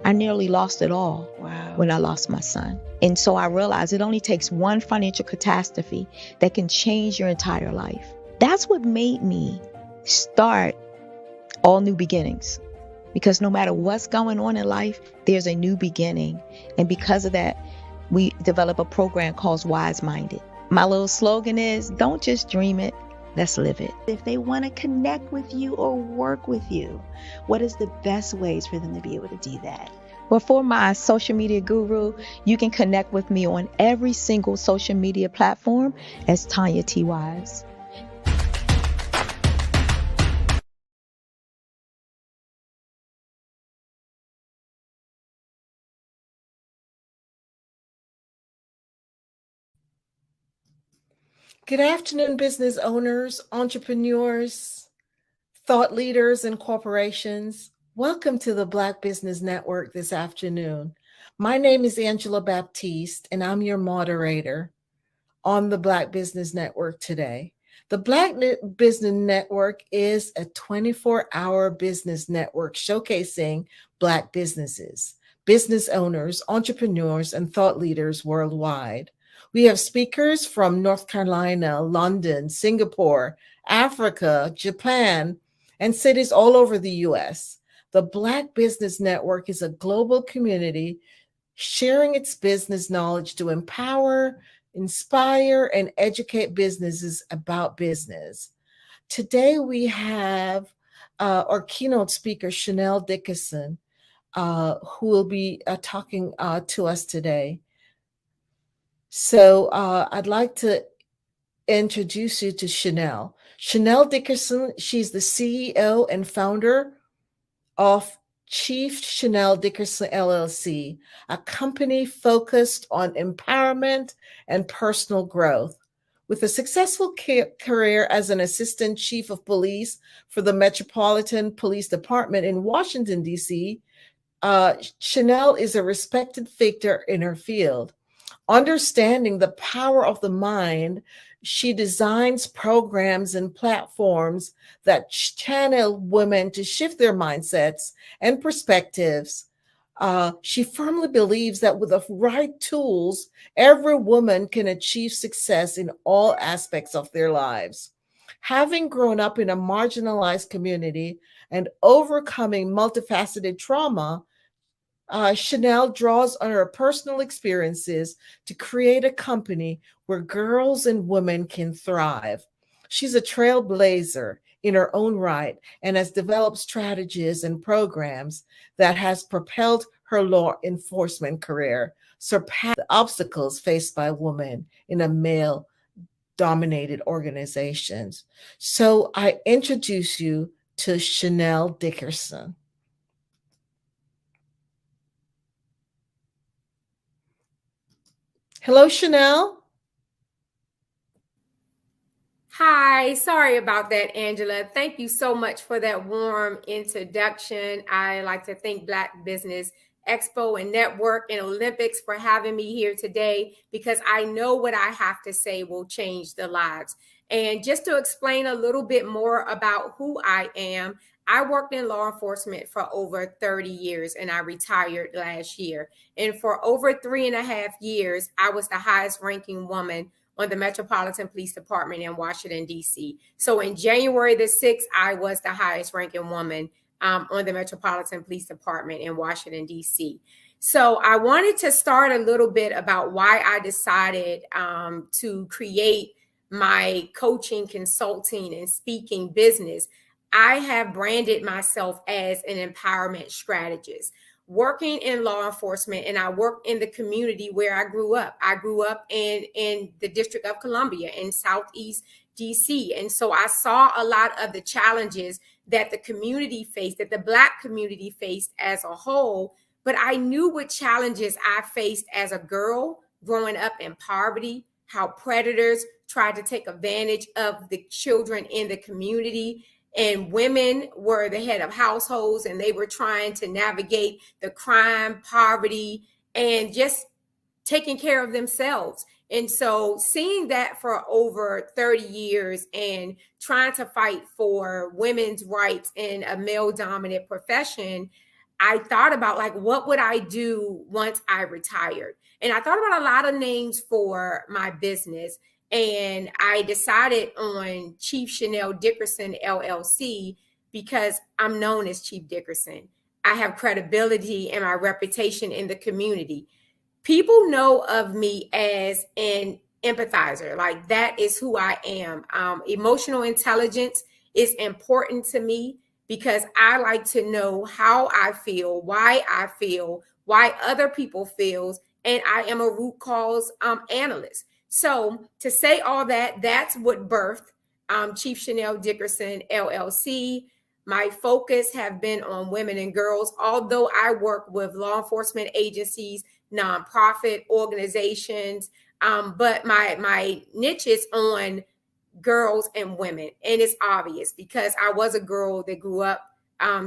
I nearly lost it all when I lost my son. And so I realized it only takes one financial catastrophe that can change your entire life. That's what made me start All New Beginnings. Because no matter what's going on in life, there's a new beginning. And because of that, we develop a program called Wise Minded. My little slogan is, don't just dream it, let's live it. If they want to connect with you or work with you, what is the best ways for them to be able to do that? Well, for my social media guru, you can connect with me on every single social media platform as Tanya T. Wise. Good afternoon, business owners, entrepreneurs, thought leaders, and corporations. Welcome to the Black Business Network this afternoon. My name is Angela Baptiste, and I'm your moderator on the Black Business Network today. The Black Business Network is a 24-hour business network showcasing Black businesses, business owners, entrepreneurs, and thought leaders worldwide. We have speakers from North Carolina, London, Singapore, Africa, Japan, and cities all over the U.S. The Black Business Network is a global community sharing its business knowledge to empower, inspire, and educate businesses about business. Today we have our keynote speaker, Chanel Dickerson, who will be talking to us today. So I'd like to introduce you to Chanel. Chanel Dickerson, she's the CEO and founder of Chief Chanel Dickerson LLC, a company focused on empowerment and personal growth. With a successful career as an assistant chief of police for the Metropolitan Police Department in Washington, D.C., Chanel is a respected figure in her field. Understanding the power of the mind, she designs programs and platforms that channel women to shift their mindsets and perspectives. She firmly believes that with the right tools, every woman can achieve success in all aspects of their lives. Having grown up in a marginalized community and overcoming multifaceted trauma, Chanel draws on her personal experiences to create a company where girls and women can thrive. She's a trailblazer in her own right and has developed strategies and programs that has propelled her law enforcement career, surpassed the obstacles faced by women in a male dominated organizations. So I introduce you to Chanel Dickerson. Hello, Chanel. Hi, sorry about that, Angela. Thank you so much for that warm introduction. I like to thank Black Business Expo and Network and Olympics for having me here today, because I know what I have to say will change the lives. And just to explain a little bit more about who I am, I worked in law enforcement for over 30 years and I retired last year. And for over 3.5 years, I was the highest ranking woman on the Metropolitan Police Department in Washington, D.C. So in January the 6th, I was the highest ranking woman on the Metropolitan Police Department in Washington, D.C. So I wanted to start a little bit about why I decided to create my coaching, consulting, and speaking business. I have branded myself as an empowerment strategist. Working in law enforcement, and I work in the community where I grew up. I grew up in the District of Columbia in Southeast DC. And so I saw a lot of the challenges that the community faced, that the Black community faced as a whole. But I knew what challenges I faced as a girl growing up in poverty, how predators tried to take advantage of the children in the community. And women were the head of households, and they were trying to navigate the crime, poverty, and just taking care of themselves. And so seeing that for over 30 years and trying to fight for women's rights in a male-dominant profession, I thought about, like, what would I do once I retired? And I thought about a lot of names for my business. And I decided on Chief Chanel Dickerson, LLC, because I'm known as Chief Dickerson. I have credibility and my reputation in the community. People know of me as an empathizer. Like, that is who I am. Emotional intelligence is important to me because I like to know how I feel, why other people feel, and I am a root cause analyst. So to say all that, that's what birthed Chief Chanel Dickerson, LLC. My focus have been on women and girls, although I work with law enforcement agencies, nonprofit organizations, but my niche is on girls and women. And it's obvious because I was a girl that grew up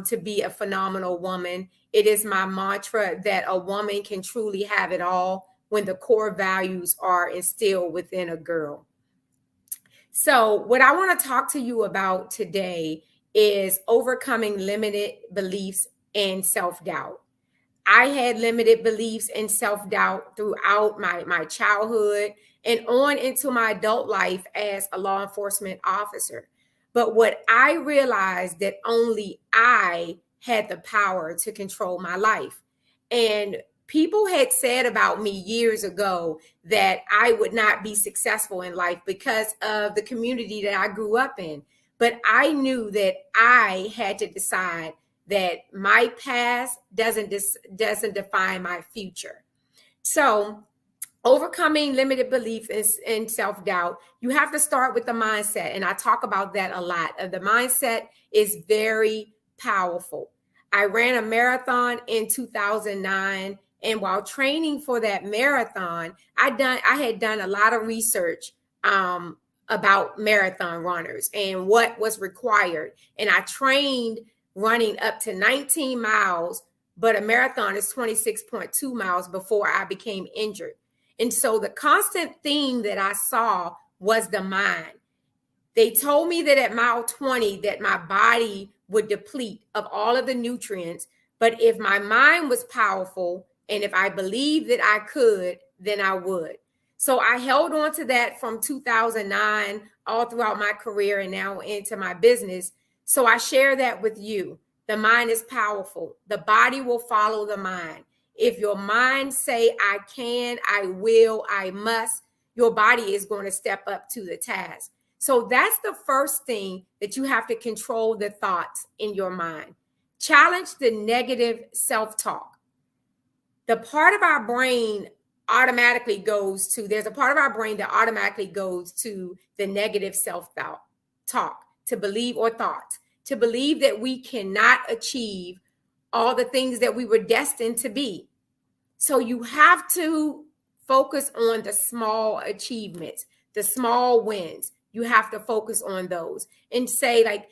to be a phenomenal woman. It is my mantra that a woman can truly have it all when the core values are instilled within a girl. So what I want to talk to you about today is overcoming limited beliefs and self-doubt. I had limited beliefs and self-doubt throughout my childhood and on into my adult life as a law enforcement officer. But what I realized that only I had the power to control my life. And people had said about me years ago that I would not be successful in life because of the community that I grew up in. But I knew that I had to decide that my past doesn't define my future. So overcoming limited belief and self-doubt, you have to start with the mindset. And I talk about that a lot. The mindset is very powerful. I ran a marathon in 2009. And while training for that marathon, I had done a lot of research about marathon runners and what was required. And I trained running up to 19 miles, but a marathon is 26.2 miles before I became injured. And so the constant theme that I saw was the mind. They told me that at mile 20 that my body would deplete of all of the nutrients. But if my mind was powerful, and if I believed that I could, then I would. So I held on to that from 2009 all throughout my career and now into my business. So I share that with you. The mind is powerful. The body will follow the mind. If your mind say, I can, I will, I must, your body is going to step up to the task. So that's the first thing that you have to control, the thoughts in your mind. Challenge the negative self-talk. The part of our brain automatically goes to, there's a part of our brain that automatically goes to the negative self-talk, to believe or thought, to believe that we cannot achieve all the things that we were destined to be. So you have to focus on the small achievements, the small wins. You have to focus on those and say, like,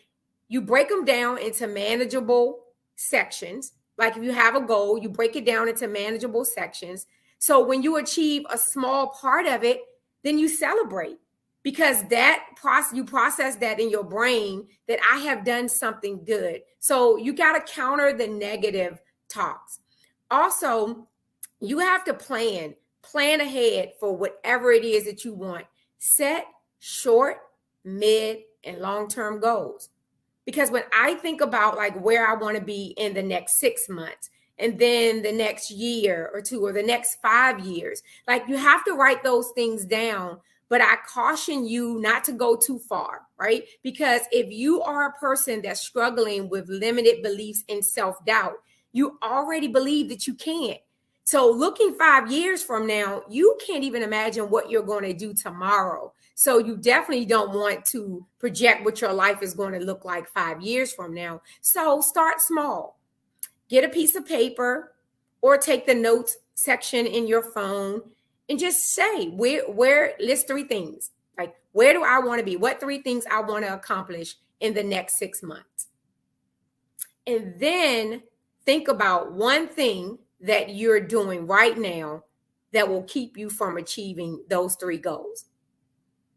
you break them down into manageable sections. Like if you have a goal, you break it down into manageable sections. So when you achieve a small part of it, then you celebrate, because that process, you process that in your brain that I have done something good. So you got to counter the negative talks. Also, you have to plan ahead for whatever it is that you want. Set short, mid, and long-term goals. Because when I think about like where I want to be in the next 6 months, and then the next year or two, or the next 5 years, like you have to write those things down. But I caution you not to go too far, right? Because if you are a person that's struggling with limited beliefs and self-doubt, you already believe that you can't. So looking 5 years from now, you can't even imagine what you're going to do tomorrow. So you definitely don't want to project what your life is going to look like 5 years from now. So start small. Get a piece of paper or take the notes section in your phone and just say, where list 3 things. Like, where do I want to be? What 3 things I want to accomplish in the next 6 months? And then think about one thing that you're doing right now that will keep you from achieving those 3 goals.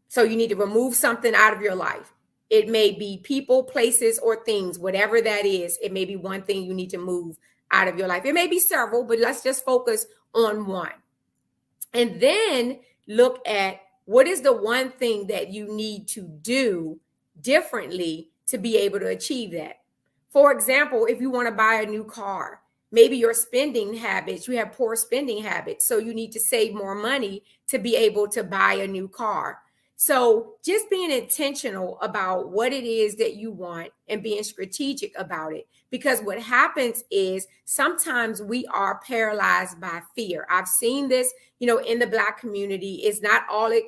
So you need to remove something out of your life. It may be people, places, or things, whatever that is. It may be one thing you need to move out of your life. It may be several, but let's just focus on one. And then look at what is the one thing that you need to do differently to be able to achieve that. For example, if you want to buy a new car, maybe your spending habits, you have poor spending habits. So you need to save more money to be able to buy a new car. So just being intentional about what it is that you want and being strategic about it. Because what happens is sometimes we are paralyzed by fear. I've seen this, in the Black community. It's not all it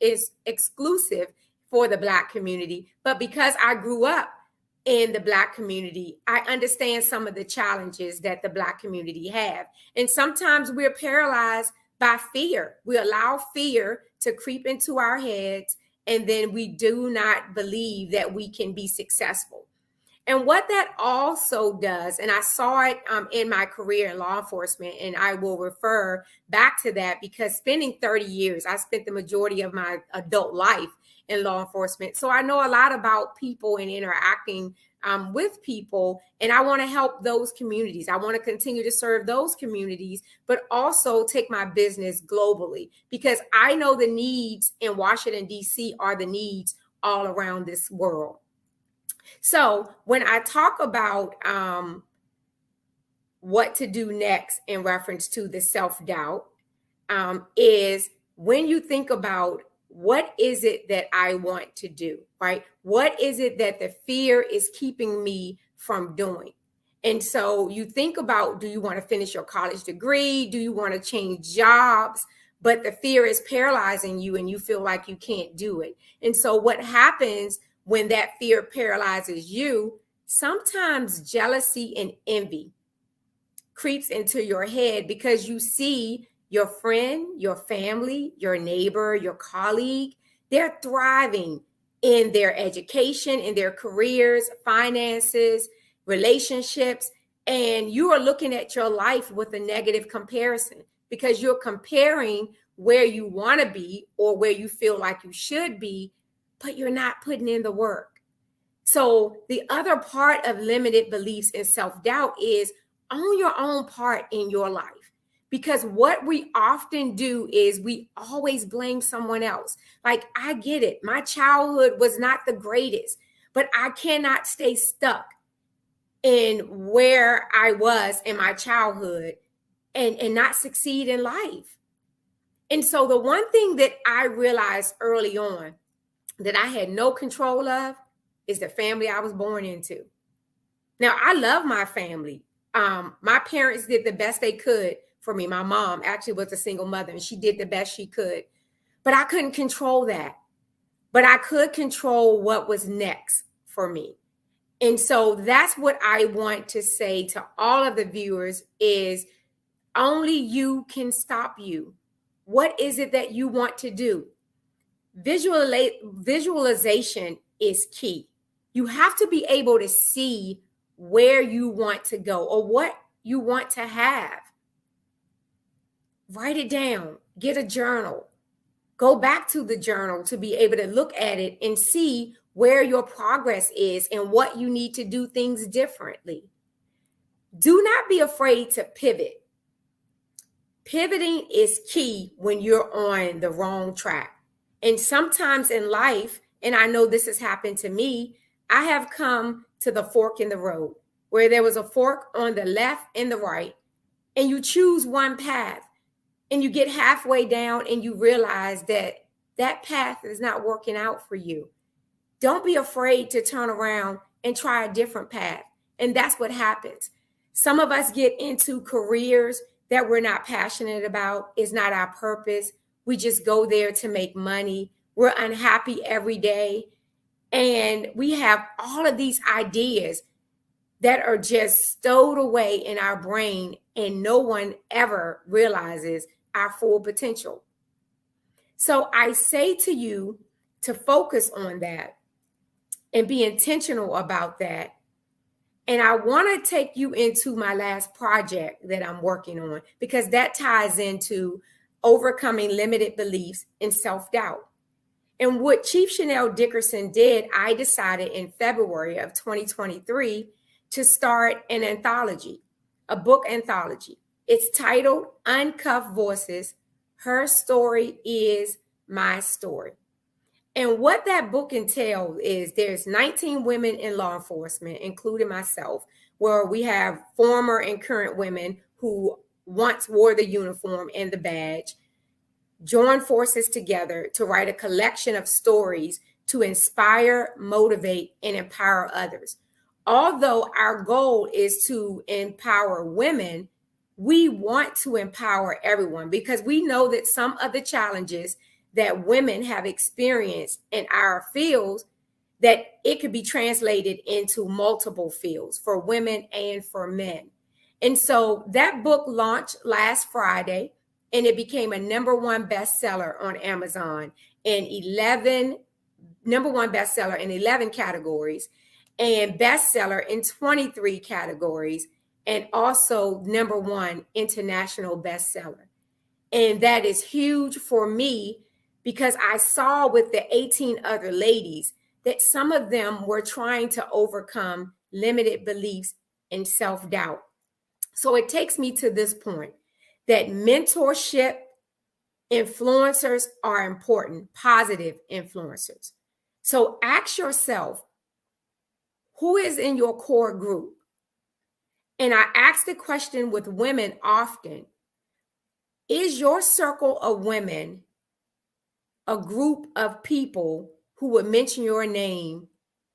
is exclusive for the Black community. But because I grew up in the Black community, I understand some of the challenges that the Black community have. And sometimes we're paralyzed by fear. We allow fear to creep into our heads, and then we do not believe that we can be successful. And what that also does, and I saw it in my career in law enforcement, and I will refer back to that because spending 30 years, I spent the majority of my adult life in law enforcement. So I know a lot about people and interacting with people, and I want to help those communities. I want to continue to serve those communities, but also take my business globally, because I know the needs in Washington, D.C. are the needs all around this world. So when I talk about what to do next in reference to the self-doubt, is when you think about what is it that I want to do, right? What is it that the fear is keeping me from doing? And so you think about, do you want to finish your college degree? Do you want to change jobs? But the fear is paralyzing you and you feel like you can't do it. And so what happens when that fear paralyzes you? Sometimes jealousy and envy creeps into your head because you see your friend, your family, your neighbor, your colleague, they're thriving in their education, in their careers, finances, relationships, and you are looking at your life with a negative comparison because you're comparing where you want to be or where you feel like you should be, but you're not putting in the work. So the other part of limited beliefs and self-doubt is own your own part in your life. Because what we often do is we always blame someone else. Like, I get it. My childhood was not the greatest, but I cannot stay stuck in where I was in my childhood and not succeed in life. And so the one thing that I realized early on that I had no control of is the family I was born into. Now, I love my family. My parents did the best they could for me. My mom actually was a single mother, and she did the best she could. But I couldn't control that. But I could control what was next for me. And so that's what I want to say to all of the viewers is only you can stop you. What is it that you want to do? Visualization is key. You have to be able to see where you want to go or what you want to have. Write it down. Get a journal. Go back to the journal to be able to look at it and see where your progress is and what you need to do things differently. Do not be afraid to pivot. Pivoting is key when you're on the wrong track. And sometimes in life, and I know this has happened to me, I have come to the fork in the road where there was a fork on the left and the right, and you choose one path and you get halfway down and you realize that that path is not working out for you. Don't be afraid to turn around and try a different path. And that's what happens. Some of us get into careers that we're not passionate about. It's not our purpose. We just go there to make money. We're unhappy every day. And we have all of these ideas that are just stowed away in our brain, and no one ever realizes our full potential. So I say to you to focus on that and be intentional about that. And I want to take you into my last project that I'm working on, because that ties into overcoming limited beliefs and self-doubt. And what Chief Chanel Dickerson did, I decided in February of 2023 to start an anthology, a book anthology. It's titled Uncuffed Voices, Her Story is My Story. And what that book entails is there's 19 women in law enforcement, including myself, where we have former and current women who once wore the uniform and the badge, join forces together to write a collection of stories to inspire, motivate, and empower others. Although our goal is to empower women, we want to empower everyone, because we know that some of the challenges that women have experienced in our fields, that it could be translated into multiple fields for women and for men. And so that book launched last Friday, and it became a #1 bestseller on Amazon in 11 categories, and bestseller in 23 categories, and also #1 international bestseller. And that is huge for me, because I saw with the 18 other ladies that some of them were trying to overcome limited beliefs and self-doubt. So it takes me to this point that mentorship, influencers are important, positive influencers. So ask yourself, who is in your core group? And I ask the question with women often, is your circle of women a group of people who would mention your name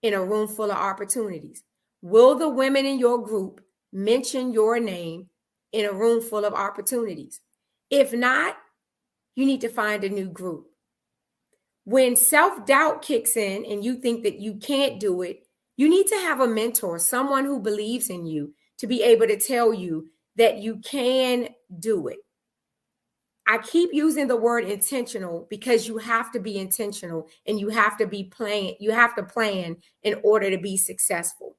in a room full of opportunities? Will the women in your group mention your name in a room full of opportunities? If not, you need to find a new group. When self-doubt kicks in and you think that you can't do it, you need to have a mentor, someone who believes in you, to be able to tell you that you can do it. I keep using the word intentional because you have to be intentional, and you have to plan in order to be successful.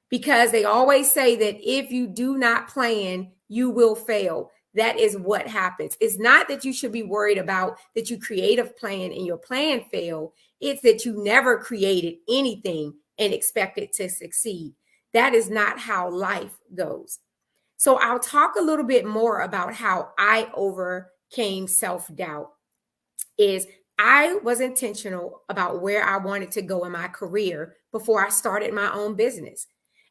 Because they always say that if you do not plan, you will fail. That is what happens. It's not that you should be worried about that you create a plan and your plan failed. It's that you never created anything and expect it to succeed. That is not how life goes. So I'll talk a little bit more about how I overcame self-doubt. Is I was intentional about where I wanted to go in my career before I started my own business.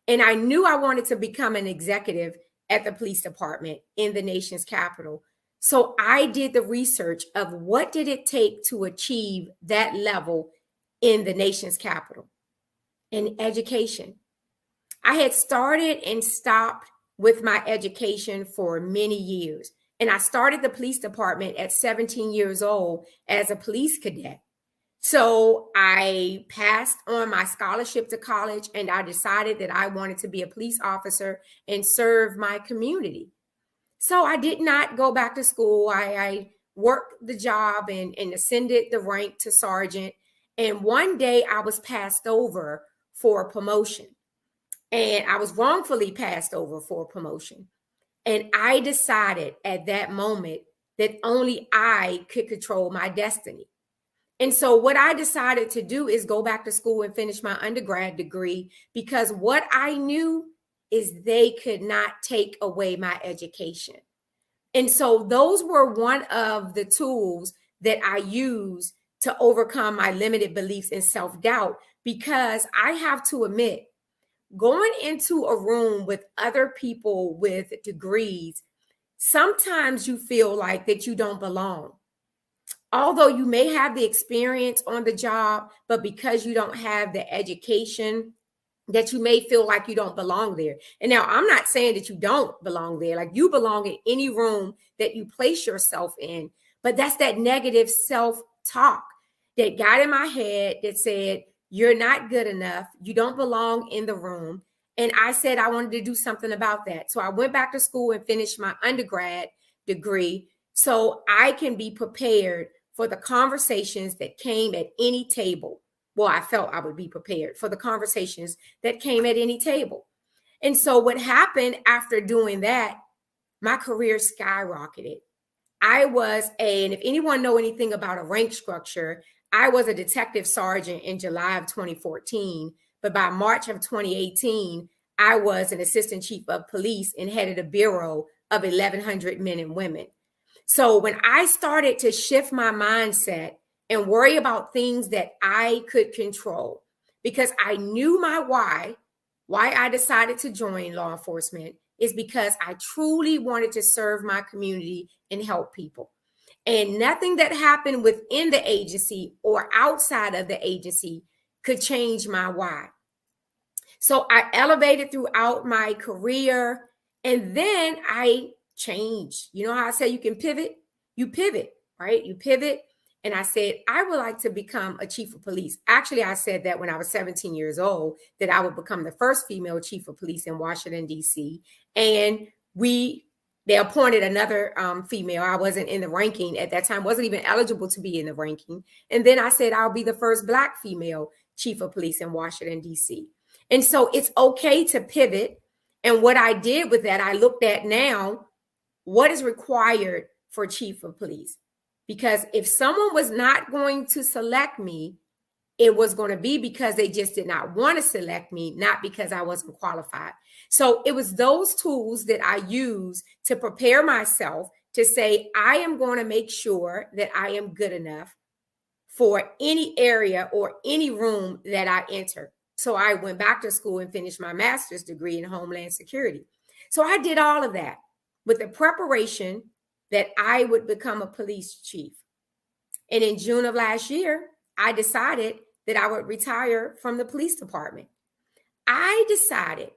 And I knew I wanted to become an executive at the police department in the nation's capital. So I did the research of what did it take to achieve that level in the nation's capital. In education, I had started and stopped with my education for many years. And I started the police department at 17 years old as a police cadet. So I passed on my scholarship to college, and I decided that I wanted to be a police officer and serve my community. So I did not go back to school. I worked the job and ascended the rank to sergeant. And one day I was passed over for a promotion. And I was wrongfully passed over for a promotion. And I decided at that moment that only I could control my destiny. And so what I decided to do is go back to school and finish my undergrad degree, because what I knew is they could not take away my education. And so those were one of the tools that I used to overcome my limited beliefs and self-doubt, because I have to admit, going into a room with other people with degrees, sometimes you feel like that you don't belong. Although you may have the experience on the job, but because you don't have the education, that you may feel like you don't belong there. And now I'm not saying that you don't belong there. Like, you belong in any room that you place yourself in. But that's that negative self-talk that got in my head that said, you're not good enough. You don't belong in the room. And I said I wanted to do something about that. So I went back to school and finished my undergrad degree so I can be prepared for the conversations that came at any table. Well, I felt I would be prepared for the conversations that came at any table. And so what happened after doing that, my career skyrocketed. And if anyone know anything about a rank structure, I was a detective sergeant in July of 2014, but by March of 2018, I was an assistant chief of police and headed a bureau of 1,100 men and women. So when I started to shift my mindset and worry about things that I could control, because I knew my why I decided to join law enforcement is because I truly wanted to serve my community and help people. And nothing that happened within the agency or outside of the agency could change my why. So I elevated throughout my career, and then I changed. You know how I say you can pivot? You pivot, right? You pivot. And I said, I would like to become a chief of police. Actually, I said that when I was 17 years old, that I would become the first female chief of police in Washington, D.C. And they appointed another female. I wasn't in the ranking at that time, wasn't even eligible to be in the ranking. And then I said, I'll be the first Black female chief of police in Washington, D.C. And so it's okay to pivot. And what I did with that, I looked at now, what is required for chief of police? Because if someone was not going to select me, it was going to be because they just did not want to select me, not because I wasn't qualified. So it was those tools that I used to prepare myself to say, I am going to make sure that I am good enough for any area or any room that I enter. So I went back to school and finished my master's degree in Homeland Security. So I did all of that with the preparation that I would become a police chief. And in June of last year, I decided that I would retire from the police department. I decided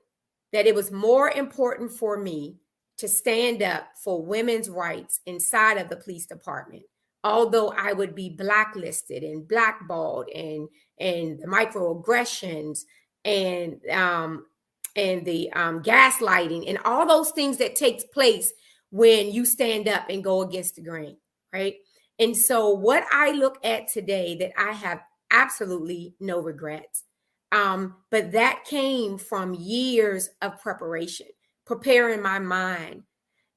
that it was more important for me to stand up for women's rights inside of the police department, although I would be blacklisted and blackballed and the microaggressions and the gaslighting and all those things that takes place when you stand up and go against the grain, right? And so what I look at today, that I have absolutely no regrets, but that came from years of preparation, preparing my mind,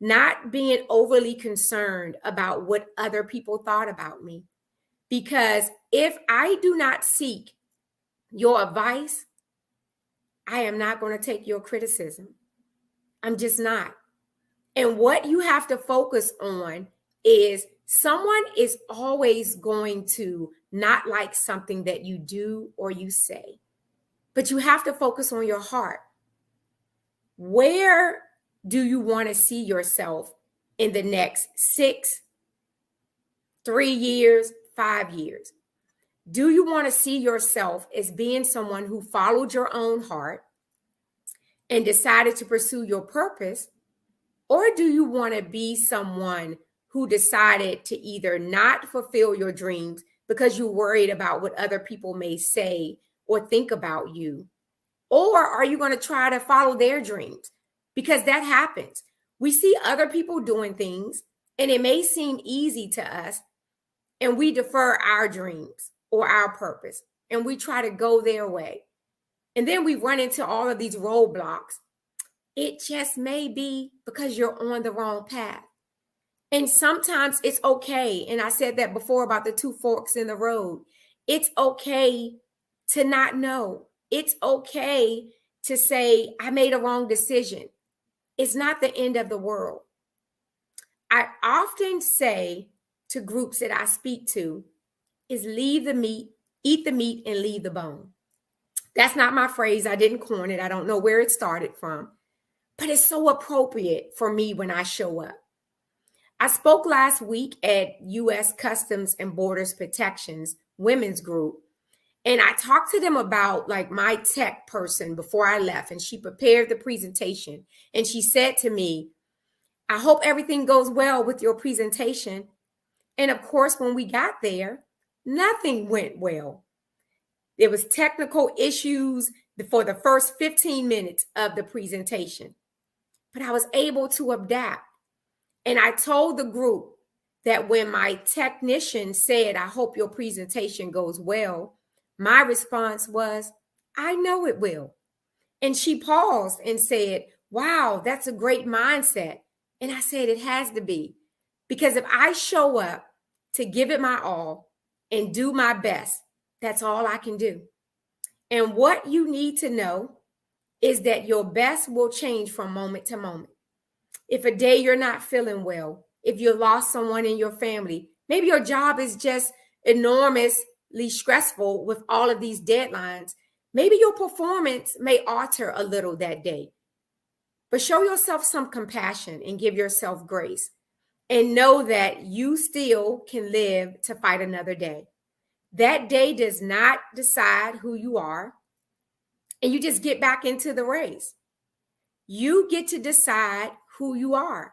not being overly concerned about what other people thought about me. Because if I do not seek your advice, I am not going to take your criticism. I'm just not. And what you have to focus on is someone is always going to not like something that you do or you say, but you have to focus on your heart. Where do you want to see yourself in the next 6, 3 years, 5 years? Do you want to see yourself as being someone who followed your own heart and decided to pursue your purpose? Or do you want to be someone who decided to either not fulfill your dreams because you're worried about what other people may say or think about you? Or are you going to try to follow their dreams? Because that happens. We see other people doing things and it may seem easy to us, and we defer our dreams or our purpose and we try to go their way. And then we run into all of these roadblocks. It just may be because you're on the wrong path. And sometimes it's okay. And I said that before about the two forks in the road. It's okay to not know. It's okay to say, I made a wrong decision. It's not the end of the world. I often say to groups that I speak to is leave the meat, eat the meat and leave the bone. That's not my phrase. I didn't coin it. I don't know where it started from, but it's so appropriate for me when I show up. I spoke last week at U.S. Customs and Borders Protection's women's group, and I talked to them about like my tech person before I left, and she prepared the presentation, and she said to me, I hope everything goes well with your presentation. And of course, when we got there, nothing went well. There was technical issues for the first 15 minutes of the presentation, but I was able to adapt. And I told the group that when my technician said, I hope your presentation goes well, my response was, I know it will. And she paused and said, wow, that's a great mindset. And I said, it has to be, because if I show up to give it my all and do my best, that's all I can do. And what you need to know is that your best will change from moment to moment. If a day you're not feeling well, if you lost someone in your family, maybe your job is just enormously stressful with all of these deadlines, maybe your performance may alter a little that day. But show yourself some compassion and give yourself grace. And know that you still can live to fight another day. That day does not decide who you are. And you just get back into the race. You get to decide who you are.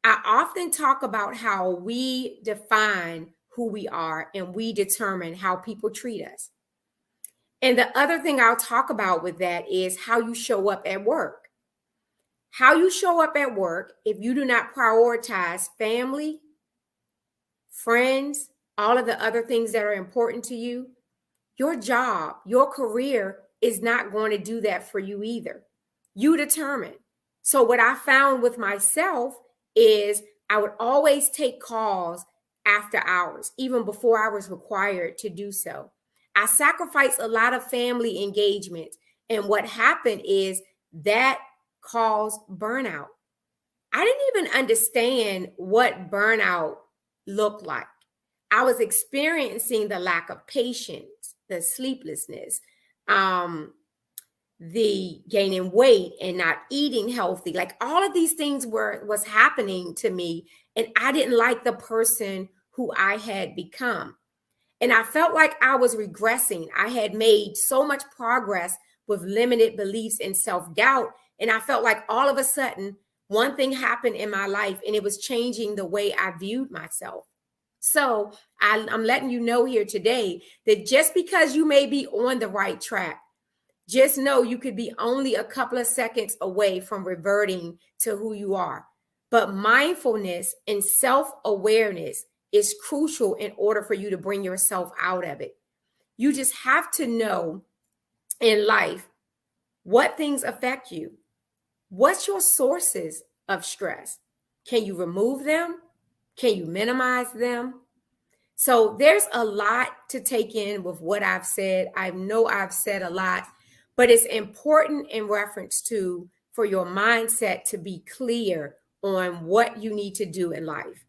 I often talk about how we define who we are and we determine how people treat us. And the other thing I'll talk about with that is how you show up at work. How you show up at work, if you do not prioritize family, friends, all of the other things that are important to you, your job, your career is not going to do that for you either. You determine. So what I found with myself is I would always take calls after hours, even before I was required to do so. I sacrificed a lot of family engagement. And what happened is that caused burnout. I didn't even understand what burnout looked like. I was experiencing the lack of patience, the sleeplessness, the gaining weight and not eating healthy. Like all of these things was happening to me, and I didn't like the person who I had become. And I felt like I was regressing. I had made so much progress with limited beliefs and self-doubt. And I felt like all of a sudden, one thing happened in my life and it was changing the way I viewed myself. So I'm letting you know here today that just because you may be on the right track, just know you could be only a couple of seconds away from reverting to who you are. But mindfulness and self-awareness is crucial in order for you to bring yourself out of it. You just have to know in life what things affect you. What's your sources of stress? Can you remove them? Can you minimize them? So there's a lot to take in with what I've said. I know I've said a lot, but it's important in reference to for your mindset to be clear on what you need to do in life.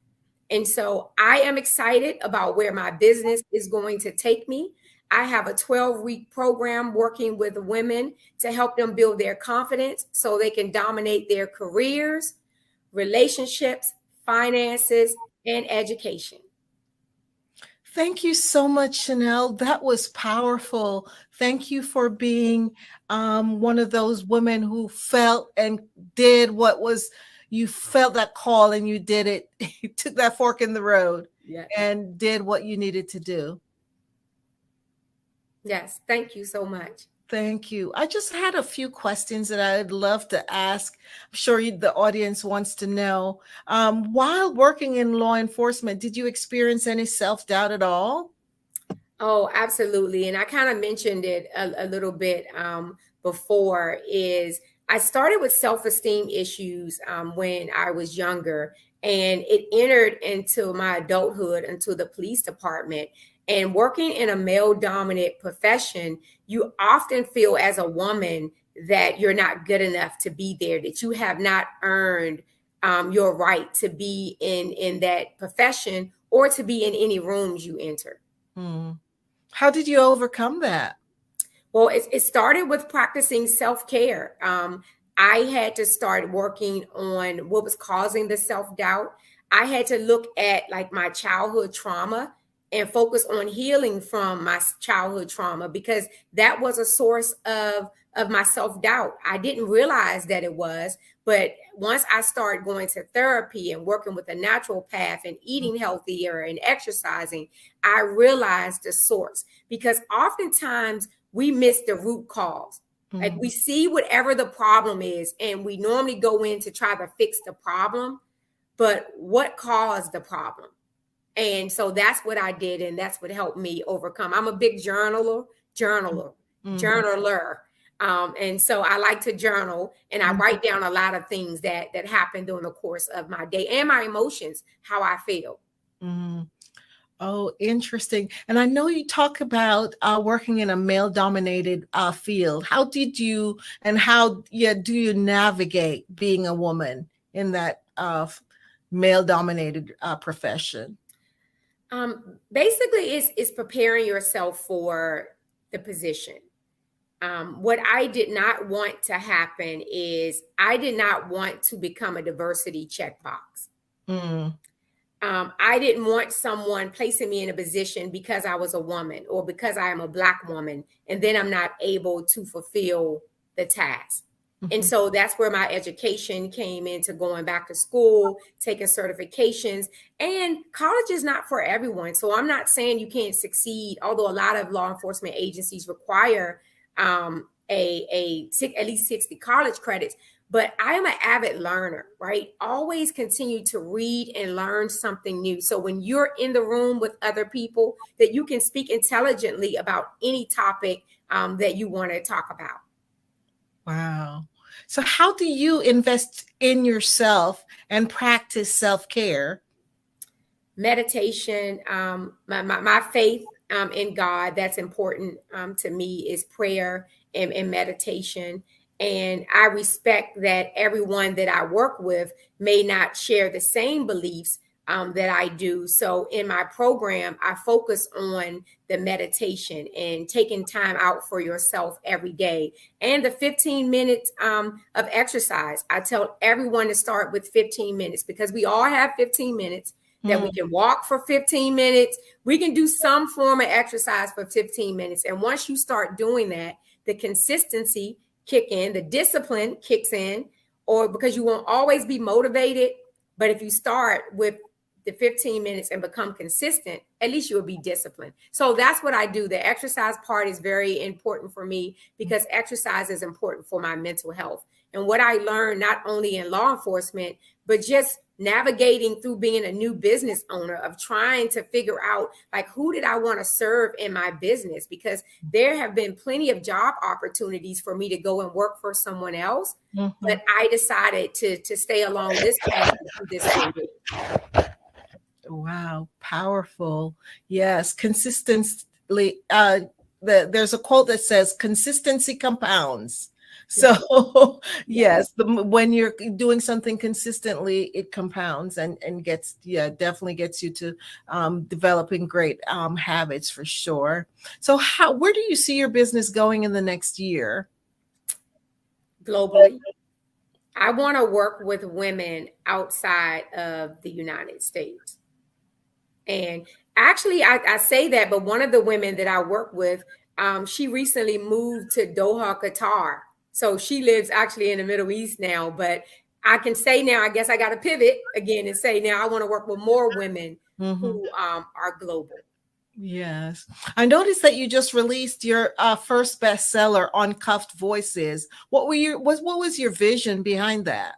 And so I am excited about where my business is going to take me. I have a 12-week program working with women to help them build their confidence so they can dominate their careers, relationships, finances, and education. Thank you so much, Chanel. That was powerful. Thank you for being one of those women who felt and did what was, you felt that call and you did it. You took that fork in the road and did what you needed to do. Yes, thank you so much. Thank you. I just had a few questions that I'd love to ask. I'm sure the audience wants to know. While working in law enforcement, did you experience any self-doubt at all? Oh, absolutely. And I kind of mentioned it a little bit before. Is I started with self-esteem issues when I was younger, and it entered into my adulthood, into the police department. And working in a male-dominant profession, you often feel as a woman that you're not good enough to be there, that you have not earned your right to be in that profession or to be in any rooms you enter. How did you overcome that? Well, it started with practicing self-care. I had to start working on what was causing the self-doubt. I had to look at like my childhood trauma and focus on healing from my childhood trauma, because that was a source of my self-doubt. I didn't realize that it was, but once I started going to therapy and working with a natural path and eating healthier and exercising, I realized the source, because oftentimes we miss the root cause. Like we see whatever the problem is, and we normally go in to try to fix the problem, but what caused the problem? And so that's what I did, and that's what helped me overcome. I'm a big journaler. And so I like to journal, and I write down a lot of things that happen during the course of my day and my emotions, how I feel. Oh, interesting. And I know you talk about working in a male-dominated field. How did you, and how do you navigate being a woman in that male-dominated profession? Basically, it's preparing yourself for the position. What I did not want to happen is I did not want to become a diversity checkbox. I didn't want someone placing me in a position because I was a woman or because I am a Black woman, and then I'm not able to fulfill the task. And so that's where my education came into going back to school, taking certifications, and college is not for everyone. So I'm not saying you can't succeed, although a lot of law enforcement agencies require at least 60 college credits. But I am an avid learner, right? Always continue to read and learn something new. So when you're in the room with other people, that you can speak intelligently about any topic that you want to talk about. Wow. So how do you invest in yourself and practice self-care? Meditation, my faith in God, that's important to me, is prayer and meditation. And I respect that everyone that I work with may not share the same beliefs that I do. So in my program, I focus on the meditation and taking time out for yourself every day, and the 15 minutes of exercise. I tell everyone to start with 15 minutes, because we all have 15 minutes that we can walk for 15 minutes. We can do some form of exercise for 15 minutes. And once you start doing that, the consistency kick in, the discipline kicks in, or because you won't always be motivated. But if you start with the 15 minutes and become consistent, at least you'll be disciplined. So that's what I do. The exercise part is very important for me, because exercise is important for my mental health. And what I learned, not only in law enforcement, but just navigating through being a new business owner, of trying to figure out, like, who did I want to serve in my business? Because there have been plenty of job opportunities for me to go and work for someone else. But I decided to stay along this path and do this career. Wow, powerful. Yes, consistently. There's a quote that says, consistency compounds. So yes, when you're doing something consistently, it compounds and gets, definitely gets you to developing great habits, for sure. So where do you see your business going in the next year? Globally. I want to work with women outside of the United States. And actually, I say that, but one of the women that I work with, she recently moved to Doha, Qatar. So she lives actually in the Middle East now, but I can say now, I guess I got to pivot again and say now I want to work with more women who are global. Yes. I noticed that you just released your first bestseller, Uncuffed Voices. What was your vision behind that?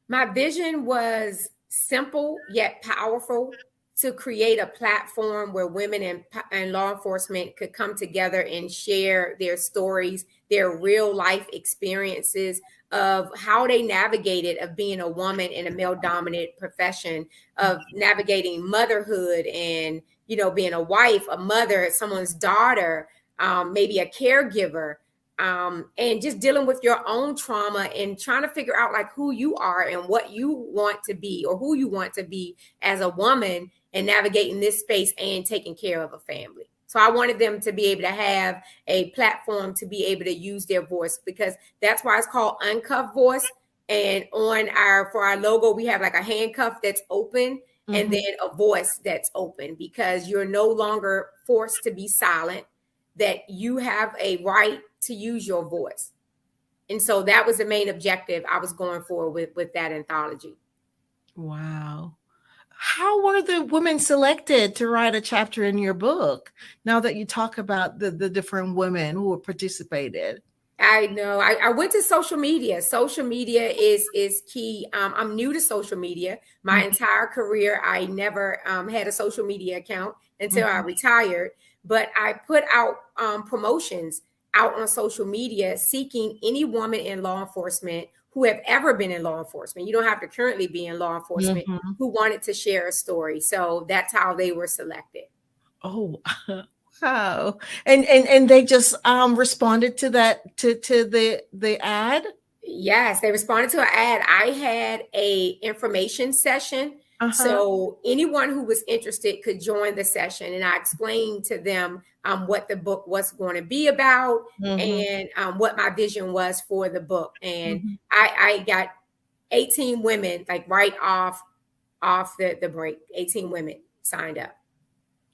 My vision was simple yet powerful, to create a platform where women and law enforcement could come together and share their stories, their real life experiences of how they navigated of being a woman in a male dominant profession, of navigating motherhood and, you know, being a wife, a mother, someone's daughter, maybe a caregiver, and just dealing with your own trauma and trying to figure out like who you are and what you want to be or who you want to be as a woman, and navigating this space and taking care of a family. So I wanted them to be able to have a platform to be able to use their voice, because that's why it's called Uncuffed Voice. And on for our logo, we have like a handcuff that's open and then a voice that's open, because you're no longer forced to be silent, that you have a right to use your voice. And so that was the main objective I was going for with that anthology. Wow. How were the women selected to write a chapter in your book? Now that you talk about the different women who participated. I know. I went to social media. Social media is key. I'm new to social media. My entire career, I never had a social media account until I retired. But I put out promotions out on social media seeking any woman in law enforcement who have ever been in law enforcement. You don't have to currently be in law enforcement, who wanted to share a story. So that's how they were selected. Oh, wow. And they just responded to that, to the ad? Yes, they responded to an ad. I had a information session. So anyone who was interested could join the session, and I explained to them what the book was going to be about and what my vision was for the book. And I got 18 women, like right off the break. 18 women signed up.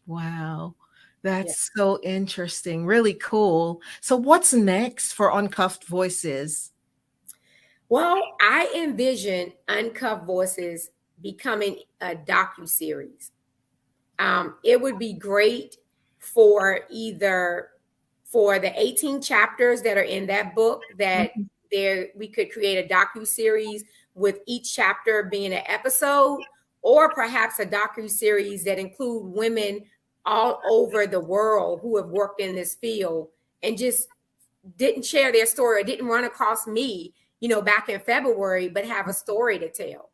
Wow. That's so interesting. Really cool. So what's next for Uncuffed Voices? Well, I envision Uncuffed Voices becoming a docuseries. It would be great for the 18 chapters that are in that book, that we could create a docuseries with each chapter being an episode, or perhaps a docuseries that include women all over the world who have worked in this field and just didn't share their story or didn't run across me, you know, back in February, but have a story to tell.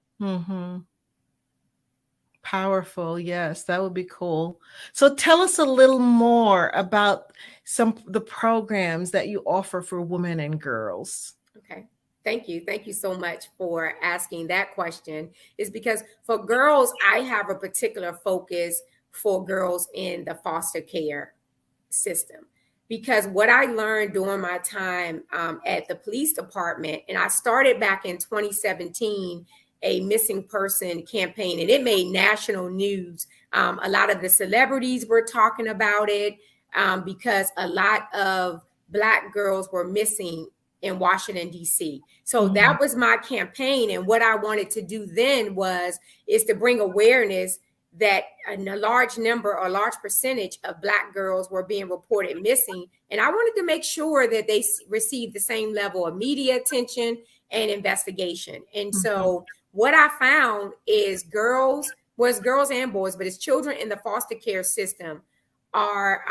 Powerful. Yes, that would be cool. So tell us a little more about some of the programs that you offer for women and girls. Okay. Thank you. Thank you so much for asking that question. Is because for girls, I have a particular focus for girls in the foster care system. Because what I learned during my time at the police department, and I started back in 2017, a missing person campaign, and it made national news. A lot of the celebrities were talking about it because a lot of Black girls were missing in Washington, D.C. So that was my campaign. And what I wanted to do then is to bring awareness that a large number or a large percentage of Black girls were being reported missing. And I wanted to make sure that they received the same level of media attention and investigation. And so what I found is girls and boys, but it's children in the foster care system are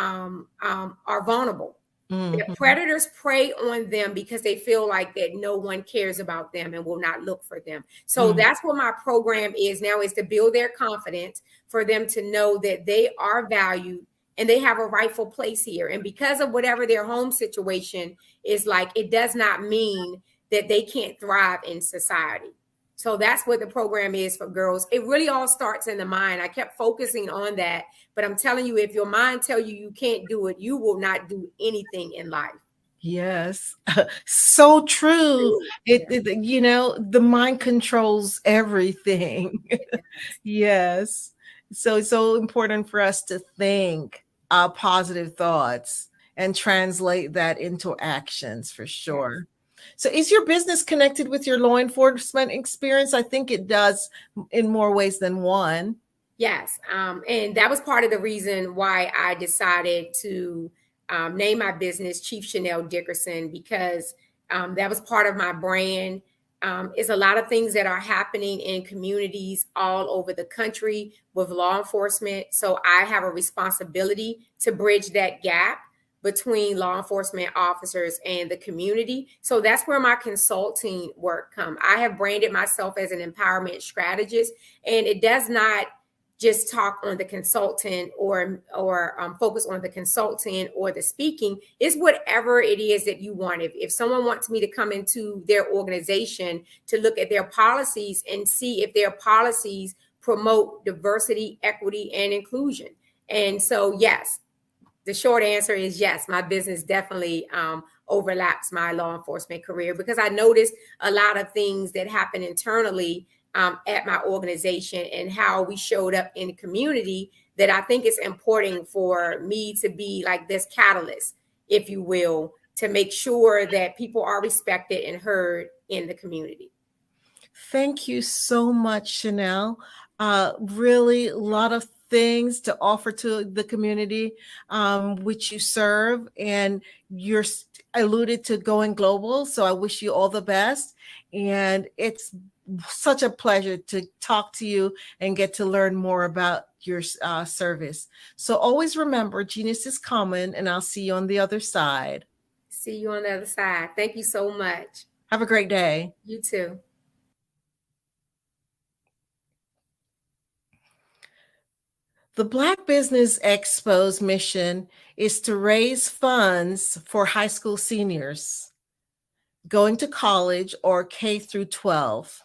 vulnerable. The predators prey on them because they feel like that no one cares about them and will not look for them. So that's what my program is now, is to build their confidence, for them to know that they are valued and they have a rightful place here. And because of whatever their home situation is like, it does not mean that they can't thrive in society. So that's what the program is for girls. It really all starts in the mind. I kept focusing on that, but I'm telling you, if your mind tell you you can't do it, you will not do anything in life. Yes, so true. You know, the mind controls everything. Yes. So it's so important for us to think positive thoughts and translate that into actions, for sure. So is your business connected with your law enforcement experience? I think it does in more ways than one. Yes. And that was part of the reason why I decided to name my business Chief Chanel Dickerson, because that was part of my brand. It's a lot of things that are happening in communities all over the country with law enforcement. So I have a responsibility to bridge that gap between law enforcement officers and the community. So that's where my consulting work comes. I have branded myself as an empowerment strategist, and it does not just talk on the consultant or focus on the consultant or the speaking. It's whatever it is that you want. If someone wants me to come into their organization to look at their policies and see if their policies promote diversity, equity, and inclusion. And so, yes, the short answer is yes, my business definitely overlaps my law enforcement career, because I noticed a lot of things that happen internally at my organization and how we showed up in the community that I think it's important for me to be like this catalyst, if you will, to make sure that people are respected and heard in the community. Thank you so much, Chanel. Really a lot of things to offer to the community which you serve, and you're alluded to going global. So I wish you all the best. And it's such a pleasure to talk to you and get to learn more about your service. So always remember, genius is common, and I'll see you on the other side. See you on the other side. Thank you so much. Have a great day. You too. The Black Business Expo's mission is to raise funds for high school seniors going to college or K through 12.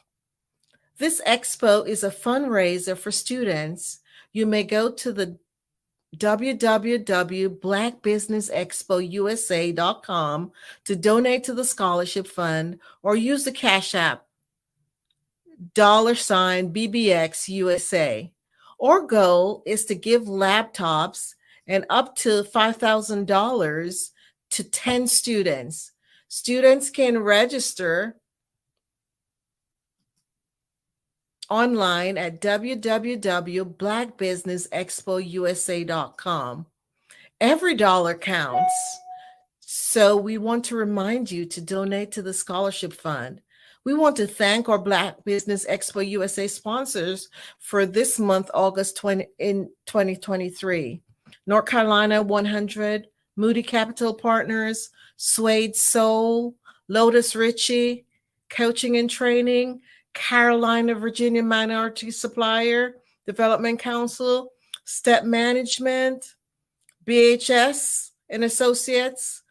This expo is a fundraiser for students. You may go to the www.blackbusinessexpousa.com to donate to the scholarship fund, or use the Cash App $BBXUSA. Our goal is to give laptops and up to $5,000 to 10 students. Students can register online at www.blackbusinessexpousa.com. Every dollar counts. So we want to remind you to donate to the scholarship fund. We want to thank our Black Business Expo USA sponsors for this month, August 2023. North Carolina 100, Moody Capital Partners, Suede Soul, Lotus Ritchie, Coaching and Training, Carolina, Virginia Minority Supplier, Development Council, Step Management, BHS and Associates,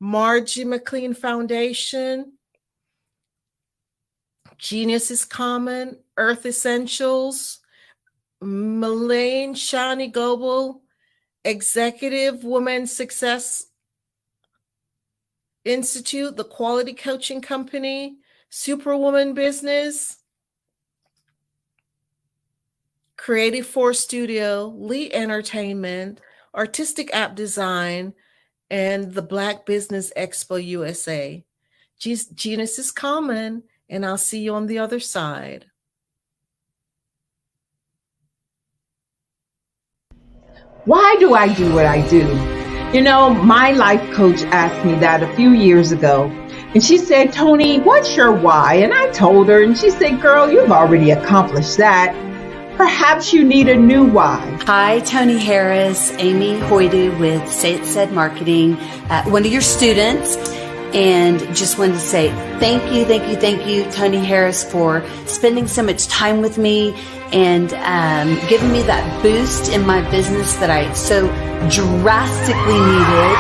Margie McLean Foundation, Genius is Common, Earth Essentials, Malaine Shani Global, Executive Women Success Institute, the Quality Coaching Company, Superwoman Business, Creative Force Studio, Lee Entertainment, Artistic App Design, and the Black Business Expo USA. Genius is Common, and I'll see you on the other side. Why do I do what I do? You know, my life coach asked me that a few years ago, and she said, Tony, what's your why? And I told her, and she said, girl, you've already accomplished that. Perhaps you need a new why. Hi, Tony Harris, Amy Hoydu with Say It Said Marketing, one of your students. And just wanted to say thank you, Tony Harris, for spending so much time with me and giving me that boost in my business that I so drastically needed.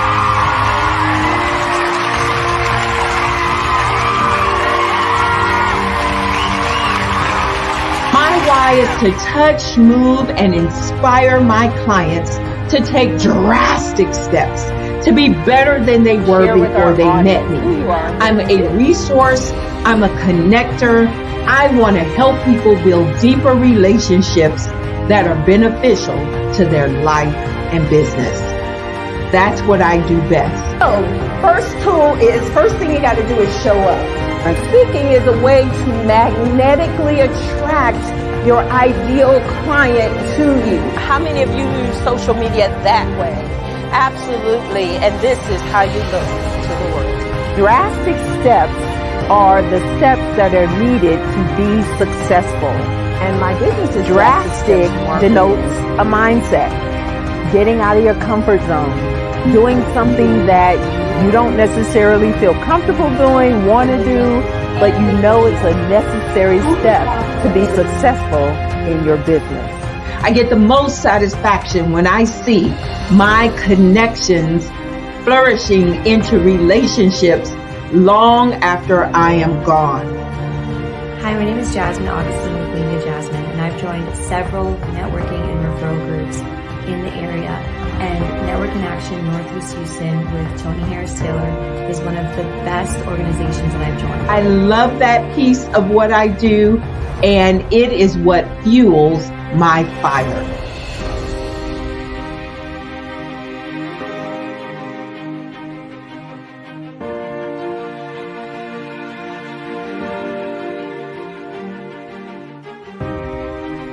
My why is to touch, move, and inspire my clients to take drastic steps to be better than they were before they met me. I'm a resource. I'm a connector. I want to help people build deeper relationships that are beneficial to their life and business. That's what I do best. Oh, first thing you got to do is show up. And speaking is a way to magnetically attract your ideal client to you. How many of you use social media that way? Absolutely. And this is how you look to the world. Drastic steps are the steps that are needed to be successful. And my business is drastic denotes a mindset. Getting out of your comfort zone. Doing something that you don't necessarily feel comfortable doing, want to do, but you know it's a necessary step to be successful in your business. I get the most satisfaction when I see my connections flourishing into relationships long after I am gone. Hi, my name is Jasmine Augustine with Winged Jasmine, and I've joined several networking and referral groups in the area. And Network in Action Northeast Houston with Tony Harris Taylor is one of the best organizations that I've joined. I love that piece of what I do, and it is what fuels my fire.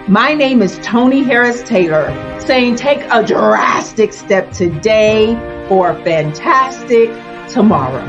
My name is Tony Harris Taylor, saying take a drastic step today for a fantastic tomorrow.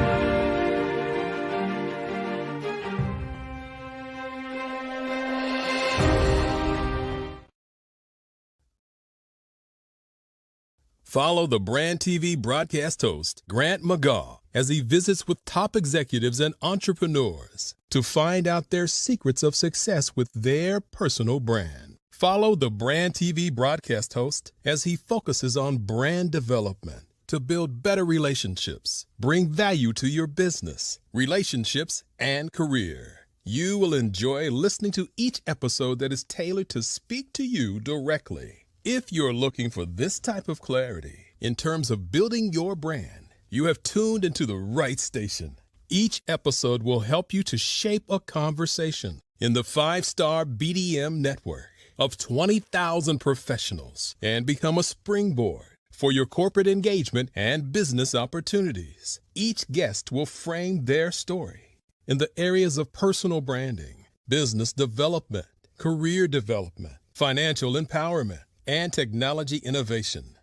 Follow the Brand TV broadcast host, Grant McGaw, as he visits with top executives and entrepreneurs to find out their secrets of success with their personal brand. Follow the Brand TV broadcast host as he focuses on brand development to build better relationships, bring value to your business, relationships, and career. You will enjoy listening to each episode that is tailored to speak to you directly. If you're looking for this type of clarity in terms of building your brand, you have tuned into the right station. Each episode will help you to shape a conversation in the 5-star BDM network of 20,000 professionals and become a springboard for your corporate engagement and business opportunities. Each guest will frame their story in the areas of personal branding, business development, career development, financial empowerment, and technology innovation.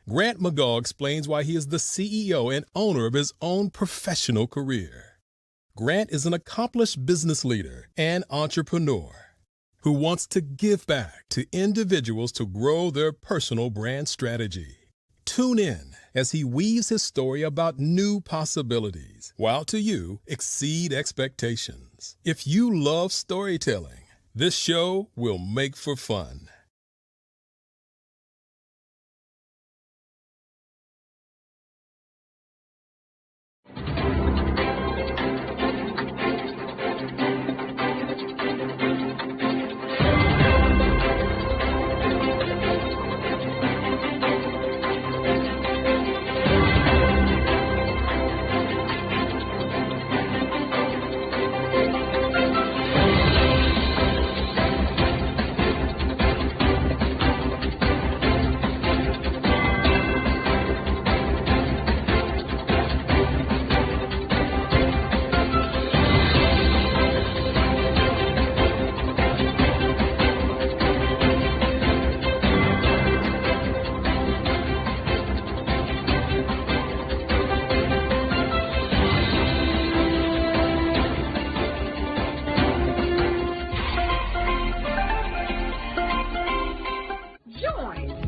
Grant McGaw explains why he is the CEO and owner of his own professional career. Grant is an accomplished business leader and entrepreneur who wants to give back to individuals to grow their personal brand strategy. Tune in as he weaves his story about new possibilities, while to you exceed expectations. If you love storytelling, this show will make for fun.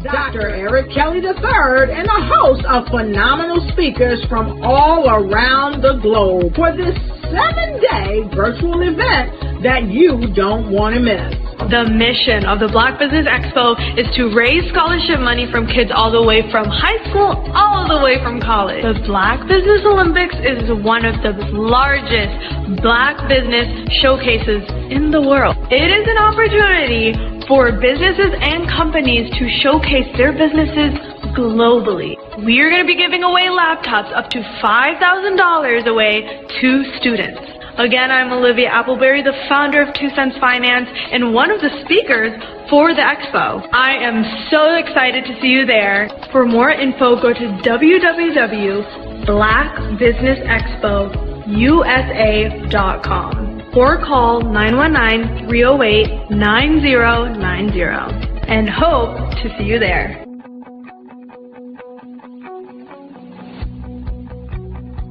Dr. Eric Kelly III and a host of phenomenal speakers from all around the globe for this 7-day virtual event that you don't want to miss. The mission of the Black Business Expo is to raise scholarship money from kids all the way from high school, all the way from college. The Black Business Olympics is one of the largest Black business showcases in the world. It is an opportunity for businesses and companies to showcase their businesses globally. We are going to be giving away laptops up to $5,000 away to students. Again, I'm Olivia Appleberry, the founder of 2 Cents Finance and one of the speakers for the expo. I am so excited to see you there. For more info, go to www.2centsfinance.com. blackbusinessexpousa.com or call 919-308-9090 and hope to see you there.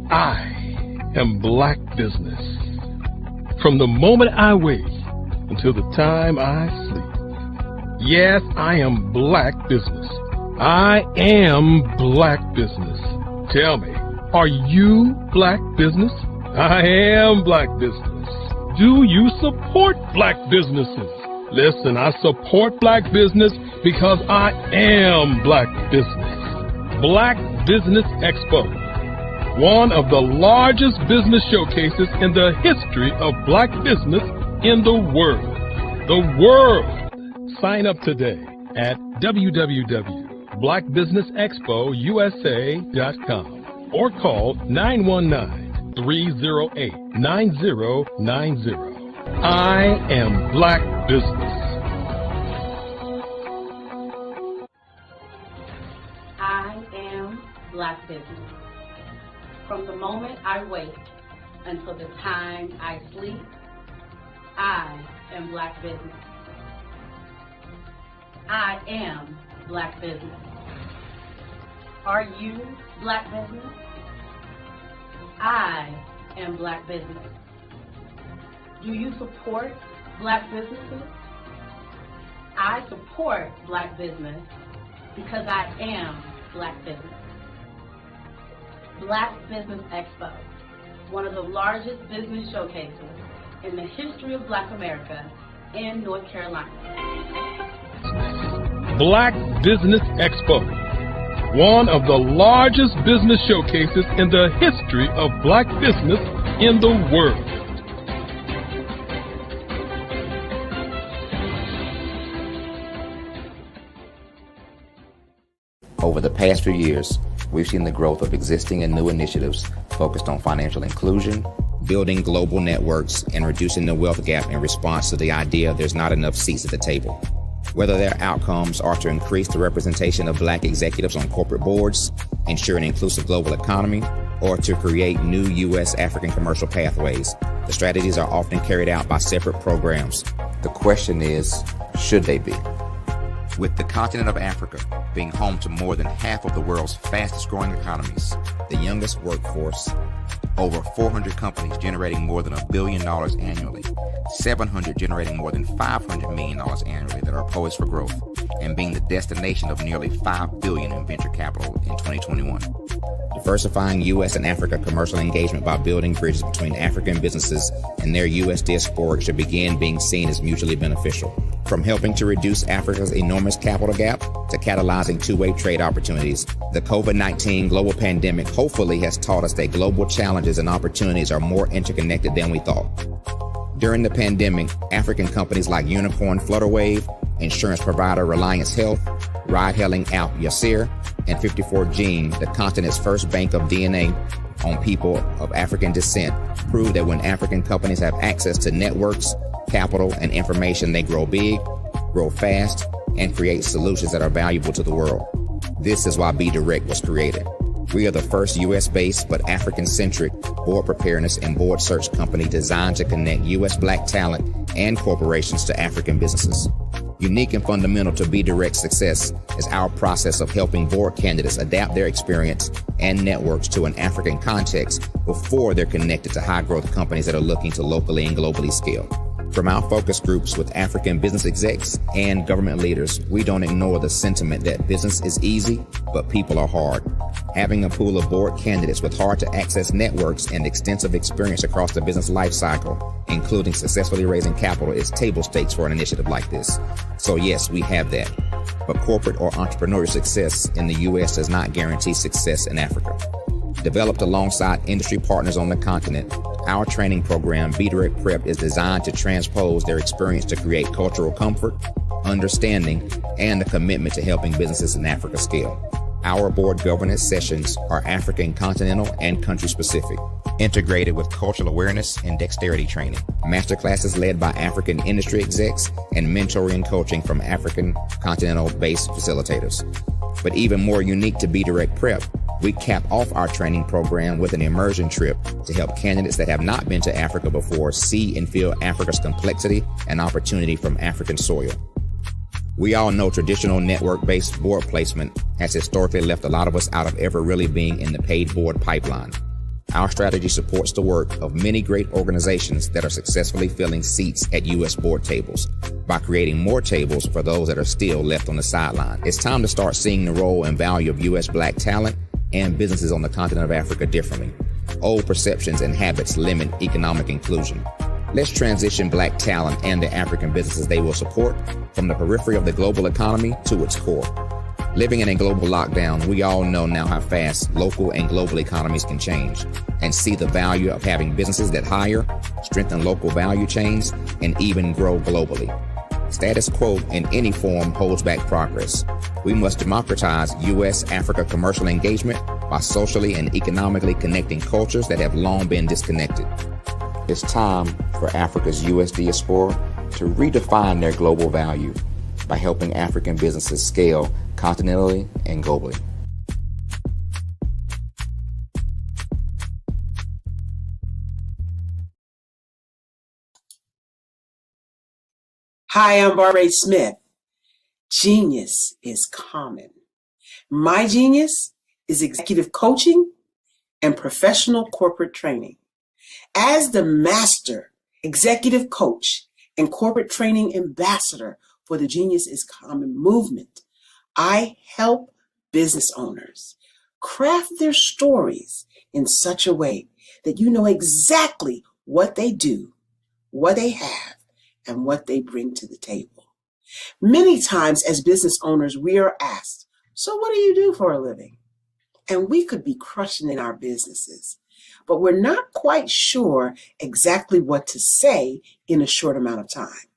I am Black business. From the moment I wake until the time I sleep. Yes, I am Black business. I am Black business. Tell me, are you Black business? I am Black business. Do you support Black businesses? Listen, I support Black business because I am Black business. Black Business Expo, one of the largest business showcases in the history of Black business in the world. The world! Sign up today at www.blackbusinessexpousa.com or call 919-308-9090. I am Black business. I am Black business. From the moment I wake until the time I sleep, I am Black business. I am Black business. Are you Black business? I am Black business. Do you support Black businesses? I support Black business because I am Black business. Black Business Expo, one of the largest business showcases in the history of Black America in North Carolina. Black Business Expo, one of the largest business showcases in the history of Black business in the world. Over the past few years, we've seen the growth of existing and new initiatives focused on financial inclusion, building global networks, and reducing the wealth gap in response to the idea there's not enough seats at the table. Whether their outcomes are to increase the representation of Black executives on corporate boards, ensure an inclusive global economy, or to create new U.S. African commercial pathways, the strategies are often carried out by separate programs. The question is, should they be? With the continent of Africa being home to more than half of the world's fastest growing economies, the youngest workforce, over 400 companies generating more than $1 billion annually, 700 generating more than $500 million annually that are poised for growth, and being the destination of nearly $5 billion in venture capital in 2021. Diversifying U.S. and Africa commercial engagement by building bridges between African businesses and their U.S. diaspora should begin being seen as mutually beneficial. From helping to reduce Africa's enormous capital gap to catalyzing two-way trade opportunities, the COVID-19 global pandemic hopefully has taught us that global challenges and opportunities are more interconnected than we thought. During the pandemic, African companies like Unicorn Flutterwave, insurance provider Reliance Health, ride-hailing app Yasir, and 54Gene, the continent's first bank of DNA on people of African descent, proved that when African companies have access to networks, capital, and information, they grow big, grow fast, and create solutions that are valuable to the world. This is why BeDirect was created. We are the first U.S.-based but African-centric board preparedness and board search company designed to connect U.S. Black talent and corporations to African businesses. Unique and fundamental to BeDirect's success is our process of helping board candidates adapt their experience and networks to an African context before they're connected to high-growth companies that are looking to locally and globally scale. From our focus groups with African business execs and government leaders, we don't ignore the sentiment that business is easy, but people are hard. Having a pool of board candidates with hard-to-access networks and extensive experience across the business life cycle, including successfully raising capital, is table stakes for an initiative like this. So yes, we have that. But corporate or entrepreneurial success in the U.S. does not guarantee success in Africa. Developed alongside industry partners on the continent, our training program, BeDirect Prep, is designed to transpose their experience to create cultural comfort, understanding, and a commitment to helping businesses in Africa scale. Our board governance sessions are African continental and country specific, integrated with cultural awareness and dexterity training, masterclasses led by African industry execs, and mentoring and coaching from African continental based facilitators. But even more unique to BeDirect Prep, We cap off our training program with an immersion trip to help candidates that have not been to Africa before see and feel Africa's complexity and opportunity from African soil. We all know traditional network-based board placement has historically left a lot of us out of ever really being in the paid board pipeline. Our strategy supports the work of many great organizations that are successfully filling seats at U.S. board tables by creating more tables for those that are still left on the sideline. It's time to start seeing the role and value of U.S. Black talent and businesses on the continent of Africa differently. Old perceptions and habits limit economic inclusion. Let's transition Black talent and the African businesses they will support from the periphery of the global economy to its core. Living in a global lockdown, we all know now how fast local and global economies can change and see the value of having businesses that hire, strengthen local value chains, and even grow globally. Status quo in any form holds back progress. We must democratize U.S.-Africa commercial engagement by socially and economically connecting cultures that have long been disconnected. It's time for Africa's U.S. diaspora to redefine their global value by helping African businesses scale continentally and globally. Hi, I'm Barbara Smith. Genius is common. My genius is executive coaching and professional corporate training. As the master executive coach and corporate training ambassador for the Genius is Common movement, I help business owners craft their stories in such a way that you know exactly what they do, what they have, and what they bring to the table. Many times as business owners, we are asked, so what do you do for a living? And we could be crushing in our businesses, but we're not quite sure exactly what to say in a short amount of time.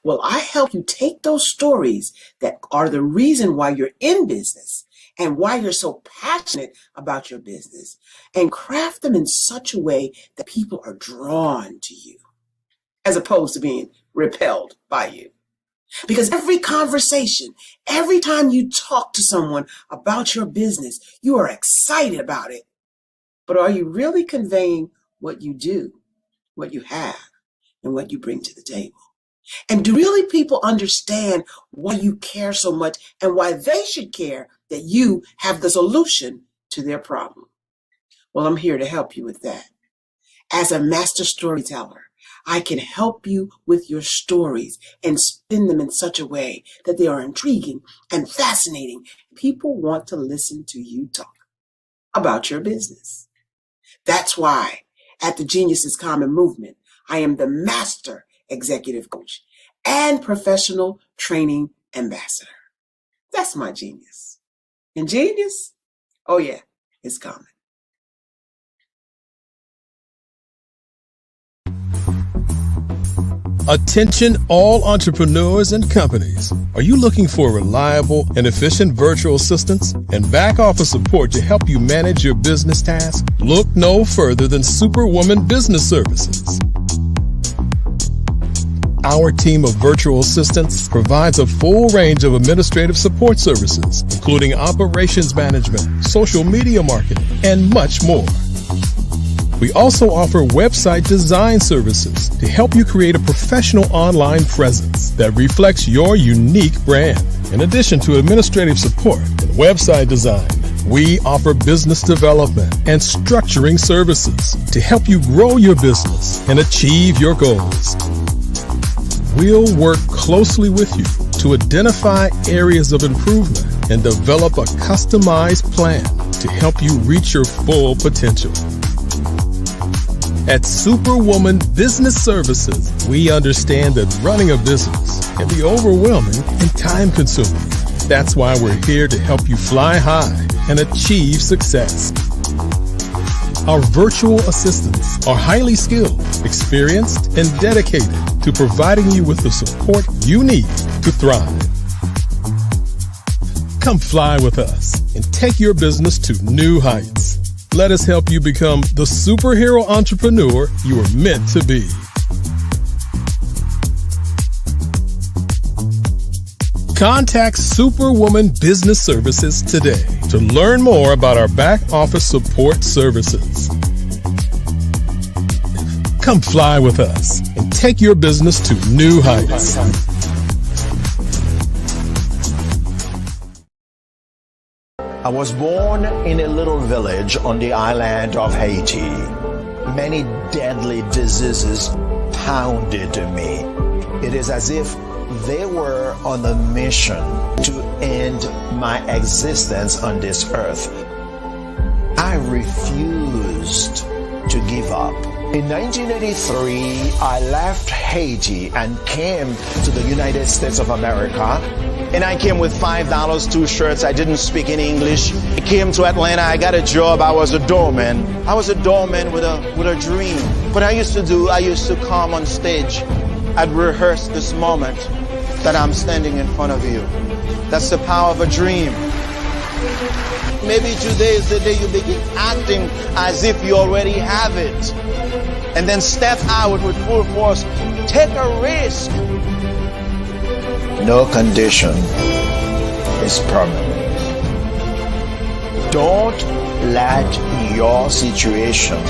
Well, I help you take those stories that are the reason why you're in business and why you're so passionate about your business and craft them in such a way that people are drawn to you as opposed to being repelled by you. Because every conversation, every time you talk to someone about your business, you are excited about it. But are you really conveying what you do, what you have, and what you bring to the table? And do really people understand why you care so much and why they should care that you have the solution to their problem? Well, I'm here to help you with that. As a master storyteller, I can help you with your stories and spin them in such a way that they are intriguing and fascinating. People want to listen to you talk about your business. That's why at the Genius is Common movement, I am the master executive coach and professional training ambassador. That's my genius. And genius? Oh yeah, it's common. Attention all entrepreneurs and companies. Are you looking for reliable and efficient virtual assistants and back office support to help you manage your business tasks? Look no further than Superwoman Business Services. Our team of virtual assistants provides a full range of administrative support services, including operations management, social media marketing, and much more. We also offer website design services to help you create a professional online presence that reflects your unique brand. In addition to administrative support and website design, we offer business development and structuring services to help you grow your business and achieve your goals. We'll work closely with you to identify areas of improvement and develop a customized plan to help you reach your full potential. At Superwoman Business Services, we understand that running a business can be overwhelming and time-consuming. That's why we're here to help you fly high and achieve success. Our virtual assistants are highly skilled, experienced, and dedicated to providing you with the support you need to thrive. Come fly with us and take your business to new heights. Let us help you become the superhero entrepreneur you are meant to be. Contact Superwoman Business Services today to to learn more about our back office support services. Come fly with us and take your business to new heights. I was born in a little village on the island of Haiti. Many deadly diseases pounded me. It is as if they were on a mission to end my existence on this earth. I refused to give up. In 1983, I left Haiti and came to the United States of America. And I came with $5, 2 shirts. I didn't speak any English. I came to Atlanta. I got a job. I was a doorman. I was a doorman with a dream. What I used to come on stage. I'd rehearse this moment that I'm standing in front of you. That's the power of a dream. Maybe today is the day you begin acting as if you already have it. And then step out with full force. Take a risk. No condition is permanent. Don't let your situation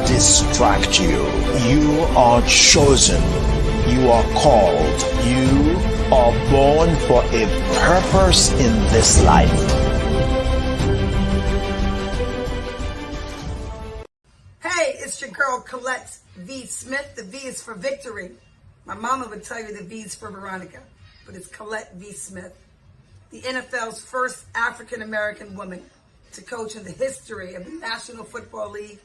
distract you. You are chosen. You are called. You are born for a purpose in this life. Hey, it's your girl Colette V. Smith. The V is for victory. My mama would tell you the V is for Veronica, but it's Colette V. Smith, the NFL's first African-American woman to coach in the history of the National Football League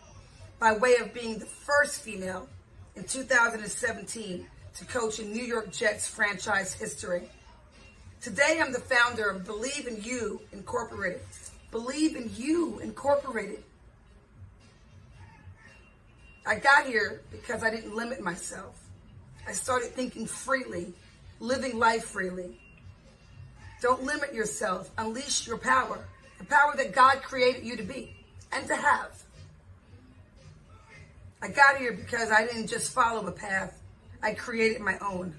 by way of being the first female in 2017 to coach in New York Jets franchise history. Today, I'm the founder of Believe in You Incorporated. Believe in You Incorporated. I got here because I didn't limit myself. I started thinking freely, living life freely. Don't limit yourself. Unleash your power, the power that God created you to be and to have. I got here because I didn't just follow a path. I created my own.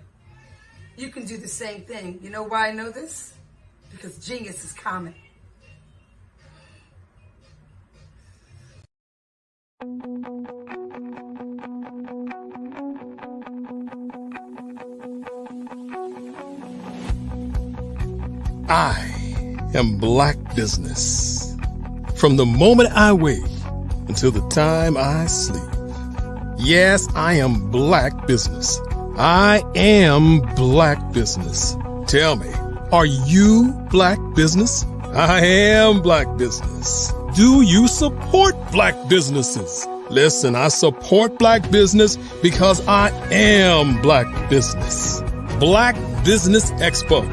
You can do the same thing. You know why I know this? Because genius is common. I am Black business. From the moment I wake until the time I sleep. Yes, I am Black business. I am Black business. Tell me, are you Black business? I am Black business. Do you support Black businesses? Listen, I support Black business because I am Black business. Black Business Expo,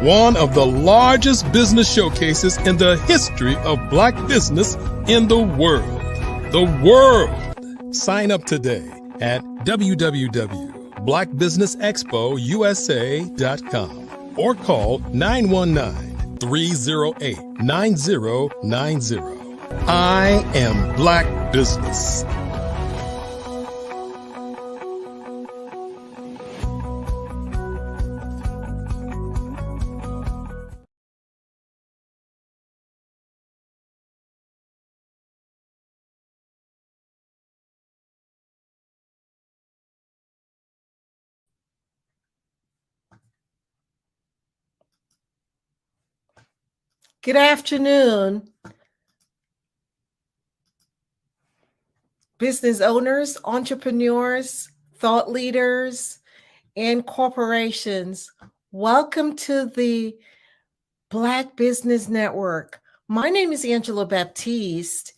one of the largest business showcases in the history of Black business in the world. The world. Sign up today at www.blackbusinessexpousa.com or call 919-308-9090. I am Black business. Good afternoon, business owners, entrepreneurs, thought leaders, and corporations. Welcome to the Black Business Network. My name is Angela Baptiste,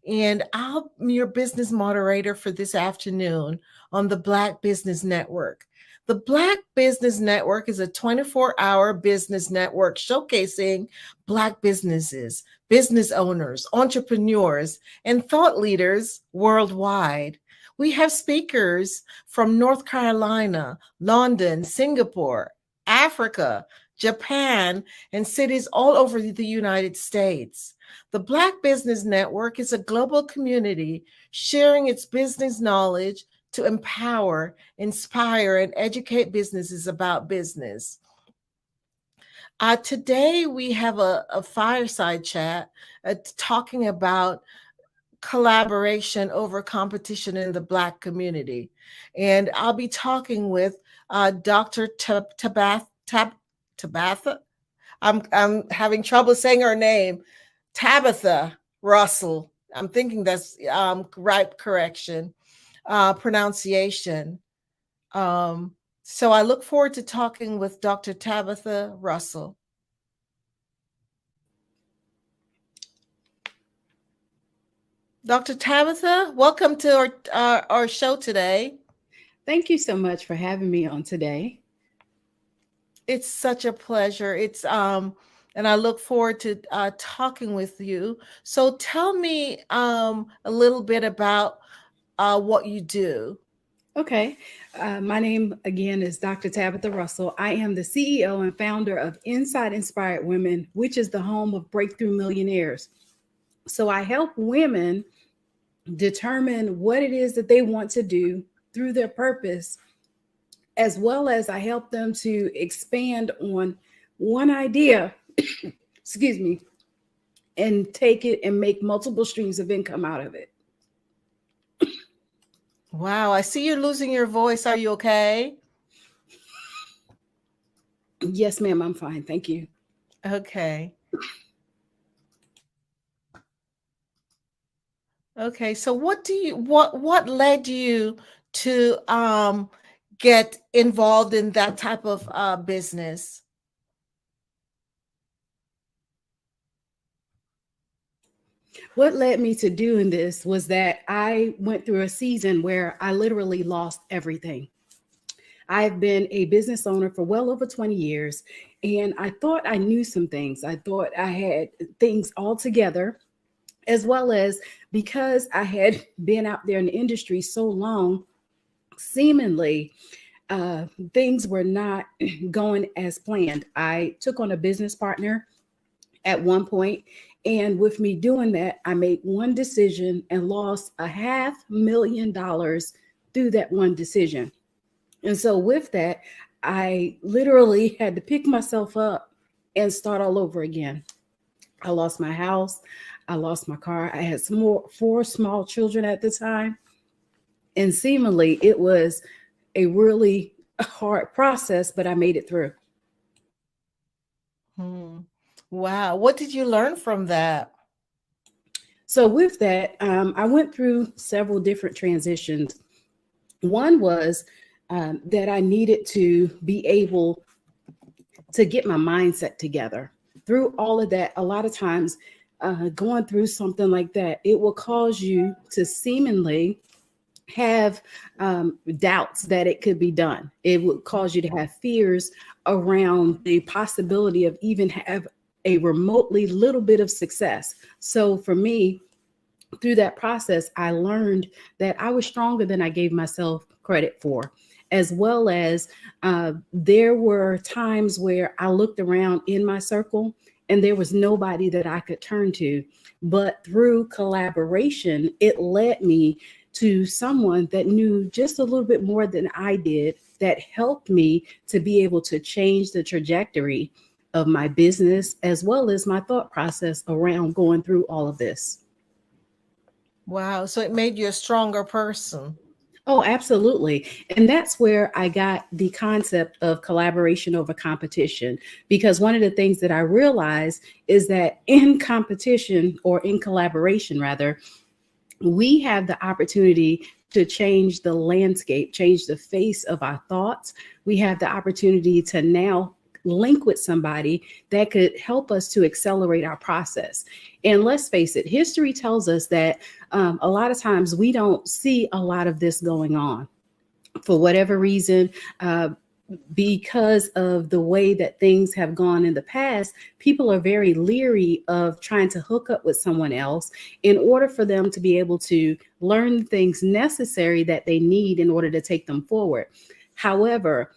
and I'm your business moderator for this afternoon on the Black Business Network. The Black Business Network is a 24-hour business network showcasing Black businesses, business owners, entrepreneurs, and thought leaders worldwide. We have speakers from North Carolina, London, Singapore, Africa, Japan, and cities all over the United States. The Black Business Network is a global community sharing its business knowledge to empower, inspire, and educate businesses about business. Today we have a fireside chat talking about collaboration over competition in the Black community. And I'll be talking with Dr. Tabitha. I'm having trouble saying her name. Tabitha Russell. I'm thinking that's right correction, pronunciation. So I look forward to talking with Dr. Tabitha Russell. Dr. Tabitha, welcome to our show today. Thank you so much for having me on today. It's such a pleasure. It's and I look forward to talking with you. So tell me a little bit about what you do. Okay. My name again is Dr. Tabitha Russell. I am the CEO and founder of Inside Inspired Women, which is the home of Breakthrough Millionaires. So I help women determine what it is that they want to do through their purpose, as well as I help them to expand on one idea, excuse me, and take it and make multiple streams of income out of it. Wow, I see you're losing your voice. Are you okay? Yes, ma'am, I'm fine. Thank you. Okay. Okay, so what led you to get involved in that type of business? What led me to doing this was that I went through a season where I literally lost everything. I've been a business owner for well over 20 years, and I thought I knew some things. I thought I had things all together, as well as because I had been out there in the industry so long, seemingly things were not going as planned. I took on a business partner at one point, and with me doing that, I made one decision and lost $500,000 through that one decision. And so with that, I literally had to pick myself up and start all over again. I lost my house. I lost my car. I had four small children at the time. And seemingly it was a really hard process, but I made it through. Wow. What did you learn from that? So with that, I went through several different transitions. One was that I needed to be able to get my mindset together. Through all of that, a lot of times going through something like that, it will cause you to seemingly have doubts that it could be done. It would cause you to have fears around the possibility of even have a remotely little bit of success. So for me, through that process, I learned that I was stronger than I gave myself credit for, as well as there were times where I looked around in my circle and there was nobody that I could turn to. But through collaboration, it led me to someone that knew just a little bit more than I did, that helped me to be able to change the trajectory of my business, as well as my thought process around going through all of this. Wow. So it made you a stronger person. Oh, absolutely. And that's where I got the concept of collaboration over competition, because one of the things that I realized is that in competition, or in collaboration rather, we have the opportunity to change the landscape, change the face of our thoughts. We have the opportunity to now link with somebody that could help us to accelerate our process. And let's face it, history tells us that a lot of times we don't see a lot of this going on for whatever reason. Because of the way that things have gone in the past, people are very leery of trying to hook up with someone else in order for them to be able to learn things necessary that they need in order to take them forward. However,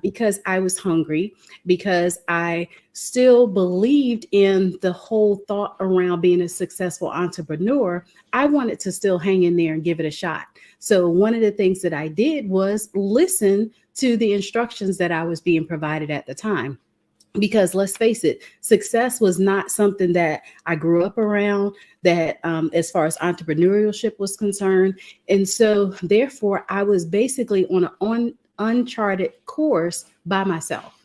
because I was hungry, because I still believed in the whole thought around being a successful entrepreneur, I wanted to still hang in there and give it a shot. So one of the things that I did was listen to the instructions that I was being provided at the time. Because let's face it, success was not something that I grew up around, that as far as entrepreneurship was concerned. And so therefore I was basically on an uncharted course by myself.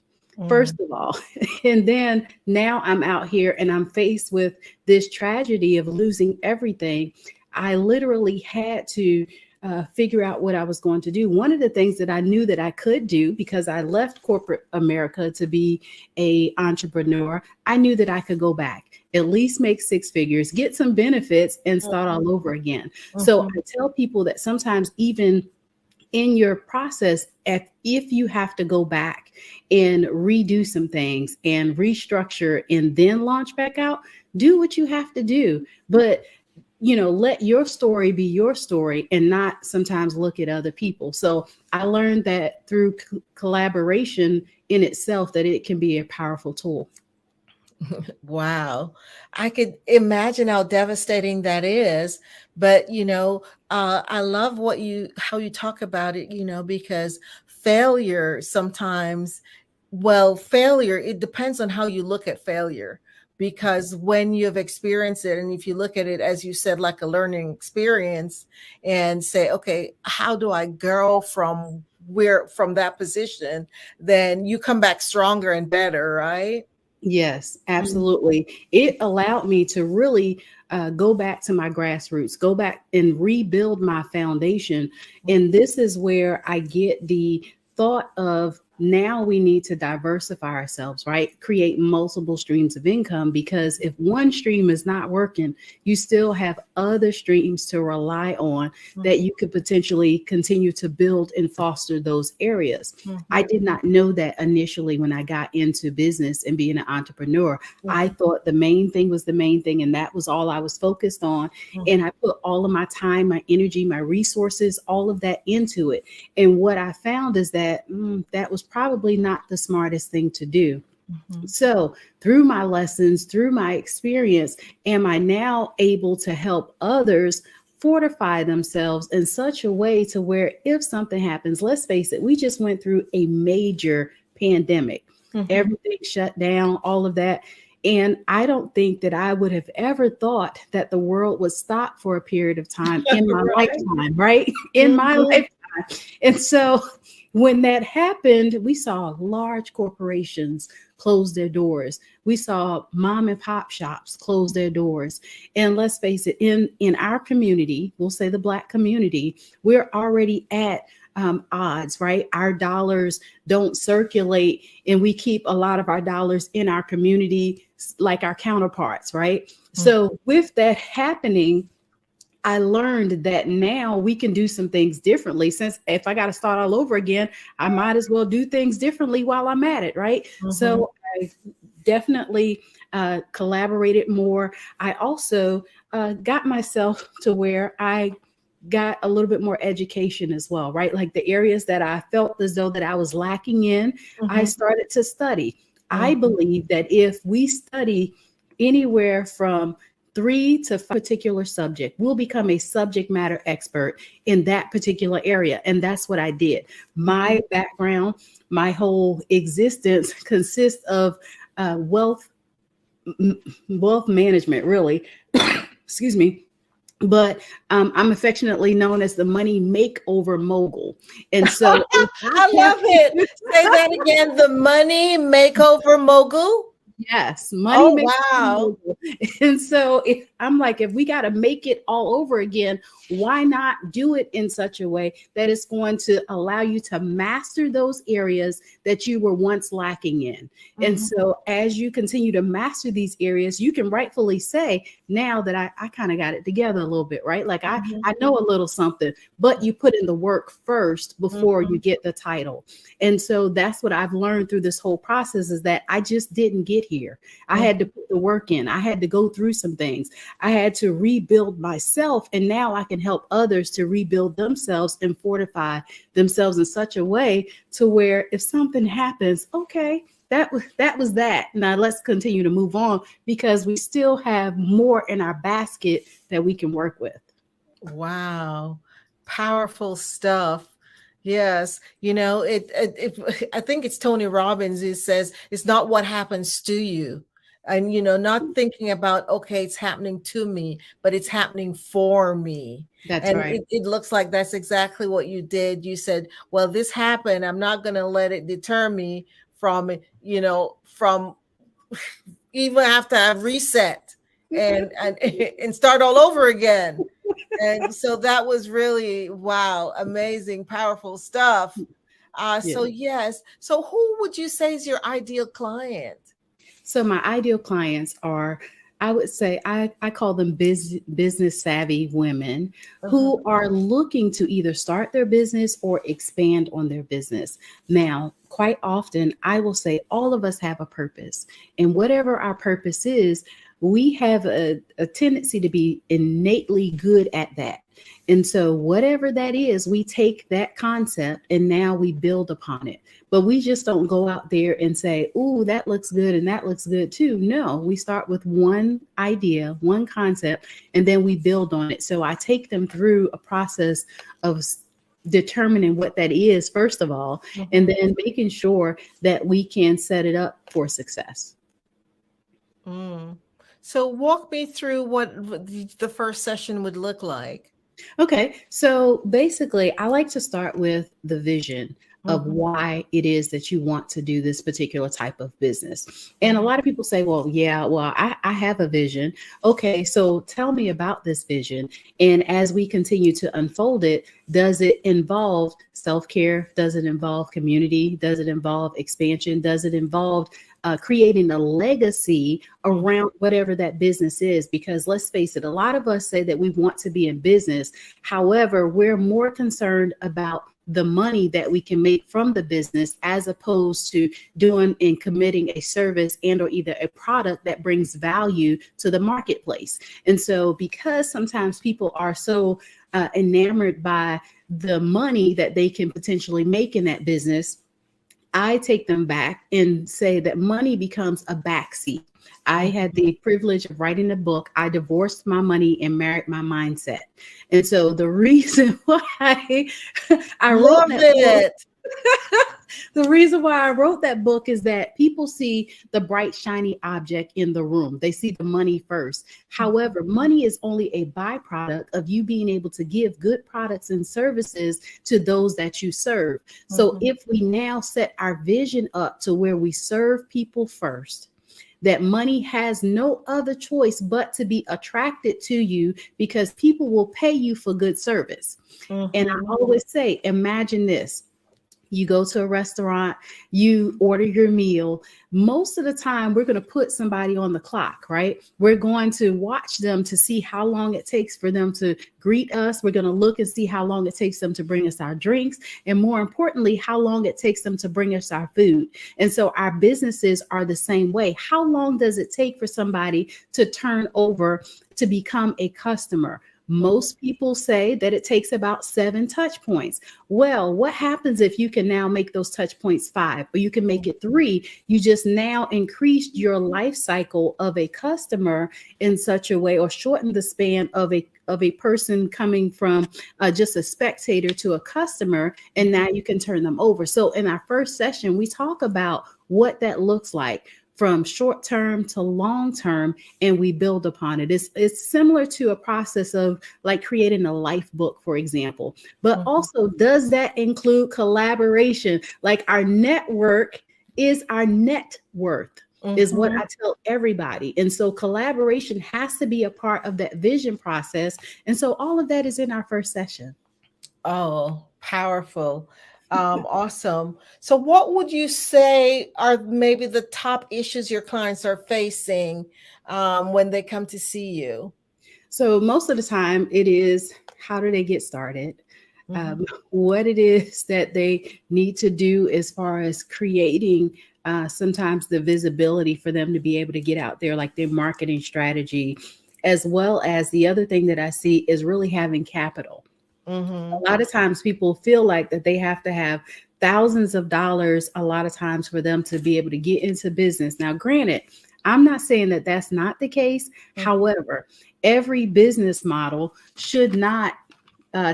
First of all, and then now I'm out here and I'm faced with this tragedy of losing everything. I literally had to figure out what I was going to do. One of the things that I knew that I could do, because I left corporate America to be an entrepreneur, I knew that I could go back, at least make six figures, get some benefits, and start all over again. So I tell people that sometimes even in your process, if you have to go back and redo some things and restructure and then launch back out, do what you have to do. But let your story be your story and not sometimes look at other people. So I learned that through collaboration in itself, that it can be a powerful tool. Wow. I could imagine how devastating that is. But, I love how you talk about it, because failure sometimes, failure, it depends on how you look at failure. Because when you've experienced it, and if you look at it, as you said, like a learning experience, and say, okay, how do I grow from that position? Then you come back stronger and better, right? Yes, absolutely. It allowed me to really go back to my grassroots, go back and rebuild my foundation. And this is where I get the thought of, now we need to diversify ourselves, right? Create multiple streams of income, because if one stream is not working, you still have other streams to rely on that you could potentially continue to build and foster those areas. I did not know that initially when I got into business and being an entrepreneur. I thought the main thing was the main thing, and that was all I was focused on. And I put all of my time, my energy, my resources, all of that into it. And what I found is that that was probably not the smartest thing to do. So through my lessons, through my experience, am I now able to help others fortify themselves in such a way to where if something happens, let's face it, we just went through a major pandemic, everything shut down, all of that. And I don't think that I would have ever thought that the world would stop for a period of time in my lifetime, right? In my lifetime. And so when that happened, we saw large corporations close their doors. We saw mom and pop shops close their doors. And let's face it, in our community, we'll say the Black community, we're already at odds, right? Our dollars don't circulate, and we keep a lot of our dollars in our community like our counterparts, right? So with that happening, I learned that now we can do some things differently. Since if I got to start all over again, I might as well do things differently while I'm at it, right? So I definitely collaborated more. I also got myself to where I got a little bit more education as well, right? Like the areas that I felt as though that I was lacking in, I started to study. I believe that if we study anywhere from 3 to 5 particular subject, we'll become a subject matter expert in that particular area. And that's what I did. My background, my whole existence consists of wealth management, really. Excuse me. But I'm affectionately known as the money makeover mogul. And so I love it. Say that again. The money makeover mogul. Yes, money. Wow. And so I'm like, if we got to make it all over again, why not do it in such a way that it's going to allow you to master those areas that you were once lacking in? And so as you continue to master these areas, you can rightfully say now that I kind of got it together a little bit, right? Like I know a little something, but you put in the work first before you get the title. And so that's what I've learned through this whole process, is that I just didn't get here. I had to put the work in. I had to go through some things. I had to rebuild myself. And now I can help others to rebuild themselves and fortify themselves in such a way to where if something happens, okay, that was that. Now let's continue to move on, because we still have more in our basket that we can work with. Wow. Powerful stuff. Yes, I think it's Tony Robbins who says it's not what happens to you. And, not thinking about, okay, it's happening to me, but it's happening for me. That's And right. it looks like that's exactly what you did. You said, well, this happened. I'm not going to let it deter me from even after I've reset and and start all over again. And so that was really, wow, amazing, powerful stuff. So yes. So who would you say is your ideal client? So my ideal clients are, I would say, I call them business savvy women who are looking to either start their business or expand on their business. Now, quite often, I will say all of us have a purpose, and whatever our purpose is, we have a tendency to be innately good at that. And so whatever that is, we take that concept and now we build upon it. But we just don't go out there and say, "Ooh, that looks good and that looks good too." No, we start with one idea, one concept, and then we build on it. So I take them through a process of determining what that is, first of all, and then making sure that we can set it up for success. So walk me through what the first session would look like. Okay, so basically, I like to start with the vision of why it is that you want to do this particular type of business. And a lot of people say, well, I have a vision. Okay, so tell me about this vision. And as we continue to unfold it, does it involve self-care? Does it involve community? Does it involve expansion? Does it involve creating a legacy around whatever that business is? Because let's face it, a lot of us say that we want to be in business. However, we're more concerned about the money that we can make from the business as opposed to doing and committing a service and or either a product that brings value to the marketplace. And so because sometimes people are so enamored by the money that they can potentially make in that business, I take them back and say that money becomes a backseat. I had the privilege of writing a book. I divorced my money and married my mindset. And so the reason why I wrote that book, the reason why I wrote that book is that people see the bright, shiny object in the room. They see the money first. However, money is only a byproduct of you being able to give good products and services to those that you serve. So if we now set our vision up to where we serve people first, that money has no other choice but to be attracted to you because people will pay you for good service. And I always say, imagine this. You go to a restaurant, you order your meal. Most of the time, we're going to put somebody on the clock, right? We're going to watch them to see how long it takes for them to greet us. We're going to look and see how long it takes them to bring us our drinks. And more importantly, how long it takes them to bring us our food. And so our businesses are the same way. How long does it take for somebody to turn over to become a customer? Most people say that it takes about 7 touch points. Well, what happens if you can now make those touch points 5, or you can make it 3? You just now increased your life cycle of a customer in such a way, or shortened the span of a person coming from just a spectator to a customer, and now you can turn them over. So in our first session, we talk about what that looks like from short term to long term, and we build upon it. It's similar to a process of like creating a life book, for example. But also, does that include collaboration? Like our network is our net worth, is what I tell everybody. And so collaboration has to be a part of that vision process. And so all of that is in our first session. Oh, powerful. Awesome. So what would you say are maybe the top issues your clients are facing when they come to see you? So most of the time it is, how do they get started? What it is that they need to do as far as creating sometimes the visibility for them to be able to get out there, like their marketing strategy, as well as the other thing that I see is really having capital. A lot of times people feel like that they have to have thousands of dollars a lot of times for them to be able to get into business. Now, granted, I'm not saying that that's not the case. However, every business model should not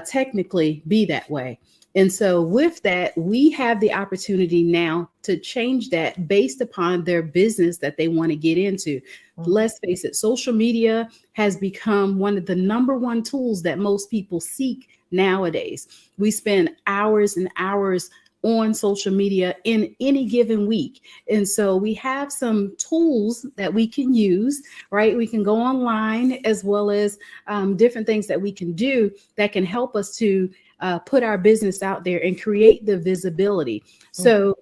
technically be that way. And so with that, we have the opportunity now to change that based upon their business that they want to get into. Let's face it, social media has become one of the number one tools that most people seek nowadays. We spend hours and hours on social media in any given week. And so we have some tools that we can use, right? We can go online, as well as different things that we can do that can help us to put our business out there and create the visibility. So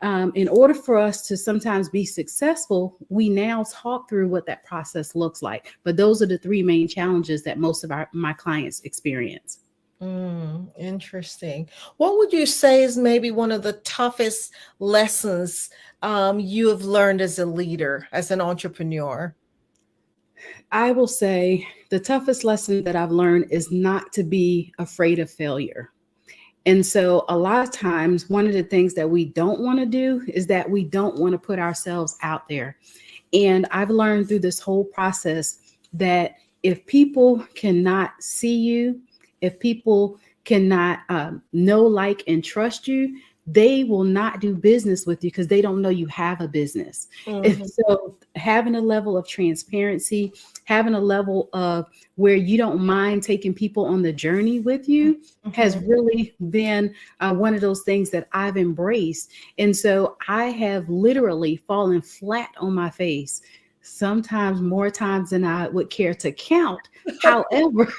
in order for us to sometimes be successful, we now talk through what that process looks like. But those are the three main challenges that most of my clients experience. Interesting. What would you say is maybe one of the toughest lessons you have learned as a leader, as an entrepreneur? I will say the toughest lesson that I've learned is not to be afraid of failure. And so a lot of times, one of the things that we don't want to do is that we don't want to put ourselves out there. And I've learned through this whole process that if people cannot see you, if people cannot know, like, and trust you, they will not do business with you because they don't know you have a business. And so having a level of transparency, having a level of where you don't mind taking people on the journey with you has really been one of those things that I've embraced. And so I have literally fallen flat on my face, sometimes more times than I would care to count. However,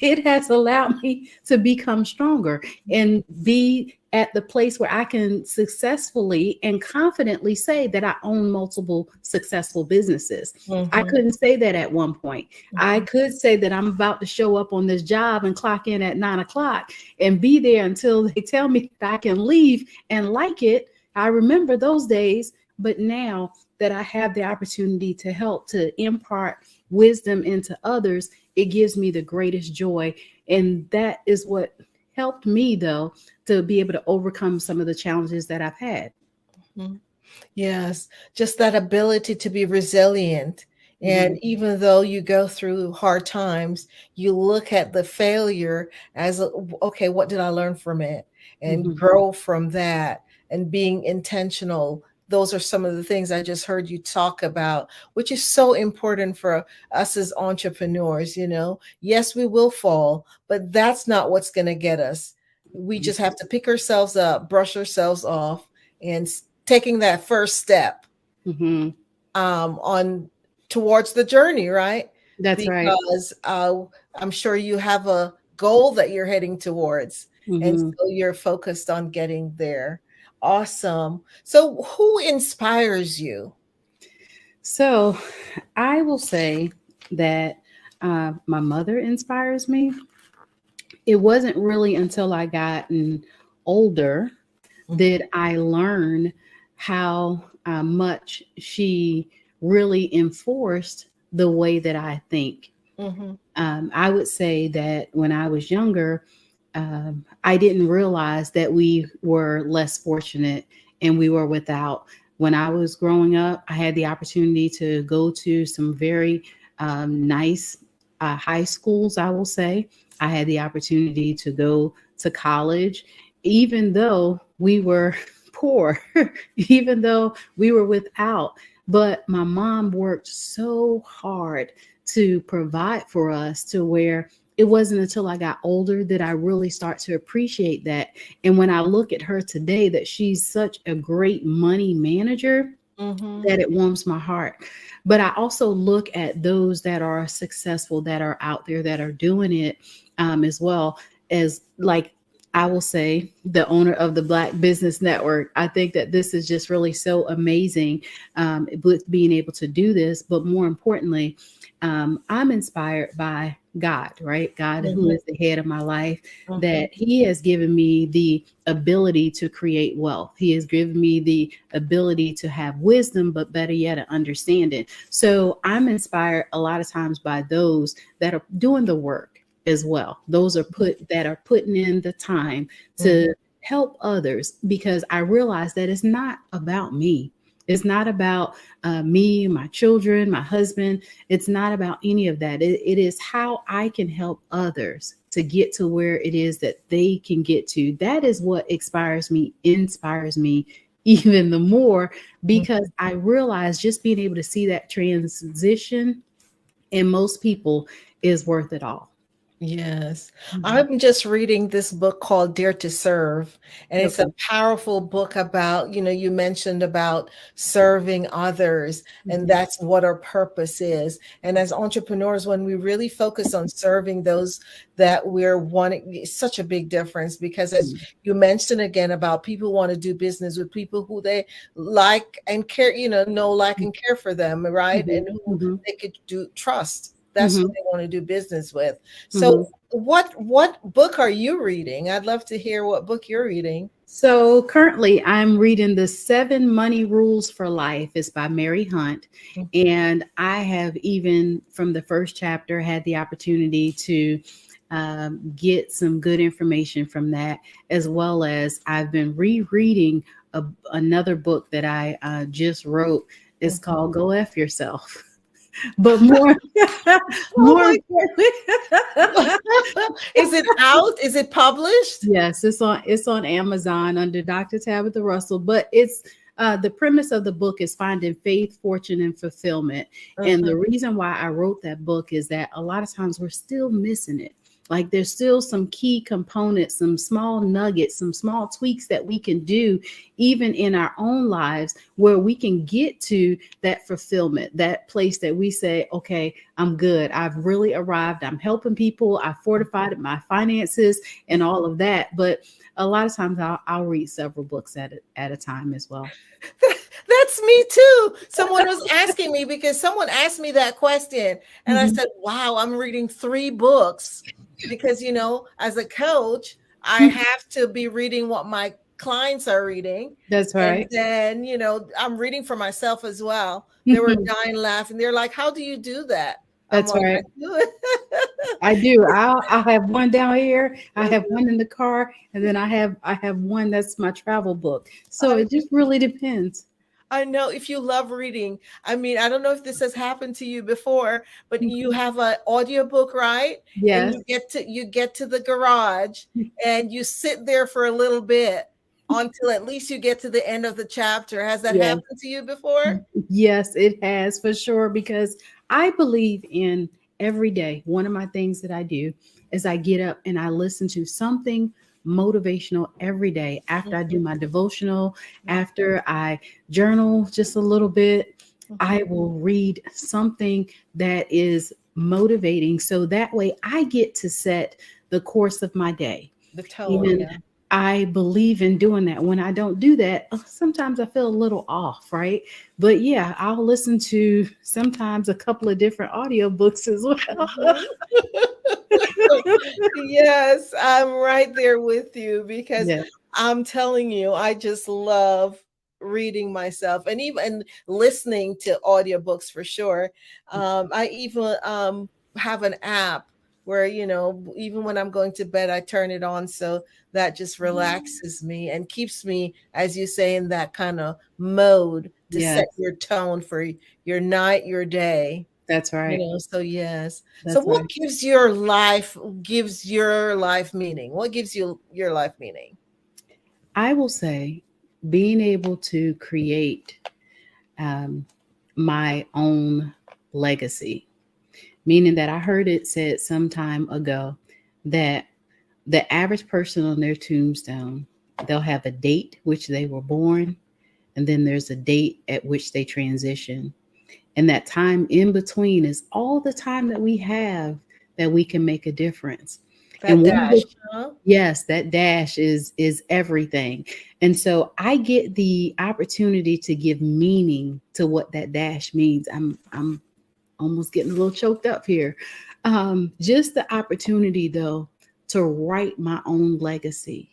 it has allowed me to become stronger and be at the place where I can successfully and confidently say that I own multiple successful businesses. I couldn't say that at one point. I could say that I'm about to show up on this job and clock in at 9 o'clock and be there until they tell me that I can leave and like it. I remember those days, but now that I have the opportunity to help to impart wisdom into others, it gives me the greatest joy. And that is what helped me, though, to be able to overcome some of the challenges that I've had. Yes, just that ability to be resilient. And even though you go through hard times, you look at the failure as, okay, what did I learn from it? And grow from that, and being intentional. Those are some of the things I just heard you talk about, which is so important for us as entrepreneurs. You know, yes, we will fall, but that's not what's going to get us. We just have to pick ourselves up, brush ourselves off, and taking that first step on towards the journey, right? That's right. Because I'm sure you have a goal that you're heading towards, and so you're focused on getting there. Awesome. So who inspires you? So I will say that my mother inspires me. It wasn't really until I gotten older that I learned how much she really enforced the way that I think. I would say that when I was younger, I didn't realize that we were less fortunate and we were without. When I was growing up, I had the opportunity to go to some very nice high schools, I will say. I had the opportunity to go to college, even though we were poor, even though we were without. But my mom worked so hard to provide for us, to where it wasn't until I got older that I really start to appreciate that. And when I look at her today, that she's such a great money manager, that it warms my heart. But I also look at those that are successful, that are out there, that are doing it as well, as, like, I will say, the owner of the Black Business Network. I think that this is just really so amazing with being able to do this. But more importantly, I'm inspired by God, right? God, who is the head of my life, that he has given me the ability to create wealth. He has given me the ability to have wisdom, but better yet, an understanding. So I'm inspired a lot of times by those that are doing the work as well. Those are putting in the time to help others, because I realize that it's not about me. It's not about me, my children, my husband. It's not about any of that. It is how I can help others to get to where it is that they can get to. That is what inspires me even the more, because I realize just being able to see that transition in most people is worth it all. Yes. I'm just reading this book called Dare to Serve, and it's a powerful book about, you mentioned about serving others, and that's what our purpose is. And as entrepreneurs, when we really focus on serving those that we're wanting, it's such a big difference, because as you mentioned again about people want to do business with people who they like and care, like and care for them, right? And who they could trust. That's who they want to do business with. So what book are you reading? I'd love to hear what book you're reading. So currently I'm reading The 7 Money Rules for Life. It's by Mary Hunt. And I have, even from the first chapter, had the opportunity to get some good information from that, as well as I've been rereading another book that I just wrote. It's called Go F Yourself. But more, Is it out? Is it published? Yes, it's on Amazon under Dr. Tabitha Russell. But it's the premise of the book is finding faith, fortune, and fulfillment. And the reason why I wrote that book is that a lot of times we're still missing it. Like there's still some key components, some small nuggets, some small tweaks that we can do even in our own lives where we can get to that fulfillment, that place that we say, okay, I'm good. I've really arrived. I'm helping people. I fortified my finances and all of that. But a lot of times I'll read several books at a time as well. That's me too. Someone was asking me, because someone asked me that question, and I said, wow, I'm reading 3 books, because, as a coach, I have to be reading what my clients are reading. That's right. And then, I'm reading for myself as well. They were dying laughing. They're like, how do you do that? That's right. I do. I'll have one down here. I have one in the car, and then I have one that's my travel book. So it just really depends. I know, if you love reading. I mean, I don't know if this has happened to you before, but you have an audiobook, right? Yes. And you get to the garage and you sit there for a little bit until at least you get to the end of the chapter. Has that happened to you before? Yes, it has, for sure, because I believe in every day. One of my things that I do is I get up and I listen to something motivational every day after I do my devotional, after I journal just a little bit. I will read something that is motivating, so that way I get to set the course of my day. The tone. I believe in doing that. When I don't do that, sometimes I feel a little off, right? But yeah, I'll listen to sometimes a couple of different audiobooks as well. Yes, I'm right there with you, because I'm telling you, I just love reading myself, and even listening to audiobooks for sure. I even have an app where, even when I'm going to bed, I turn it on. So that just relaxes me and keeps me, as you say, in that kind of mode to set your tone for your night, your day. That's right. So yes. That's so what right. gives your life meaning? What gives you your life meaning? I will say being able to create my own legacy, meaning that I heard it said some time ago that the average person on their tombstone, they'll have a date which they were born, and then there's a date at which they transition. And that time in between is all the time that we have that we can make a difference. Yes, that dash is everything. And so I get the opportunity to give meaning to what that dash means. I'm almost getting a little choked up here. Just the opportunity, though, to write my own legacy.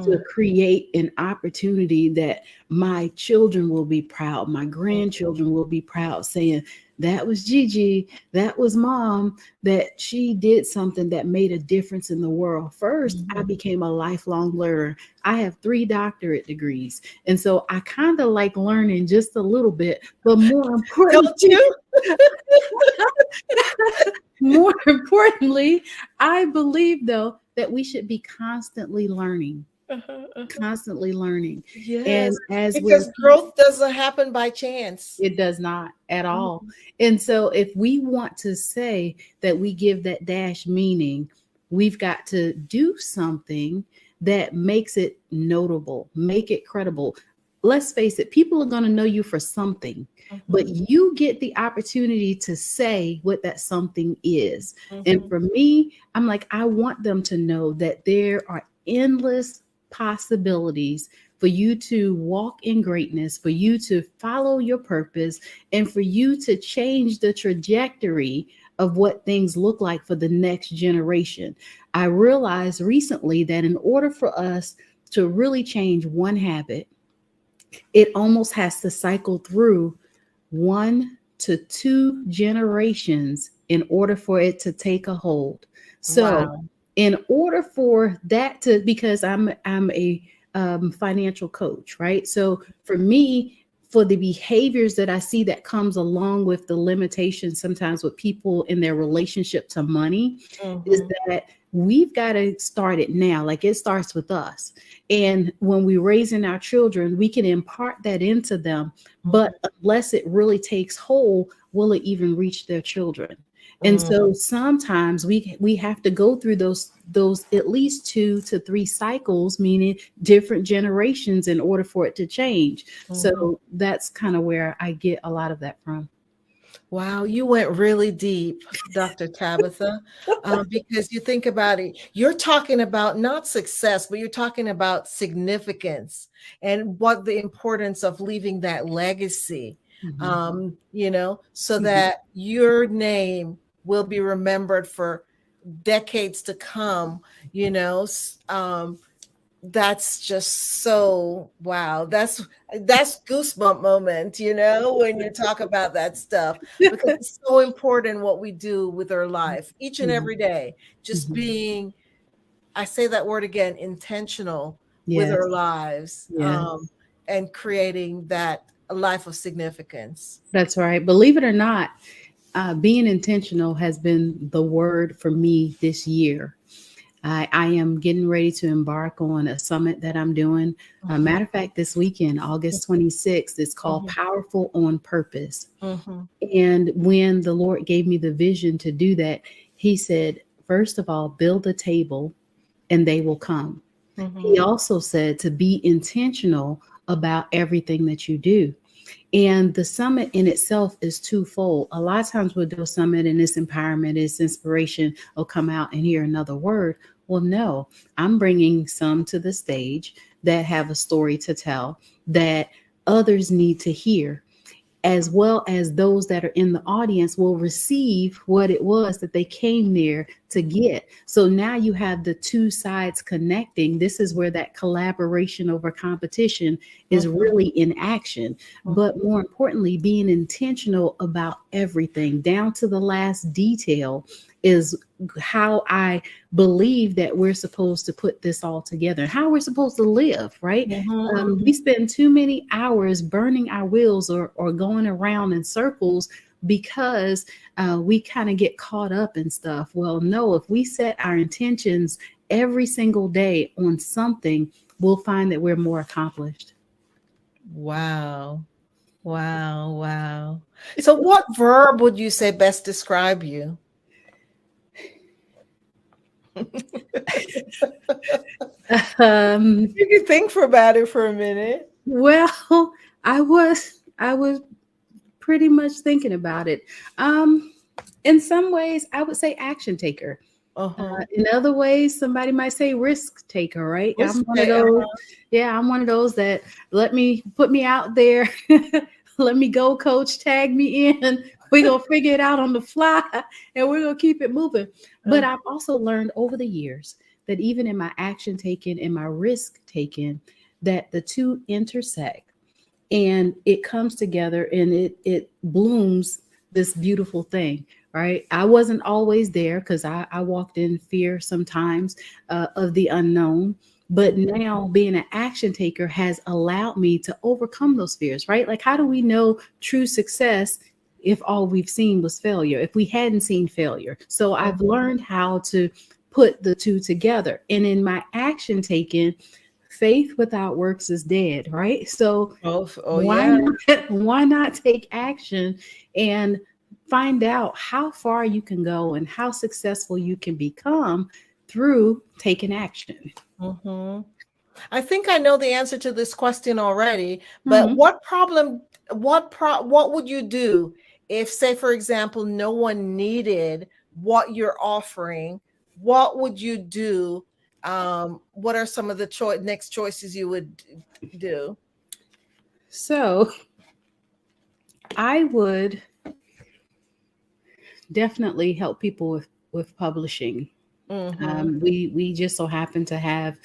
To create an opportunity that my children will be proud, my grandchildren will be proud, saying that was Gigi, that was mom, that she did something that made a difference in the world. First, I became a lifelong learner. I have 3 doctorate degrees. And so I kind of like learning just a little bit, but more importantly, Don't you? more importantly, I believe though that we should be constantly learning. Constantly learning. Yes, And as because growth doesn't happen by chance. it does not at all. And so if we want to say that we give that dash meaning, we've got to do something that makes it notable, make it credible. Let's face it, people are going to know you for something, but you get the opportunity to say what that something is. And for me, I'm like, I want them to know that there are endless possibilities for you to walk in greatness, for you to follow your purpose, and for you to change the trajectory of what things look like for the next generation. I realized recently that in order for us to really change one habit, it almost has to cycle through 1 to 2 generations in order for it to take a hold. So in order for that to, because I'm a financial coach, right? So for me, for the behaviors that I see that comes along with the limitations sometimes with people in their relationship to money, is that we've got to start it now. Like it starts with us. And when we're raising our children, we can impart that into them. But unless it really takes hold, will it even reach their children? And so sometimes we have to go through those at least 2 to 3 cycles, meaning different generations, in order for it to change. So that's kind of where I get a lot of that from. Wow, you went really deep, Dr. Tabitha, because you think about it, you're talking about not success, but you're talking about significance and what the importance of leaving that legacy, so that your name will be remembered for decades to come, that's just so wow. That's goosebump moment, when you talk about that stuff, because it's so important what we do with our life each and every day. Just being, I say that word again, intentional with our lives, and creating that life of significance. That's right. Believe it or not, being intentional has been the word for me this year. I am getting ready to embark on a summit that I'm doing. Matter of fact, this weekend, August 26th, it's called Powerful on Purpose. And when the Lord gave me the vision to do that, he said, first of all, build a table and they will come. He also said to be intentional about everything that you do. And the summit in itself is twofold. A lot of times we'll do a summit and it's empowerment, it's inspiration, will come out and hear another word. Well, no, I'm bringing some to the stage that have a story to tell that others need to hear, as well as those that are in the audience will receive what it was that they came there to get. So now you have the two sides connecting. This is where that collaboration over competition is really in action. But more importantly, being intentional about everything down to the last detail is how I believe that we're supposed to put this all together, how we're supposed to live, right? We spend too many hours burning our wheels or going around in circles because we kind of get caught up in stuff. Well, no, if we set our intentions every single day on something, we'll find that we're more accomplished. Wow. Wow. Wow. So what verb would you say best describe you? You can think about it for a minute. Well, I was pretty much thinking about it. In some ways, I would say action taker. In other ways, somebody might say risk taker, right? I'm one of those. Yeah, I'm one of those that put me out there. Let me go, coach, tag me in. We're going to figure it out on the fly and we're going to keep it moving. But I've also learned over the years that even in my action taking and my risk taking, that the two intersect and it comes together and it blooms this beautiful thing, right? I wasn't always there because I walked in fear sometimes of the unknown. But now being an action taker has allowed me to overcome those fears, right? Like, how do we know true success if all we've seen was failure, if we hadn't seen failure? So I've learned how to put the two together. And in my action taking, faith without works is dead, right? So why not take action and find out how far you can go and how successful you can become through taking action? I think I know the answer to this question already, but what would you do if, say, for example, no one needed what you're offering? What would you do? What are some of the next choices you would do? So I would definitely help people with publishing. We just so happen to have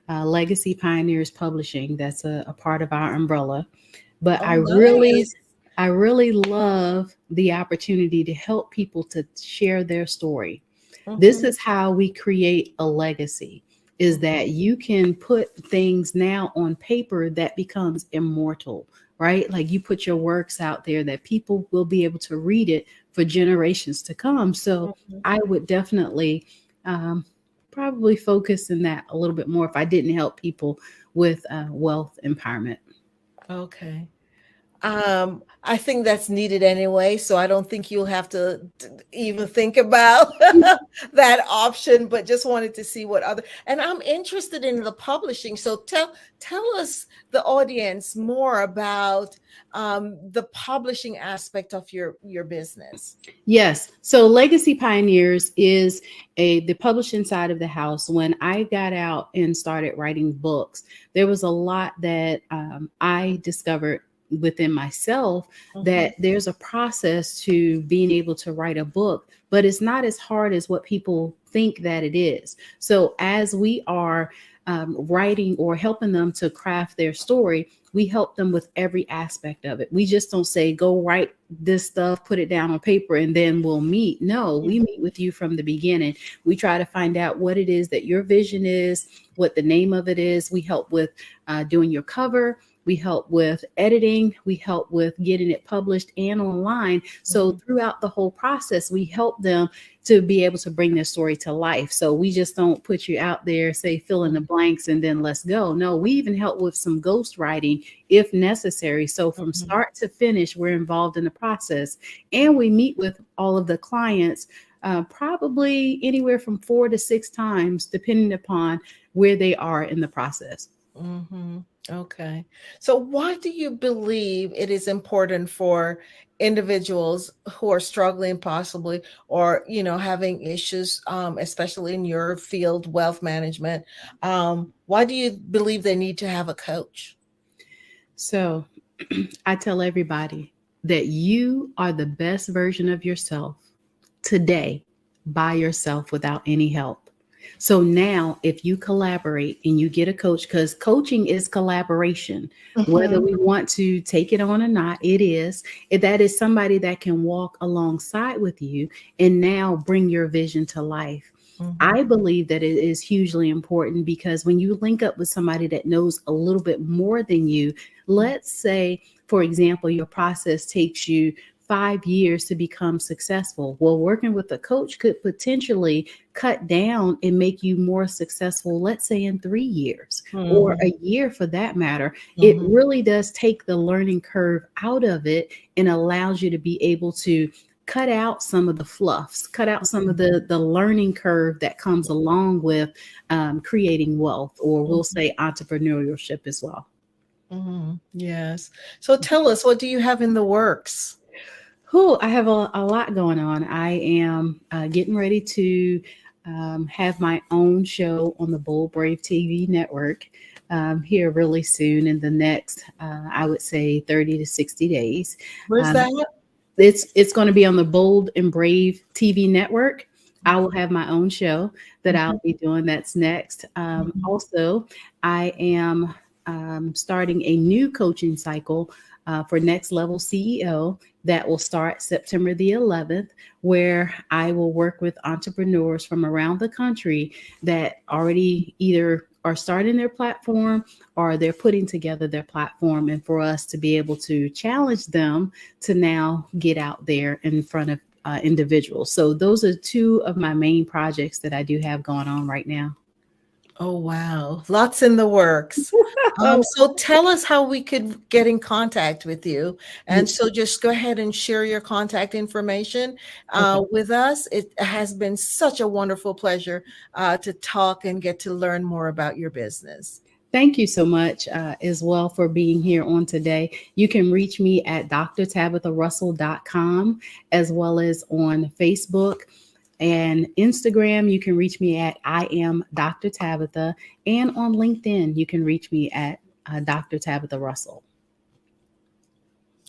Legacy Pioneers Publishing. That's a part of our umbrella. But I really love the opportunity to help people to share their story. This is how we create a legacy, is that you can put things now on paper that becomes immortal, right? Like, you put your works out there that people will be able to read it for generations to come. So I would definitely probably focus in that a little bit more if I didn't help people with wealth empowerment. Okay. I think that's needed anyway, so I don't think you'll have to even think about that option, but just wanted to see what other, and I'm interested in the publishing. So tell us, the audience, more about the publishing aspect of your business. Yes. So Legacy Pioneers is the publishing side of the house. When I got out and started writing books, there was a lot that I discovered within myself, that there's a process to being able to write a book, but it's not as hard as what people think that it is. So as we are writing or helping them to craft their story, we help them with every aspect of it. We just don't say, go write this stuff, put it down on paper, and then we'll meet. No, we meet with you from the beginning. We try to find out what it is that your vision is, what the name of it is. We help with doing your cover. We help with editing. We help with getting it published and online. So throughout the whole process, we help them to be able to bring their story to life. So we just don't put you out there, say, fill in the blanks and then let's go. No, we even help with some ghostwriting if necessary. So from start to finish, we're involved in the process. And we meet with all of the clients probably anywhere from 4 to 6 times, depending upon where they are in the process. Okay. So why do you believe it is important for individuals who are struggling possibly, or, having issues, especially in your field, wealth management? Why do you believe they need to have a coach? So I tell everybody that you are the best version of yourself today by yourself without any help. So now if you collaborate and you get a coach, because coaching is collaboration, whether we want to take it on or not, it is. That is somebody that can walk alongside with you and now bring your vision to life. I believe that it is hugely important, because when you link up with somebody that knows a little bit more than you, let's say, for example, your process takes you 5 years to become successful. Well, working with a coach could potentially cut down and make you more successful, let's say in 3 years or a year for that matter. It really does take the learning curve out of it and allows you to be able to cut out some of the fluffs, cut out some of the learning curve that comes along with creating wealth, or we'll say entrepreneurship as well. Yes. So tell us, what do you have in the works? I have a lot going on. I am getting ready to have my own show on the Bold Brave TV network here really soon, in the next, I would say 30 to 60 days. Where's that? It's going to be on the Bold and Brave TV network. I will have my own show that I'll be doing. That's next. Also, I am starting a new coaching cycle for Next Level CEO that will start September the 11th, where I will work with entrepreneurs from around the country that already either are starting their platform or they're putting together their platform, and for us to be able to challenge them to now get out there in front of individuals. So those are two of my main projects that I do have going on right now. Oh, wow. Lots in the works. So tell us how we could get in contact with you. And so just go ahead and share your contact information with us. It has been such a wonderful pleasure to talk and get to learn more about your business. Thank you so much as well for being here on today. You can reach me at drtabitharussell.com, as well as on Facebook and Instagram. You can reach me at I am Dr. Tabitha, and on LinkedIn, you can reach me at Dr. Tabitha Russell.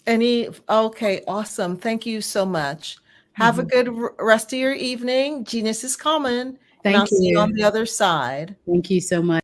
Okay, awesome. Thank you so much. Have a good rest of your evening. Genius is coming. Thank I'll you. see you on the other side. Thank you so much.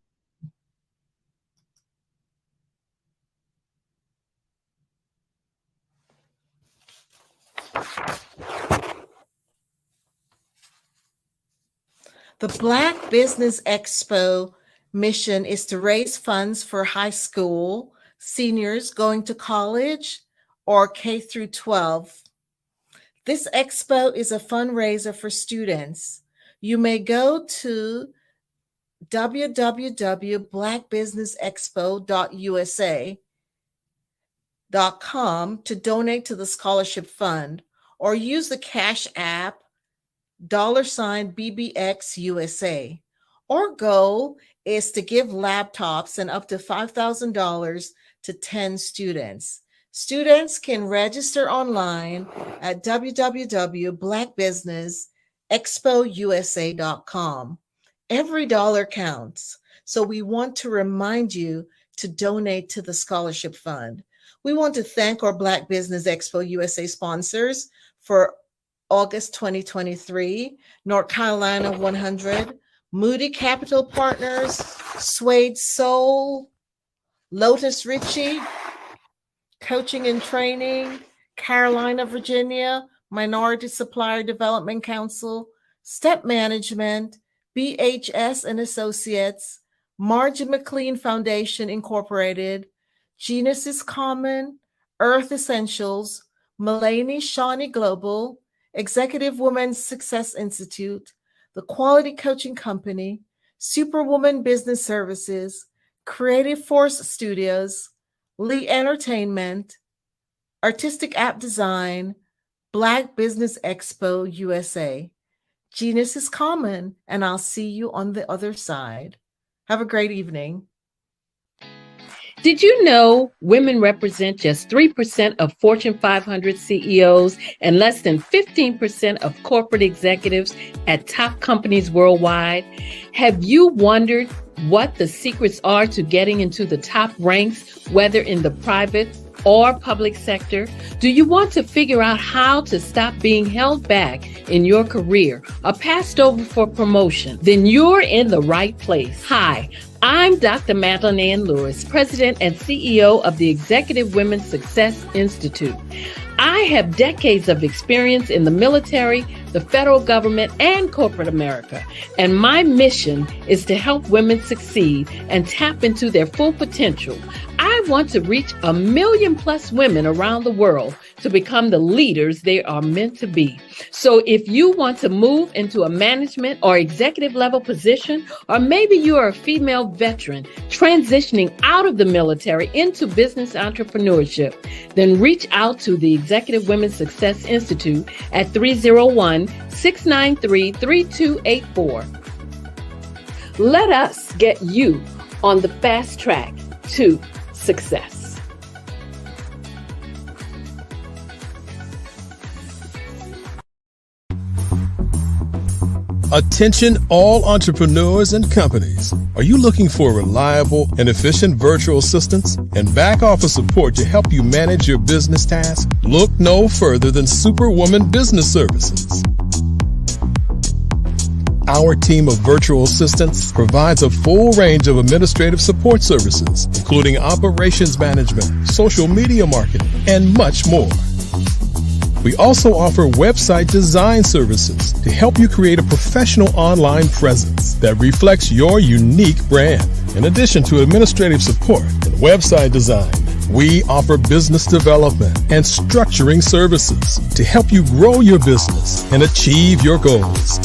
The Black Business Expo mission is to raise funds for high school seniors going to college or K through 12. This expo is a fundraiser for students. You may go to www.blackbusinessexpo.usa.com to donate to the scholarship fund, or use the Cash App $BBXUSA. Our goal is to give laptops and up to $5,000 to 10 students. Students can register online at www.blackbusinessexpousa.com. Every dollar counts, so we want to remind you to donate to the scholarship fund. We want to thank our Black Business Expo USA sponsors for August 2023, North Carolina 100, Moody Capital Partners, Suede Soul, Lotus Ritchie, Coaching and Training, Carolina, Virginia, Minority Supplier Development Council, Step Management, BHS and Associates, Margie McLean Foundation Incorporated, Genius is Common, Earth Essentials, Mulaney Shawnee Global, Executive Women's Success Institute, the Quality Coaching Company, Superwoman Business Services, Creative Force Studios, Lee Entertainment, Artistic App Design, Black Business Expo USA. Genius is common, and I'll see you on the other side. Have a great evening. Did you know women represent just 3% of Fortune 500 CEOs and less than 15% of corporate executives at top companies worldwide? Have you wondered what the secrets are to getting into the top ranks, whether in the private or public sector? Do you want to figure out how to stop being held back in your career or passed over for promotion? Then you're in the right place. Hi, I'm Dr. Madeline Ann Lewis, President and CEO of the Executive Women's Success Institute. I have decades of experience in the military, the federal government, and corporate America, and my mission is to help women succeed and tap into their full potential. I want to reach 1 million plus women around the world to become the leaders they are meant to be. So if you want to move into a management or executive level position, or maybe you are a female veteran transitioning out of the military into business entrepreneurship, then reach out to the Executive Women's Success Institute at 301-693-3284. Let us get you on the fast track to success. Attention all entrepreneurs and companies. Are you looking for reliable and efficient virtual assistants and back office support to help you manage your business tasks? Look no further than Superwoman Business Services. Our team of virtual assistants provides a full range of administrative support services, including operations management, social media marketing, and much more. We also offer website design services to help you create a professional online presence that reflects your unique brand. In addition to administrative support and website design, we offer business development and structuring services to help you grow your business and achieve your goals.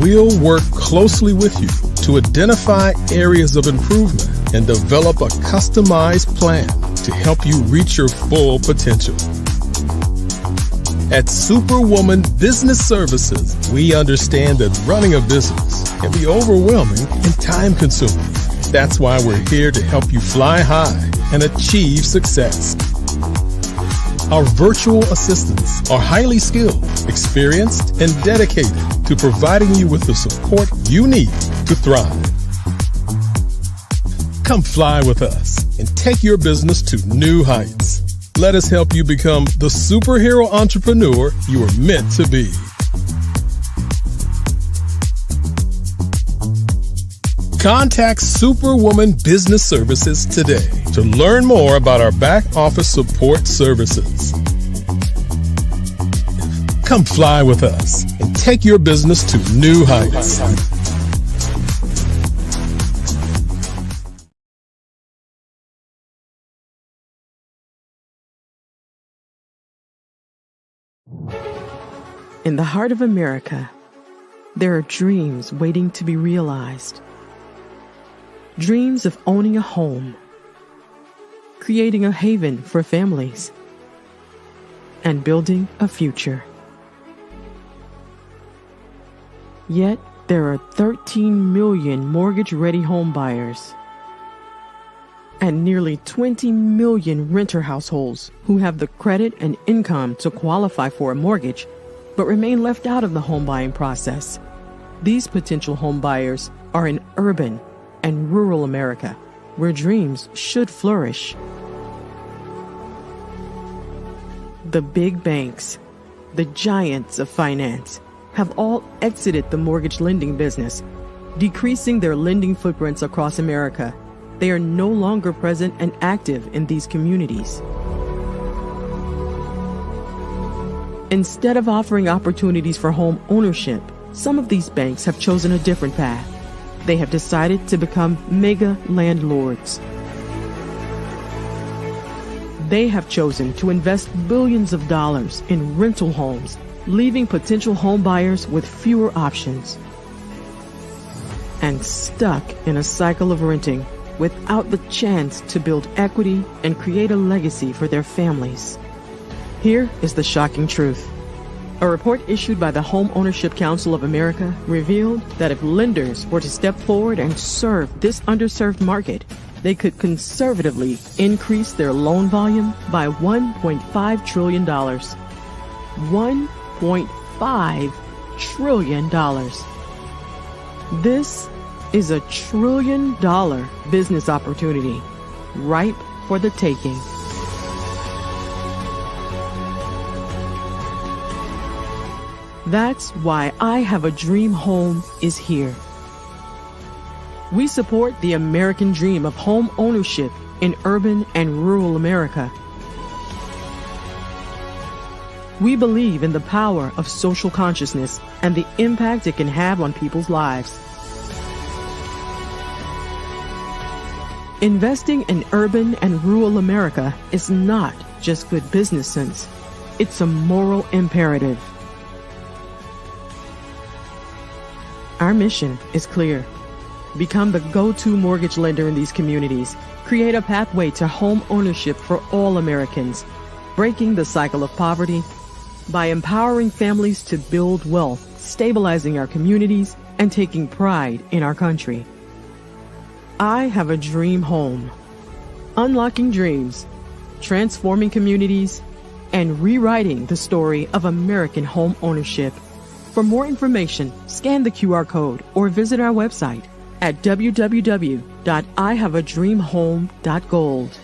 We'll work closely with you to identify areas of improvement and develop a customized plan to help you reach your full potential. At Superwoman Business Services, we understand that running a business can be overwhelming and time-consuming. That's why we're here to help you fly high and achieve success. Our virtual assistants are highly skilled, experienced, and dedicated to providing you with the support you need to thrive. Come fly with us and take your business to new heights. Let us help you become the superhero entrepreneur you are meant to be. Contact Superwoman Business Services today to learn more about our back office support services. Come fly with us and take your business to new heights. In the heart of America, there are dreams waiting to be realized. Dreams of owning a home, creating a haven for families, and building a future. Yet, there are 13 million mortgage-ready home buyers and nearly 20 million renter households who have the credit and income to qualify for a mortgage but remain left out of the home buying process. These potential home buyers are in urban and rural America, where dreams should flourish. The big banks, the giants of finance, have all exited the mortgage lending business, decreasing their lending footprints across America. They are no longer present and active in these communities. Instead of offering opportunities for home ownership, some of these banks have chosen a different path. They have decided to become mega landlords. They have chosen to invest billions of dollars in rental homes, leaving potential home buyers with fewer options and stuck in a cycle of renting without the chance to build equity and create a legacy for their families. Here is the shocking truth. A report issued by the Home Ownership Council of America revealed that if lenders were to step forward and serve this underserved market, they could conservatively increase their loan volume by $1.5 trillion. $1.5 trillion. This is a $1 trillion business opportunity, ripe for the taking. That's why I Have a Dream Home is here. We support the American dream of home ownership in urban and rural America. We believe in the power of social consciousness and the impact it can have on people's lives. Investing in urban and rural America is not just good business sense. It's a moral imperative. Our mission is clear. Become the go-to mortgage lender in these communities. Create a pathway to home ownership for all Americans, breaking the cycle of poverty by empowering families to build wealth, stabilizing our communities, and taking pride in our country. I Have a Dream Home. Unlocking dreams, transforming communities, and rewriting the story of American home ownership. For more information, scan the QR code or visit our website at www.ihaveadreamhome.gold.